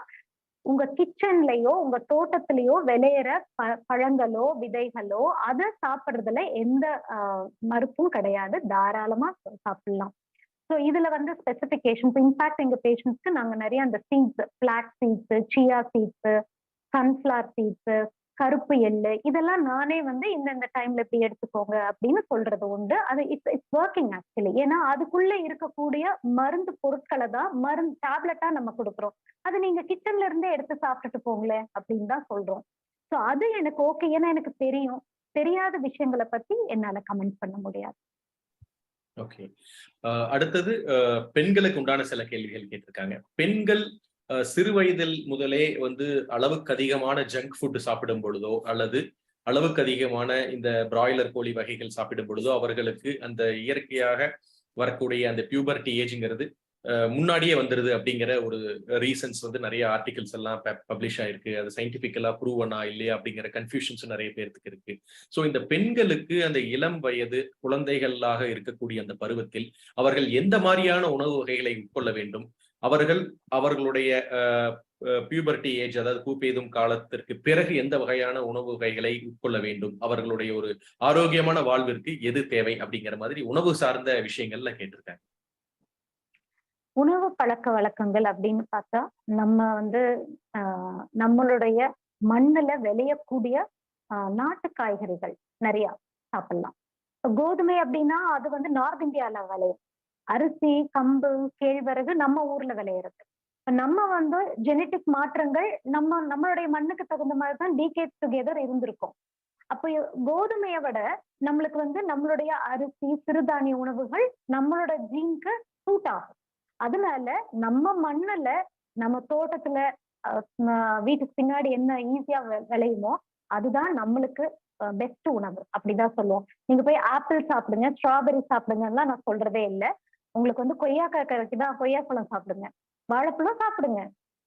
உங்க கிச்சன்லயோ உங்க தோட்டத்திலயோ விளையிற பழங்களோ விதைகளோ அதை சாப்பிடுறதுல எந்த மறுப்பும் கிடையாது. தாராளமா சாப்பிடலாம். ஸோ இதுல வந்து ஸ்பெசிபிகேஷன்ஸ் இன்ஃபேக்ட் எங்க பேஷண்ட்ஸ்க்கு நாங்க நிறைய அந்த seeds, black seeds, chia seeds, sunflower seeds, கருப்பு எள்ளு இதெல்லாம் நானே வந்து இந்த டைம்ல இப்படி எடுத்துக்கோங்க அப்படின்னு சொல்றது உண்டு. அது இட்ஸ் ஒர்க்கிங் ஆக்சுவலி. ஏன்னா அதுக்குள்ள இருக்கக்கூடிய மருந்து பொருட்களை தான் மருந்து டேப்லெட்டா நம்ம கொடுக்குறோம். அது நீங்க கிச்சன்ல இருந்தே எடுத்து சாப்பிட்டுட்டு போங்களேன் அப்படின்னு தான் சொல்றோம். ஸோ அது எனக்கு ஓகே. ஏன்னா எனக்கு தெரியும். தெரியாத விஷயங்களை பத்தி என்னால கமெண்ட் பண்ண முடியாது. ஓகே. அடுத்தது பெண்களுக்கு உண்டான சில கேள்விகள் கேட்டிருக்காங்க. பெண்கள் சிறு வயதில் முதலே வந்து அளவுக்கு அதிகமான ஜங்க் ஃபுட் சாப்பிடும் பொழுதோ அல்லது அளவுக்கு அதிகமான இந்த பிராய்லர் கோழி வகைகள் சாப்பிடும் பொழுதோ அவர்களுக்கு அந்த இயற்கையாக வரக்கூடிய அந்த பியூபர்ட்டி ஏஜ்ங்கிறது முன்னாடியே வந்துருது அப்படிங்கிற ஒரு ரீசன்ஸ் வந்து நிறைய ஆர்டிகல்ஸ் எல்லாம் பப்ளிஷ் ஆயிருக்கு. அது சயின்டிபிக்கலா ப்ரூவனா இல்லையா அப்படிங்கிற கன்ஃபியூஷன்ஸ் நிறைய பேருக்கு இருக்கு. ஸோ இந்த பெண்களுக்கு அந்த இளம் வயது குழந்தைகளாக இருக்கக்கூடிய அந்த பருவத்தில் அவர்கள் எந்த மாதிரியான உணவு வகைகளை உட்கொள்ள வேண்டும்? அவர்களுடைய பியூபர்ட்டி ஏஜ் அதாவது பூப்பெய்தும் காலத்திற்கு பிறகு எந்த வகையான உணவு வகைகளை உட்கொள்ள வேண்டும்? அவர்களுடைய ஒரு ஆரோக்கியமான வாழ்விற்கு எது தேவை அப்படிங்கிற மாதிரி உணவு சார்ந்த விஷயங்கள்ல கேட்டிருக்காங்க. உணவு பழக்க வழக்கங்கள் அப்படின்னு பார்த்தா நம்ம வந்து நம்மளுடைய மண்ணுல விளையக்கூடிய நாட்டு காய்கறிகள் நிறைய சாப்பிடலாம். கோதுமை அப்படின்னா அது வந்து நார்த் இந்தியால விளையும். அரிசி, கம்பு, கேழ்வரகு நம்ம ஊர்ல விளையிறது. நம்ம வந்து ஜெனட்டிக் மாற்றங்கள் நம்மளுடைய மண்ணுக்கு தகுந்த மாதிரி தான் டீகேட் டுகெதர் இருந்திருக்கும். அப்போ கோதுமையை விட நம்மளுக்கு வந்து நம்மளுடைய அரிசி, சிறுதானிய உணவுகள் நம்மளோட ஜீனுக்கு சூட் ஆகும். அதனால நம்ம மண்ணுல நம்ம தோட்டத்துல வீட்டுக்கு பின்னாடி என்ன ஈஸியா விளையுமோ அதுதான் நம்மளுக்கு பெஸ்ட் உணவு அப்படிதான் சொல்லுவோம். நீங்க போய் ஆப்பிள் சாப்பிடுங்க, ஸ்ட்ராபெரி சாப்பிடுங்கலாம் நான் சொல்றதே இல்லை. உங்களுக்கு வந்து கொய்யாக்காய் கிடைக்குதா, கொய்யாப்பழம் சாப்பிடுங்க, வாழைப்பழம் சாப்பிடுங்க.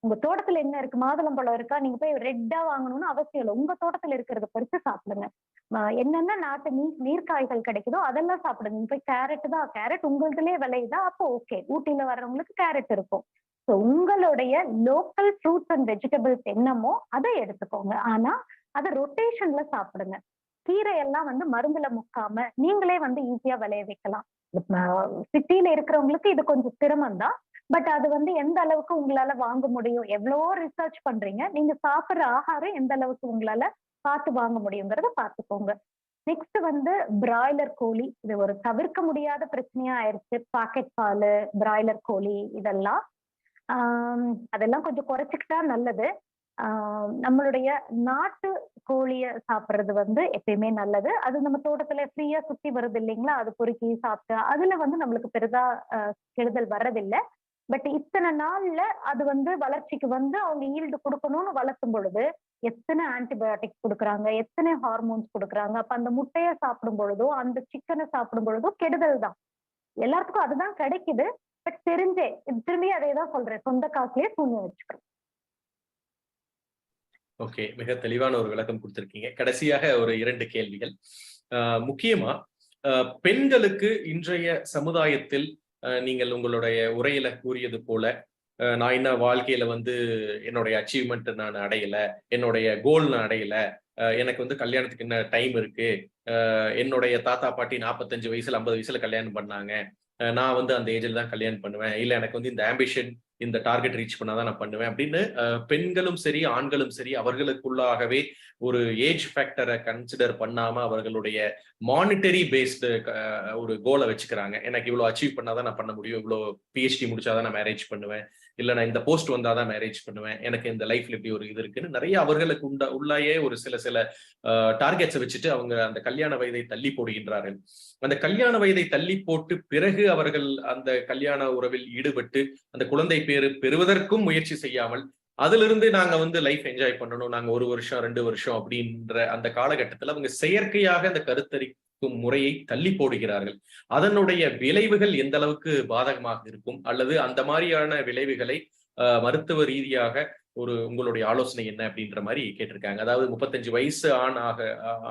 உங்க தோட்டத்துல என்ன இருக்கு, மாதுளம்பழம் இருக்கா, நீங்க போய் ரெட்டா வாங்கணும்னு அவசியம் இல்லை. உங்க தோட்டத்துல இருக்கிறத பறிச்சு சாப்பிடுங்க. என்னென்ன நாட்டு நீர்க்காய்கள் கிடைக்குதோ அதெல்லாம் சாப்பிடுங்க. போய் கேரட் தான், கேரட் உங்களுதுலயே விளையுதா, அப்போ ஓகே. ஊட்டியில வர்றவங்களுக்கு கேரட் இருக்கும். ஸோ உங்களுடைய லோக்கல் ஃப்ரூட்ஸ் அண்ட் வெஜிடபிள்ஸ் என்னமோ அதை எடுத்துக்கோங்க. ஆனா அதை ரொட்டேஷன்ல சாப்பிடுங்க. கீரை எல்லாம் வந்து மருந்துல முக்காம நீங்களே வந்து ஈஸியா விளைய வைக்கலாம். சிட்டியில இருக்கிறவங்களுக்கு இது கொஞ்சம் சிரமம் தான். பட் அது வந்து எந்த அளவுக்கு உங்களால வாங்க முடியும், எவ்வளவோ ரிசர்ச் பண்றீங்க, நீங்க சாப்பிடுற ஆகாரம் எந்த அளவுக்கு உங்களால பார்த்து வாங்க முடியுங்கிறத பார்த்துக்கோங்க. நெக்ஸ்ட் வந்து பிராய்லர் கோழி, இது ஒரு தவிர்க்க முடியாத பிரச்சனையா ஆயிடுச்சு. பாக்கெட் பால், பிராய்லர் கோழி இதெல்லாம் அதெல்லாம் கொஞ்சம் குறைச்சிக்கிட்டா நல்லது. நம்மளுடைய நாட்டு கோழிய சாப்பிடுறது வந்து எப்பயுமே நல்லது. அது நம்ம தோட்டத்துல ஃப்ரீயா சுத்தி வருது இல்லைங்களா, அது பொறுக்கி சாப்பிட்டு அதுல வந்து நம்மளுக்கு பெரிதா கெடுதல் வர்றதில்லை. பட் இத்தனை நாள்ல அது வந்து வளர்ச்சிக்கு வந்து அவங்க ஈல்டு கொடுக்கணும்னு வளர்க்கும் பொழுது எத்தனை ஆன்டிபயோட்டிக்ஸ் கொடுக்குறாங்க, எத்தனை ஹார்மோன்ஸ் கொடுக்குறாங்க. அப்ப அந்த முட்டையை சாப்பிடும் பொழுதோ அந்த சிக்கனை சாப்பிடும் பொழுதோ கெடுதல் தான். எல்லாத்துக்கும் அதுதான் கிடைக்குது. பட் தெரிஞ்சே திரும்பி அதே தான் சொல்றேன், சொந்த காசுலயே சூன்யம் வச்சுக்கிறோம். ஓகே, மிக தெளிவான ஒரு விளக்கம் கொடுத்திருக்கீங்க. கடைசியாக ஒரு 2 கேள்விகள். முக்கியமா பெண்களுக்கு இன்றைய சமுதாயத்தில் நீங்கள் உங்களுடைய உரையில கூறியது போல நான் என்ன வாழ்க்கையில வந்து என்னுடைய அச்சீவ்மெண்ட் நான் அடையல, என்னுடைய கோல் நான் அடையல, எனக்கு வந்து கல்யாணத்துக்கு என்ன டைம் இருக்கு, என்னுடைய தாத்தா பாட்டி 45 வயசுல 50 வயசுல கல்யாணம் பண்ணாங்க, நான் வந்து அந்த ஏஜ்ல தான் கல்யாணம் பண்ணுவேன், இல்ல எனக்கு வந்து இந்த ஆம்பிஷன் இந்த டார்கெட் ரீச் பண்ணாதான் நான் பண்ணுவேன் அப்படின்னு பெண்களும் சரி ஆண்களும் சரி அவர்களுக்குள்ளாகவே ஒரு ஏஜ் ஃபேக்டரை கன்சிடர் பண்ணாம அவர்களுடைய மானிட்டரி பேஸ்டு ஒரு கோலை வச்சுக்கிறாங்க. எனக்கு இவ்வளவு அச்சீவ் பண்ணாதான் நான் பண்ண முடியும், இவ்வளவு பிஹெச்டி முடிச்சாதான் நான் மேரேஜ் பண்ணுவேன், இல்ல நான் இந்த போஸ்ட் வந்தாதான் மேரேஜ் பண்ணுவேன், எனக்கு இந்த லைஃப்ல இப்படி ஒரு இது இருக்குன்னு நிறைய அவர்களுக்கு உள்ளாயே ஒரு சில டார்கெட்ஸை வச்சுட்டு அவங்க அந்த கல்யாண வயதை தள்ளி போடுகின்றார்கள். அந்த கல்யாண வயதை தள்ளி போட்டு பிறகு அவர்கள் அந்த கல்யாண உறவில் ஈடுபட்டு அந்த குழந்தை பேரு பெறுவதற்கும் முயற்சி செய்யாமல் அதிலிருந்து நாங்க வந்து லைஃப் என்ஜாய் பண்ணணும், நாங்க 1 வருஷம் 2 வருஷம் அப்படின்ற அந்த காலகட்டத்தில் அவங்க செயற்கையாக அந்த கருத்தரிக்கும் முறையை தள்ளி போடுகிறார்கள். அதனுடைய விளைவுகள் எந்த அளவுக்கு பாதகமாக இருக்கும், அல்லது அந்த மாதிரியான விளைவுகளை மருத்துவ ரீதியாக உங்களுடைய ஆலோசனை என்ன அப்படின்ற மாதிரி கேட்டிருக்காங்க. அதாவது 35 வயசு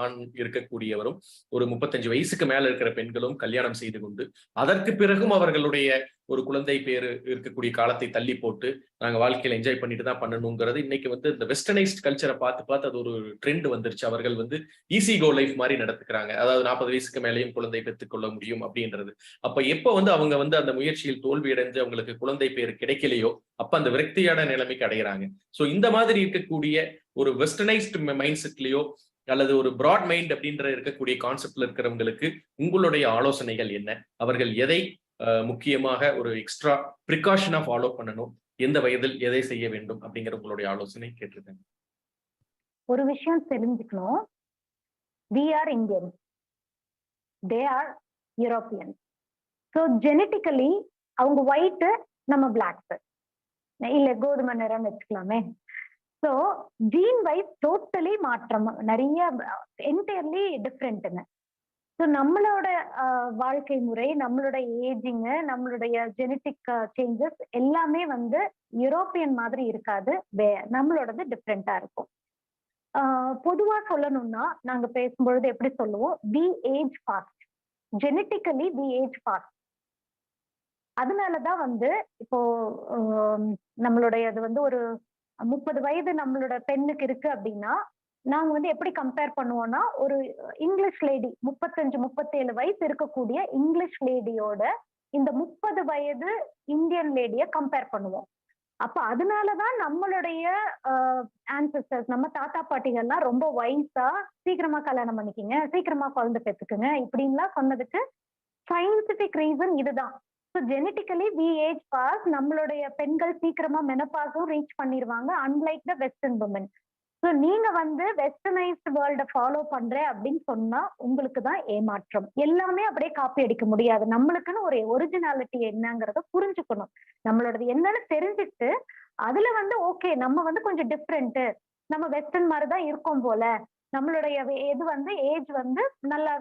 ஆண் இருக்கக்கூடியவரும் ஒரு 35 வயசுக்கு மேல இருக்கிற பெண்களும் கல்யாணம் செய்து கொண்டு அதற்கு பிறகும் அவர்களுடைய ஒரு குழந்தை பேரு இருக்கக்கூடிய காலத்தை தள்ளி போட்டு நாங்க வாழ்க்கையில என்ஜாய் பண்ணிட்டு தான் பண்ணணுங்கிறது இன்னைக்கு வந்து இந்த வெஸ்டர்னைஸ்ட் கல்ச்சரை பார்த்து அது ஒரு ட்ரெண்ட் வந்துருச்சு. அவர்கள் வந்து ஈஸி கோ லைஃப் மாதிரி நடத்துக்கிறாங்க. அதாவது 40 வயசுக்கு மேலேயும் குழந்தை பெற்றுக்கொள்ள முடியும் அப்படின்றது. அப்ப எப்ப வந்து அவங்க வந்து அந்த முயற்சியில் தோல்வி அடைஞ்சு அவங்களுக்கு குழந்தை பேர் கிடைக்கலையோ அப்ப அந்த விரக்தியான நிலைமைக்கு அடைகிறாங்க. சோ இந்த மாதிரி இருக்கக்கூடிய ஒரு வெஸ்டர்னைஸ்ட் மைண்ட் செட்லயோ அல்லது ஒரு பிராட் மைண்ட் அப்படின்ற இருக்கக்கூடிய கான்செப்ட்ல இருக்கிறவங்களுக்கு உங்களுடைய ஆலோசனைகள் என்ன? அவர்கள் எதை முக்கியமாக ஒரு எக்ஸ்ட்ரா ப்ரிகாஷனா ஃபாலோ பண்ணணும், எந்த வயதில் எதை செய்ய வேண்டும் அப்படிங்கிற உங்களுடைய ஆலோசனை கேட்டிருக்கேன். ஒரு விஷயம் தெரிஞ்சுக்கணும், we are Indians, they are Europeans. So genetically அவங்க ஒயிட், நம்ம பிளாக், இல்ல கோதுமை நிறம் வச்சுக்கலாமே. ஸோ ஜீன் வைஸ் டோட்டலி மாற்றம், நிறைய என்டையர்லி டிஃப்ரெண்ட்டுங்க. ஸோ நம்மளோட வாழ்க்கை முறை, நம்மளோட ஏஜிங்கு, நம்மளுடைய ஜெனட்டிக் சேஞ்சஸ் எல்லாமே வந்து யூரோப்பியன் மாதிரி இருக்காது, நம்மளோடது டிஃப்ரெண்டா இருக்கும். பொதுவா சொல்லணும்னா நாங்க பேசும்பொழுது எப்படி சொல்லுவோம், we age fast, genetically we age fast. அதனாலதான் வந்து இப்போ நம்மளுடைய அது வந்து ஒரு 30 வயது நம்மளோட பெண்ணுக்கு இருக்கு அப்படின்னா நாங்க வந்து எப்படி கம்பேர் பண்ணுவோம்னா, ஒரு இங்கிலீஷ் லேடி 35-37 வயசு இருக்கக்கூடிய இங்கிலீஷ் லேடியோட இந்த 30 வயது இந்தியன் லேடிய கம்பேர் பண்ணுவோம். அப்ப அதனாலதான் நம்மளுடைய ஆன்செஸ்டர்ஸ், நம்ம தாத்தா பாட்டிகள்லாம் ரொம்ப வயசா சீக்கிரமா கல்யாணம் பண்ணிக்கிங்க, சீக்கிரமா குழந்தை பெற்றுக்குங்க இப்படின்லாம் சொன்னதுக்கு சயின்டிபிக் ரீசன் இதுதான். So genetically we age fast, நம்மளுடைய பெண்கள் சீக்கிரமா மெனபாஸும் ரீச் பண்ணிடுவாங்க, unlike the western women. So நீங்க வந்து வெஸ்டர்னைஸ்ட் வேர்ல்ட ஃபாலோ பண்றேன் அப்படின்னு சொன்னா உங்களுக்கு தான் ஏமாற்றம். எல்லாமே அப்படியே காப்பி அடிக்க முடியாது, நம்மளுக்குன்னு ஒரு ஒரிஜினாலிட்டி என்னங்கிறத புரிஞ்சுக்கணும். நம்மளோடது என்னன்னு தெரிஞ்சுட்டு அதுல வந்து ஓகே நம்ம வந்து கொஞ்சம் டிஃப்ரெண்ட், நம்ம வெஸ்டர்ன் மாதிரி தான் இருக்கோம் போல, நம்மளுடைய இது வந்து ஏஜ் வந்து நல்லா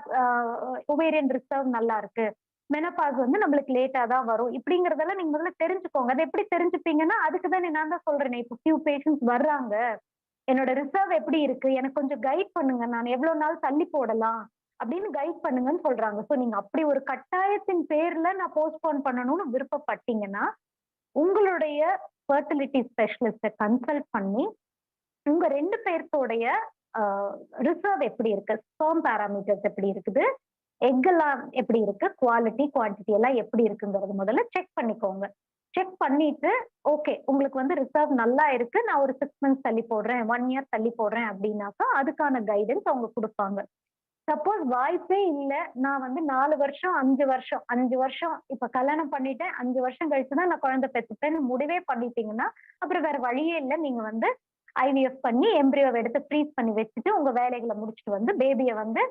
ஒவேரியன் ரிசர்வ் நல்லா இருக்கு, மெனபாஸ் வந்து நம்மளுக்கு லேட்டா தான் வரும், இப்படிங்கறதெல்லாம் நீங்க முதல்ல தெரிஞ்சுக்கோங்க. அதை எப்படி தெரிஞ்சுப்பீங்கன்னா, அதுக்கு தான் நான் தான் சொல்றேன், இப்போ ஃபியூ பேஷண்ட்ஸ் வர்றாங்க, என்னோட ரிசர்வ் எப்படி இருக்கு, எனக்கு கொஞ்சம் கைட் பண்ணுங்க, நான் எவ்வளவு நாள் தள்ளி போடலாம் அப்படின்னு கைட் பண்ணுங்கன்னு சொல்றாங்க. ஸோ நீங்க அப்படி ஒரு கட்டாயத்தின் பேர்ல நான் போஸ்ட்போன் பண்ணணும்னு விருப்பப்பட்டீங்கன்னா உங்களுடைய ஃபர்டிலிட்டி ஸ்பெஷலிஸ்ட கன்சல்ட் பண்ணி உங்க 2 பேர்த்தோடைய ரிசர்வ் எப்படி இருக்கு, ஸ்பெர்ம் பாராமீட்டர்ஸ் எப்படி இருக்குது, எக்கெல்லாம் எப்படி இருக்கு, குவாலிட்டி குவான்டிட்டி எல்லாம் எப்படி இருக்குங்கிறது முதல்ல செக் பண்ணிக்கோங்க. செக் பண்ணிட்டு ஓகே உங்களுக்கு வந்து ரிசர்வ் நல்லா இருக்கு, நான் ஒரு 6 months தள்ளி போடுறேன், 1 year தள்ளி போடுறேன் அப்படின்னாக்கா அதுக்கான கைடன்ஸ் அவங்க கொடுப்பாங்க. சப்போஸ் வாய்ப்பே இல்லை, நான் வந்து 4 வருஷம் 5 வருஷம் இப்ப கல்யாணம் பண்ணிட்டேன், 5 வருஷம் கழிச்சுதான் நான் குழந்தை பெற்றுப்பேன்னு முடிவே பண்ணிட்டீங்கன்னா அப்புறம் வேற வழியே இல்லை, நீங்க வந்து ஐவிஎஃப் பண்ணி எம்பிரியோவை எடுத்து ஃப்ரீஸ் பண்ணி வச்சுட்டு உங்க வேலைகளை முடிச்சுட்டு வந்து பேபியை வந்து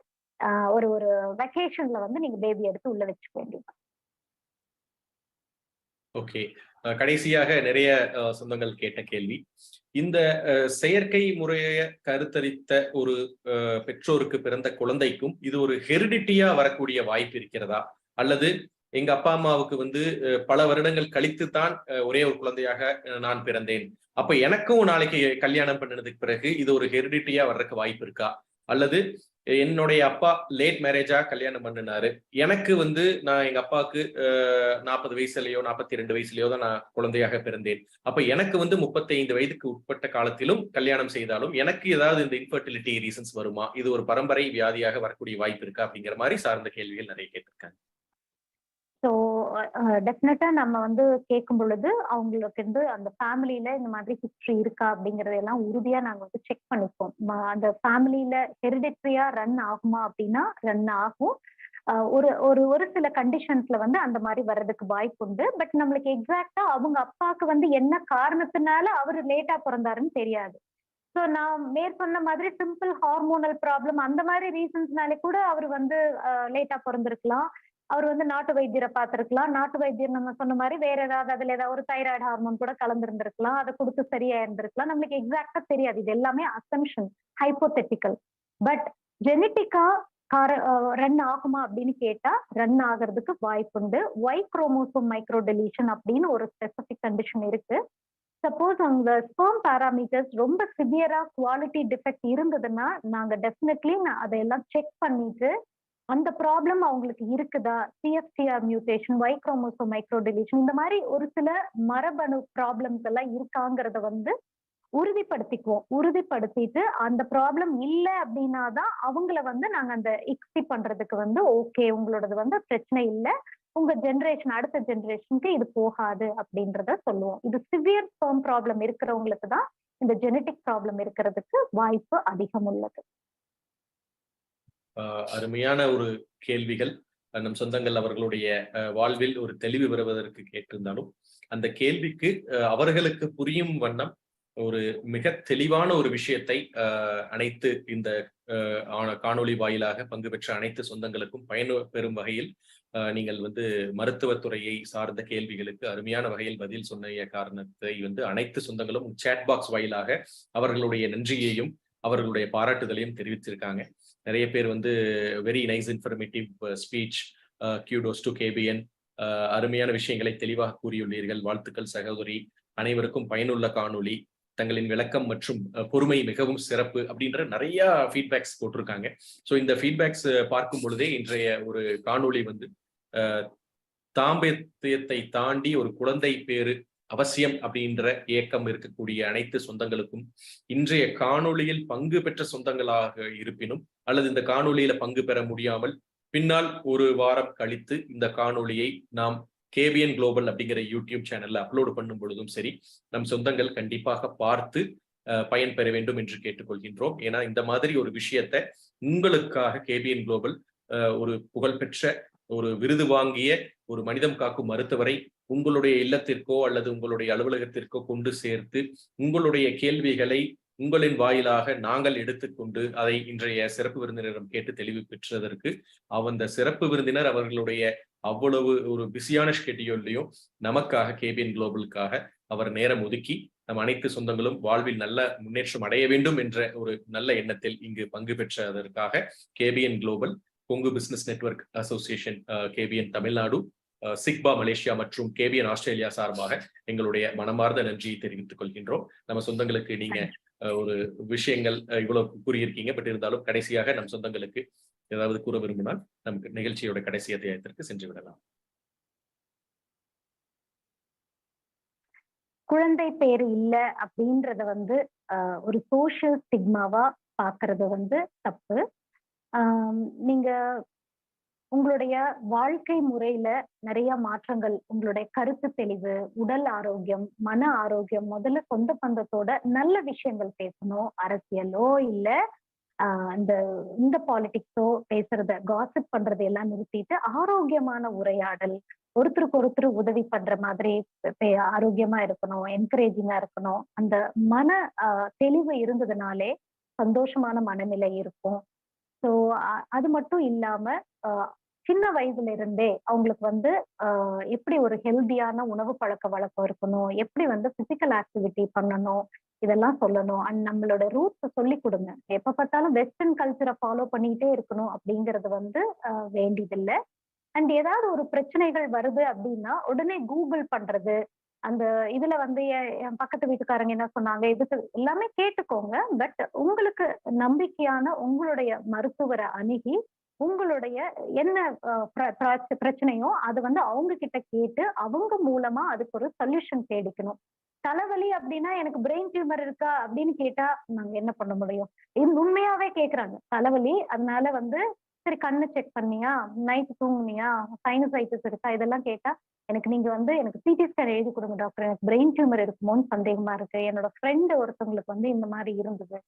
ஒரு வெக்கேஷன்ல வந்து நீங்க பேபி எடுத்து உள்ள வச்சுக்க வேண்டியது. ஓகே, கடைசியாக நிறைய சொந்தங்கள் கேட்ட கேள்வி, இந்த செயற்கை முறைய கருத்தரித்த ஒரு பெற்றோருக்கு பிறந்த குழந்தைக்கும் இது ஒரு ஹெரிடிட்டியா வரக்கூடிய வாய்ப்பு இருக்கிறதா, அல்லது எங்க அப்பா அம்மாவுக்கு வந்து பல வருடங்கள் கழித்து தான் ஒரே ஒரு குழந்தையாக நான் பிறந்தேன், அப்ப எனக்கும் நாளைக்கு கல்யாணம் பண்ணதுக்கு பிறகு இது ஒரு ஹெரிடிட்டியா வர்றதுக்கு வாய்ப்பு இருக்கா, அல்லது என்னுடைய அப்பா லேட் மேரேஜா கல்யாணம் பண்ணினாரு. எனக்கு வந்து நான் எங்க அப்பாவுக்கு 40 வயசுலயோ 42 வயசுலயோ தான் நான் குழந்தையாக பிறந்தேன். அப்ப எனக்கு வந்து 35 வயதுக்கு உட்பட்ட காலத்திலும் கல்யாணம் செய்தாலும் எனக்கு ஏதாவது இந்த இன்ஃபர்டிலிட்டி ரீசன்ஸ் வருமா? இது ஒரு பரம்பரை வியாதியாக வரக்கூடிய வாய்ப்பு இருக்கா? அப்படிங்கிற மாதிரி சார்ந்த கேள்விகள் நிறைய கேட்டிருக்காங்க. ஸோ டெஃபினட்டா நம்ம வந்து கேட்கும் பொழுது அவங்களுக்கு வந்து அந்த ஃபேமிலியில இந்த மாதிரி ஹிஸ்டரி இருக்கா அப்படிங்கறதெல்லாம் உறுதியா நாங்க வந்து செக் பண்ணிப்போம். அந்த ஃபேமிலியில ஹெரிடிட்ரியா ரன் ஆகுமா அப்படின்னா ரன் ஆகும். ஒரு ஒரு ஒரு சில கண்டிஷன்ஸ்ல வந்து அந்த மாதிரி வர்றதுக்கு வாய்ப்பு உண்டு. பட் நம்மளுக்கு எக்ஸாக்டா அவங்க அப்பாவுக்கு வந்து என்ன காரணத்தினால அவரு லேட்டா பிறந்தாருன்னு தெரியாது. ஸோ நான் மேற்கொண்ட மாதிரி சிம்பிள் ஹார்மோனல் ப்ராப்ளம் அந்த மாதிரி ரீசன்ஸ்னாலே கூட அவர் வந்து லேட்டா பிறந்திருக்கலாம். அவர் வந்து நாட்டு வைத்தியரை பார்த்திருக்கலாம். நாட்டு வைத்தியர் நம்ம சொன்ன மாதிரி வேற ஏதாவது அதுல ஏதாவது ஒரு தைராய்டு ஹார்மோன் கூட கலந்துருந்திருக்கலாம். அதை கொடுத்து சரியா இருந்திருக்கலாம். நம்மளுக்கு எக்ஸாக்டா தெரியாது. இது எல்லாமே அசம்ஷன், ஹைப்போதெட்டிக்கல். பட் ஜெனட்டிக்கா ரன் ஆகுமா அப்படின்னு கேட்டா ரன் ஆகிறதுக்கு வாய்ப்புண்டு. ஒய் குரோமோசோம் மைக்ரோ டெலீஷன் அப்படின்னு ஒரு ஸ்பெசிபிக் கண்டிஷன் இருக்கு. சப்போஸ் அந்த ஸ்பெர்ம் பாராமீட்டர்ஸ் ரொம்ப சிவியரா குவாலிட்டி டிஃபெக்ட் இருந்ததுன்னா நாங்க டெஃபினெட்லி அதையெல்லாம் செக் பண்ணிட்டு அந்த ப்ராப்ளம் அவங்களுக்கு இருக்குதா, CFTR mutation, Y chromosome micro deletion, இந்த மாதிரி ஒரு சில மரபணு ப்ராப்ளம்ஸ் எல்லாம் இருக்காங்கிறத வந்து உறுதிப்படுத்திக்குவோம். உறுதிப்படுத்திட்டு அந்த ப்ராப்ளம் இல்லை அப்படின்னா தான் அவங்கள வந்து நாங்க அந்த எக்ஸி பண்றதுக்கு வந்து ஓகே உங்களோடது வந்து பிரச்சனை இல்லை, உங்க ஜென்ரேஷன் அடுத்த ஜென்ரேஷனுக்கு இது போகாது அப்படின்றத சொல்லுவோம். இது சிவியர் ஸ்பெர்ம் ப்ராப்ளம் இருக்கிறவங்களுக்கு தான் இந்த ஜெனட்டிக் ப்ராப்ளம் இருக்கிறதுக்கு வாய்ப்பு அதிகம் உள்ளது. அருமையான ஒரு கேள்விகள். நம் சொந்தங்கள் அவர்களுடைய வாழ்வில் ஒரு தெளிவு பெறுவதற்கு கேட்டிருந்தாலும் அந்த கேள்விக்கு அவர்களுக்கு புரியும் வண்ணம் ஒரு மிக தெளிவான ஒரு விஷயத்தை அனைத்து இந்த காணொளி வாயிலாக பங்கு பெற்ற அனைத்து சொந்தங்களுக்கும் பயன் பெறும் வகையில் நீங்கள் வந்து மருத்துவத்துறையை சார்ந்த கேள்விகளுக்கு அருமையான வகையில் பதில் சொன்ன காரணத்தை வந்து அனைத்து சொந்தங்களும் சேட் பாக்ஸ் வாயிலாக அவர்களுடைய நன்றியையும் அவர்களுடைய பாராட்டுதலையும் தெரிவித்திருக்காங்க. நிறைய பேர் வந்து very nice informative speech, கியூடோஸ் to KPN, அருமையான விஷயங்களை தெளிவாக கூறியுள்ளீர்கள், வாழ்த்துக்கள் சகோதரி, அனைவருக்கும் பயனுள்ள காணொளி, தங்களின் விளக்கம் மற்றும் பொறுமை மிகவும் சிறப்பு அப்படின்ற நிறைய ஃபீட்பேக்ஸ் போட்டிருக்காங்க. ஸோ இந்த ஃபீட்பேக்ஸ் பார்க்கும் பொழுதே இன்றைய ஒரு காணொளி வந்து தாம்பத்தியத்தை தாண்டி ஒரு குழந்தை பேரு அவசியம் அப்படின்ற இயக்கம் இருக்கக்கூடிய அனைத்து சொந்தங்களுக்கும், இன்றைய காணொளியில் பங்கு பெற்ற சொந்தங்களாக இருப்பினும் அல்லது இந்த காணொளியில பங்கு பெற முடியாமல் பின்னால் ஒரு வாரம் கழித்து இந்த காணொளியை நாம் கேபிஎன் குளோபல் அப்படிங்கிற யூடியூப் சேனல்ல அப்லோடு பண்ணும் பொழுதும் சரி, நம் சொந்தங்கள் கண்டிப்பாக பார்த்து பயன்பெற வேண்டும் என்று கேட்டுக்கொள்கின்றோம். ஏன்னா இந்த மாதிரி ஒரு விஷயத்தை உங்களுக்காக கேபிஎன் குளோபல் ஒரு புகழ்பெற்ற ஒரு விருது வாங்கிய ஒரு மனிதம் காக்கும் மருத்துவரை உங்களுடைய இல்லத்திற்கோ அல்லது உங்களுடைய அலுவலகத்திற்கோ கொண்டு சேர்த்து உங்களுடைய கேள்விகளை உங்களின் வாயிலாக நாங்கள் எடுத்துக்கொண்டு அதை இன்றைய சிறப்பு விருந்தினரிடம் கேட்டு தெளிவு பெற்றதற்கு அந்த சிறப்பு விருந்தினர் அவர்களுடைய அவ்வளவு ஒரு பிஸியான ஷெட்யூல்லையும் நமக்காக கேபிஎன் குளோபலுக்காக அவர் நேரம் ஒதுக்கி நம் அனைத்து சொந்தங்களும் வாழ்வில் நல்ல முன்னேற்றம் அடைய வேண்டும் என்ற ஒரு நல்ல எண்ணத்தில் இங்கு பங்கு பெற்றதற்காக KPN global, Kongu business network association KPN Tamil Nadu, சிக்பா மலேசியா மற்றும் கேபிஎன் ஆஸ்திரேலியா சார்பாக எங்களுடைய மனமார்ந்த நன்றியை தெரிவித்துக் கொள்கின்றோம். நம்ம சொந்தங்களுக்கு நீங்க ஒரு விஷயங்கள் இவ்வளவு கூறியிருக்கீங்க. பட் இருந்தாலும் கடைசியாக நம் சொந்தங்களுக்கு ஏதாவது கூற விரும்பினால் நமக்கு நிகழ்ச்சியோட கடைசி அத்தியாயத்திற்கு சென்று விடலாம். குழந்தை பேரு இல்ல அப்படின்றத வந்து ஒரு சோஷியல் ஸ்டிக்மாவா பாக்குறது வந்து தப்பு. நீங்க உங்களுடைய வாழ்க்கை முறையில நிறைய மாற்றங்கள், உங்களுடைய கருத்து தெளிவு, உடல் ஆரோக்கியம், மன ஆரோக்கியம், முதல்ல சொந்த பந்தத்தோட நல்ல விஷயங்கள் பேசணும். அரசியலோ இல்ல இந்த பாலிடிக்ஸோ பேசுறத காசிப் பண்றது எல்லாம் நிறுத்திட்டு ஆரோக்கியமான உரையாடல், ஒருத்தருக்கு ஒருத்தர் உதவி பண்ற மாதிரி ஆரோக்கியமா இருக்கணும், என்கரேஜிங்கா இருக்கணும். அந்த மன தெளிவு இருந்ததுனாலே சந்தோஷமான மனநிலை இருக்கும். ஸோ அது மட்டும் இல்லாம சின்ன வயதுல இருந்தே அவங்களுக்கு வந்து எப்படி ஒரு ஹெல்தியான உணவு பழக்க வழக்கம் இருக்கணும், எப்படி வந்து பிசிக்கல் ஆக்டிவிட்டி பண்ணணும், இதெல்லாம் சொல்லணும். அண்ட் நம்மளோட ரூட்ஸை சொல்லி கொடுங்க. எப்ப பார்த்தாலும் வெஸ்டர்ன் கல்ச்சரை ஃபாலோ பண்ணிக்கிட்டே இருக்கணும் அப்படிங்கிறது வந்து வேண்டியதில்லை. அண்ட் ஏதாவது ஒரு பிரச்சனைகள் வருது அப்படின்னா உடனே கூகுள் பண்றது, அந்த இதுல வந்து என் பக்கத்து வீட்டுக்காரங்க என்ன சொன்னாங்க, இதுக்கு எல்லாமே கேட்டுக்கோங்க. பட் உங்களுக்கு நம்பிக்கையான உங்களுடைய மருத்துவரை அணுகி உங்களுடைய என்ன பிரச்சனையோ அது வந்து அவங்க கிட்ட கேட்டு அவங்க மூலமா அதுக்கு ஒரு சொல்யூஷன் தேடிக்கணும். தலைவலி அப்படின்னா எனக்கு பிரெயின் டியூமர் இருக்கா அப்படின்னு கேட்டா நாங்க என்ன பண்ண முடியும்? இது உண்மையாவே கேக்குறாங்க. தலைவலி, அதனால வந்து சரி கண்ணு செக் பண்ணியா, நைட் தூங்குனியா, சைனசைட்டிஸ் இருக்கா, இதெல்லாம் கேட்டா எனக்கு நீங்க வந்து எனக்கு சிடி ஸ்கேன் எழுதி கொடுங்க டாக்டர், எனக்கு பிரெயின் டியூமர் இருக்குமோன்னு சந்தேகமா இருக்கு. என்னோட ஃப்ரெண்டு ஒருத்தவங்களுக்கு வந்து இந்த மாதிரி இருந்தது.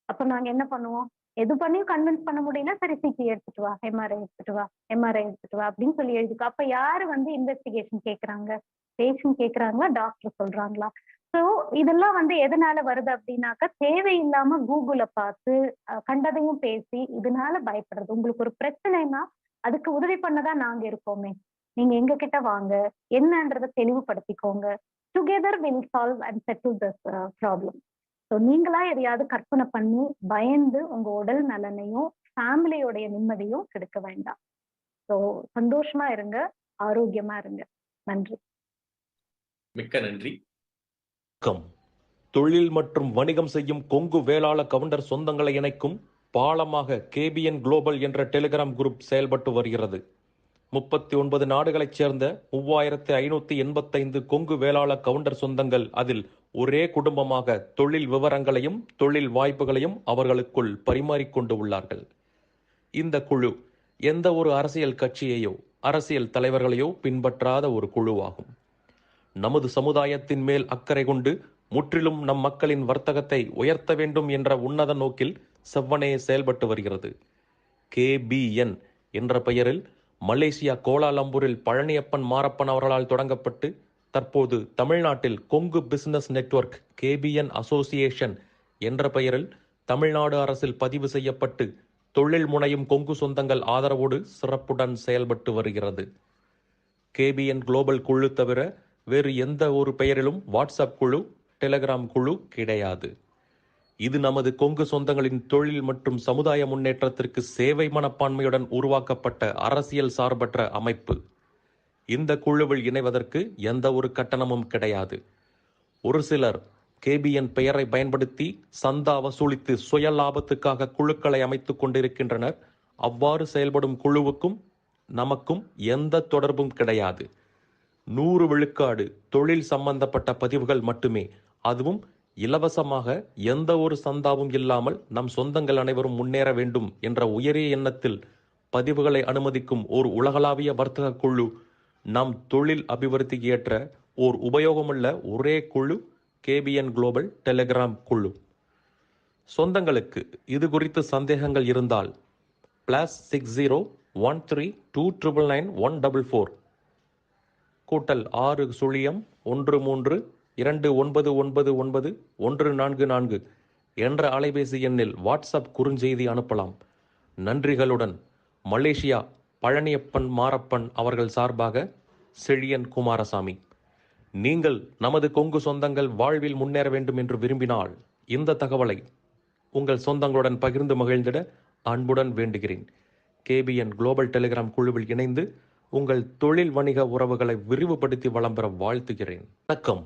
அப்ப நாங்க என்ன பண்ணுவோம்? எது பண்ணியும் கன்வின்ஸ் பண்ண முடியல, சரி சிடி எடுத்துட்டு வா, எம்ஆர்ஐ எடுத்துட்டு வா, எம்ஆர்ஐ எடுத்துட்டு வா அப்படின்னு சொல்லி எழுதிக்கோ. அப்ப யாரு வந்து இன்வெஸ்டிகேஷன் கேக்குறாங்க? பேஷண்ட் கேக்குறாங்களா, டாக்டர் சொல்றாங்களா? சோ இதெல்லாம் வந்து எதனால வருது அப்படின்னாக்கா, தேவையில்லாம கூகுள பார்த்து கண்டதையும் பேசி இதனால பயப்படுறது. உங்களுக்கு ஒரு பிரச்சனைனா அதுக்கு உதவி பண்ணதான் நாங்க இருக்கோமே. நீங்க எங்க கிட்ட வாங்க, என்னன்றதை தெளிவுபடுத்திக்கோங்க. Together will solve and settle this problem. So நீங்களா எதையாவது கற்பனை பண்ணி பயந்து உங்க உடல் நலனையும் ஃபேமிலியோடைய நிம்மதியும் கெடுக்க வேண்டாம். ஸோ சந்தோஷமா இருங்க, ஆரோக்கியமா இருங்க. நன்றி. மிக்க நன்றி. தொழில் மற்றும் வணிகம் செய்யும் கொங்கு வேளாள கவுண்டர் சொந்தங்களை இணைக்கும் பாலமாக கேபிஎன் குளோபல் என்ற டெலிகிராம் குரூப் செயல்பட்டு வருகிறது. 39 நாடுகளைச் சேர்ந்த 3585 கொங்கு வேளாள கவுண்டர் சொந்தங்கள் அதில் ஒரே குடும்பமாக தொழில் விவரங்களையும் தொழில் வாய்ப்புகளையும் அவர்களுக்குள் பரிமாறிக்கொண்டு உள்ளார்கள். இந்த குழு எந்த ஒரு அரசியல் கட்சியையோ அரசியல் தலைவர்களையோ பின்பற்றாத ஒரு குழுவாகும். நமது சமுதாயத்தின் மேல் அக்கறை கொண்டு முற்றிலும் நம் மக்களின் வர்த்தகத்தை உயர்த்த வேண்டும் என்ற உன்னத நோக்கில் செவ்வனே செயல்பட்டு வருகிறது. KBN என்ற பெயரில் மலேசியா கோலாலம்பூரில் பழனியப்பன் மாரப்பன் அவர்களால் தொடங்கப்பட்டு தற்போது தமிழ்நாட்டில் Kongu business network KBN association என்ற பெயரில் தமிழ்நாடு அரசில் பதிவு செய்யப்பட்டு தொழில் முனையும் கொங்கு சொந்தங்கள் ஆதரவோடு சிறப்புடன் செயல்பட்டு வருகிறது. KBN குளோபல் குழு தவிர வேறு எந்த ஒரு பெயரிலும் வாட்ஸ்அப் குழு, டெலிகிராம் குழு கிடையாது. இது நமது கொங்கு சொந்தங்களின் தொழில் மற்றும் சமுதாய முன்னேற்றத்திற்கு சேவை மனப்பான்மையுடன் உருவாக்கப்பட்ட அரசியல் சார்பற்ற அமைப்பு. இந்த குழுவில் இணைவதற்கு எந்த ஒரு கட்டணமும் கிடையாது. ஒரு சிலர் KBN பெயரை பயன்படுத்தி சந்தா வசூலித்து சுய லாபத்துக்காக குழுக்களை அமைத்துக் கொண்டிருக்கின்றனர். அவ்வாறு செயல்படும் குழுவுக்கும் நமக்கும் எந்த தொடர்பும் கிடையாது. 100 விழுக்காடு தொழில் சம்பந்தப்பட்ட பதிவுகள் மட்டுமே, அதுவும் இலவசமாக, எந்த ஒரு சந்தாவும் இல்லாமல் நம் சொந்தங்கள் அனைவரும் முன்னேற வேண்டும் என்ற உயரிய எண்ணத்தில் பதிவுகளை அனுமதிக்கும் ஓர் உலகளாவிய வர்த்தக குழு. நம் தொழில் அபிவிருத்திக்கு ஏற்ற ஓர் உபயோகமுள்ள ஒரே குழு KBN குளோபல் டெலிகிராம் குழு. சொந்தங்களுக்கு இது குறித்து சந்தேகங்கள் இருந்தால் +60 13299144 +6 0 13 2999144 என்ற அலைபேசி எண்ணில் வாட்ஸ்அப் குறுஞ்செய்தி அனுப்பலாம். நன்றிகளுடன் மலேசியா பழனியப்பன் மாரப்பன் அவர்கள் சார்பாக செழியன் குமாரசாமி. நீங்கள் நமது கொங்கு சொந்தங்கள் வாழ்வில் முன்னேற வேண்டும் என்று விரும்பினால் இந்த தகவலை உங்கள் சொந்தங்களுடன் பகிர்ந்து மகிழ்ந்திட அன்புடன் வேண்டுகிறேன். KBN குளோபல் டெலிகிராம் குழுவில் இணைந்து உங்கள் தொழில் வணிக உறவுகளை விரிவுபடுத்தி வளம் பெற வாழ்த்துகிறேன். வணக்கம்.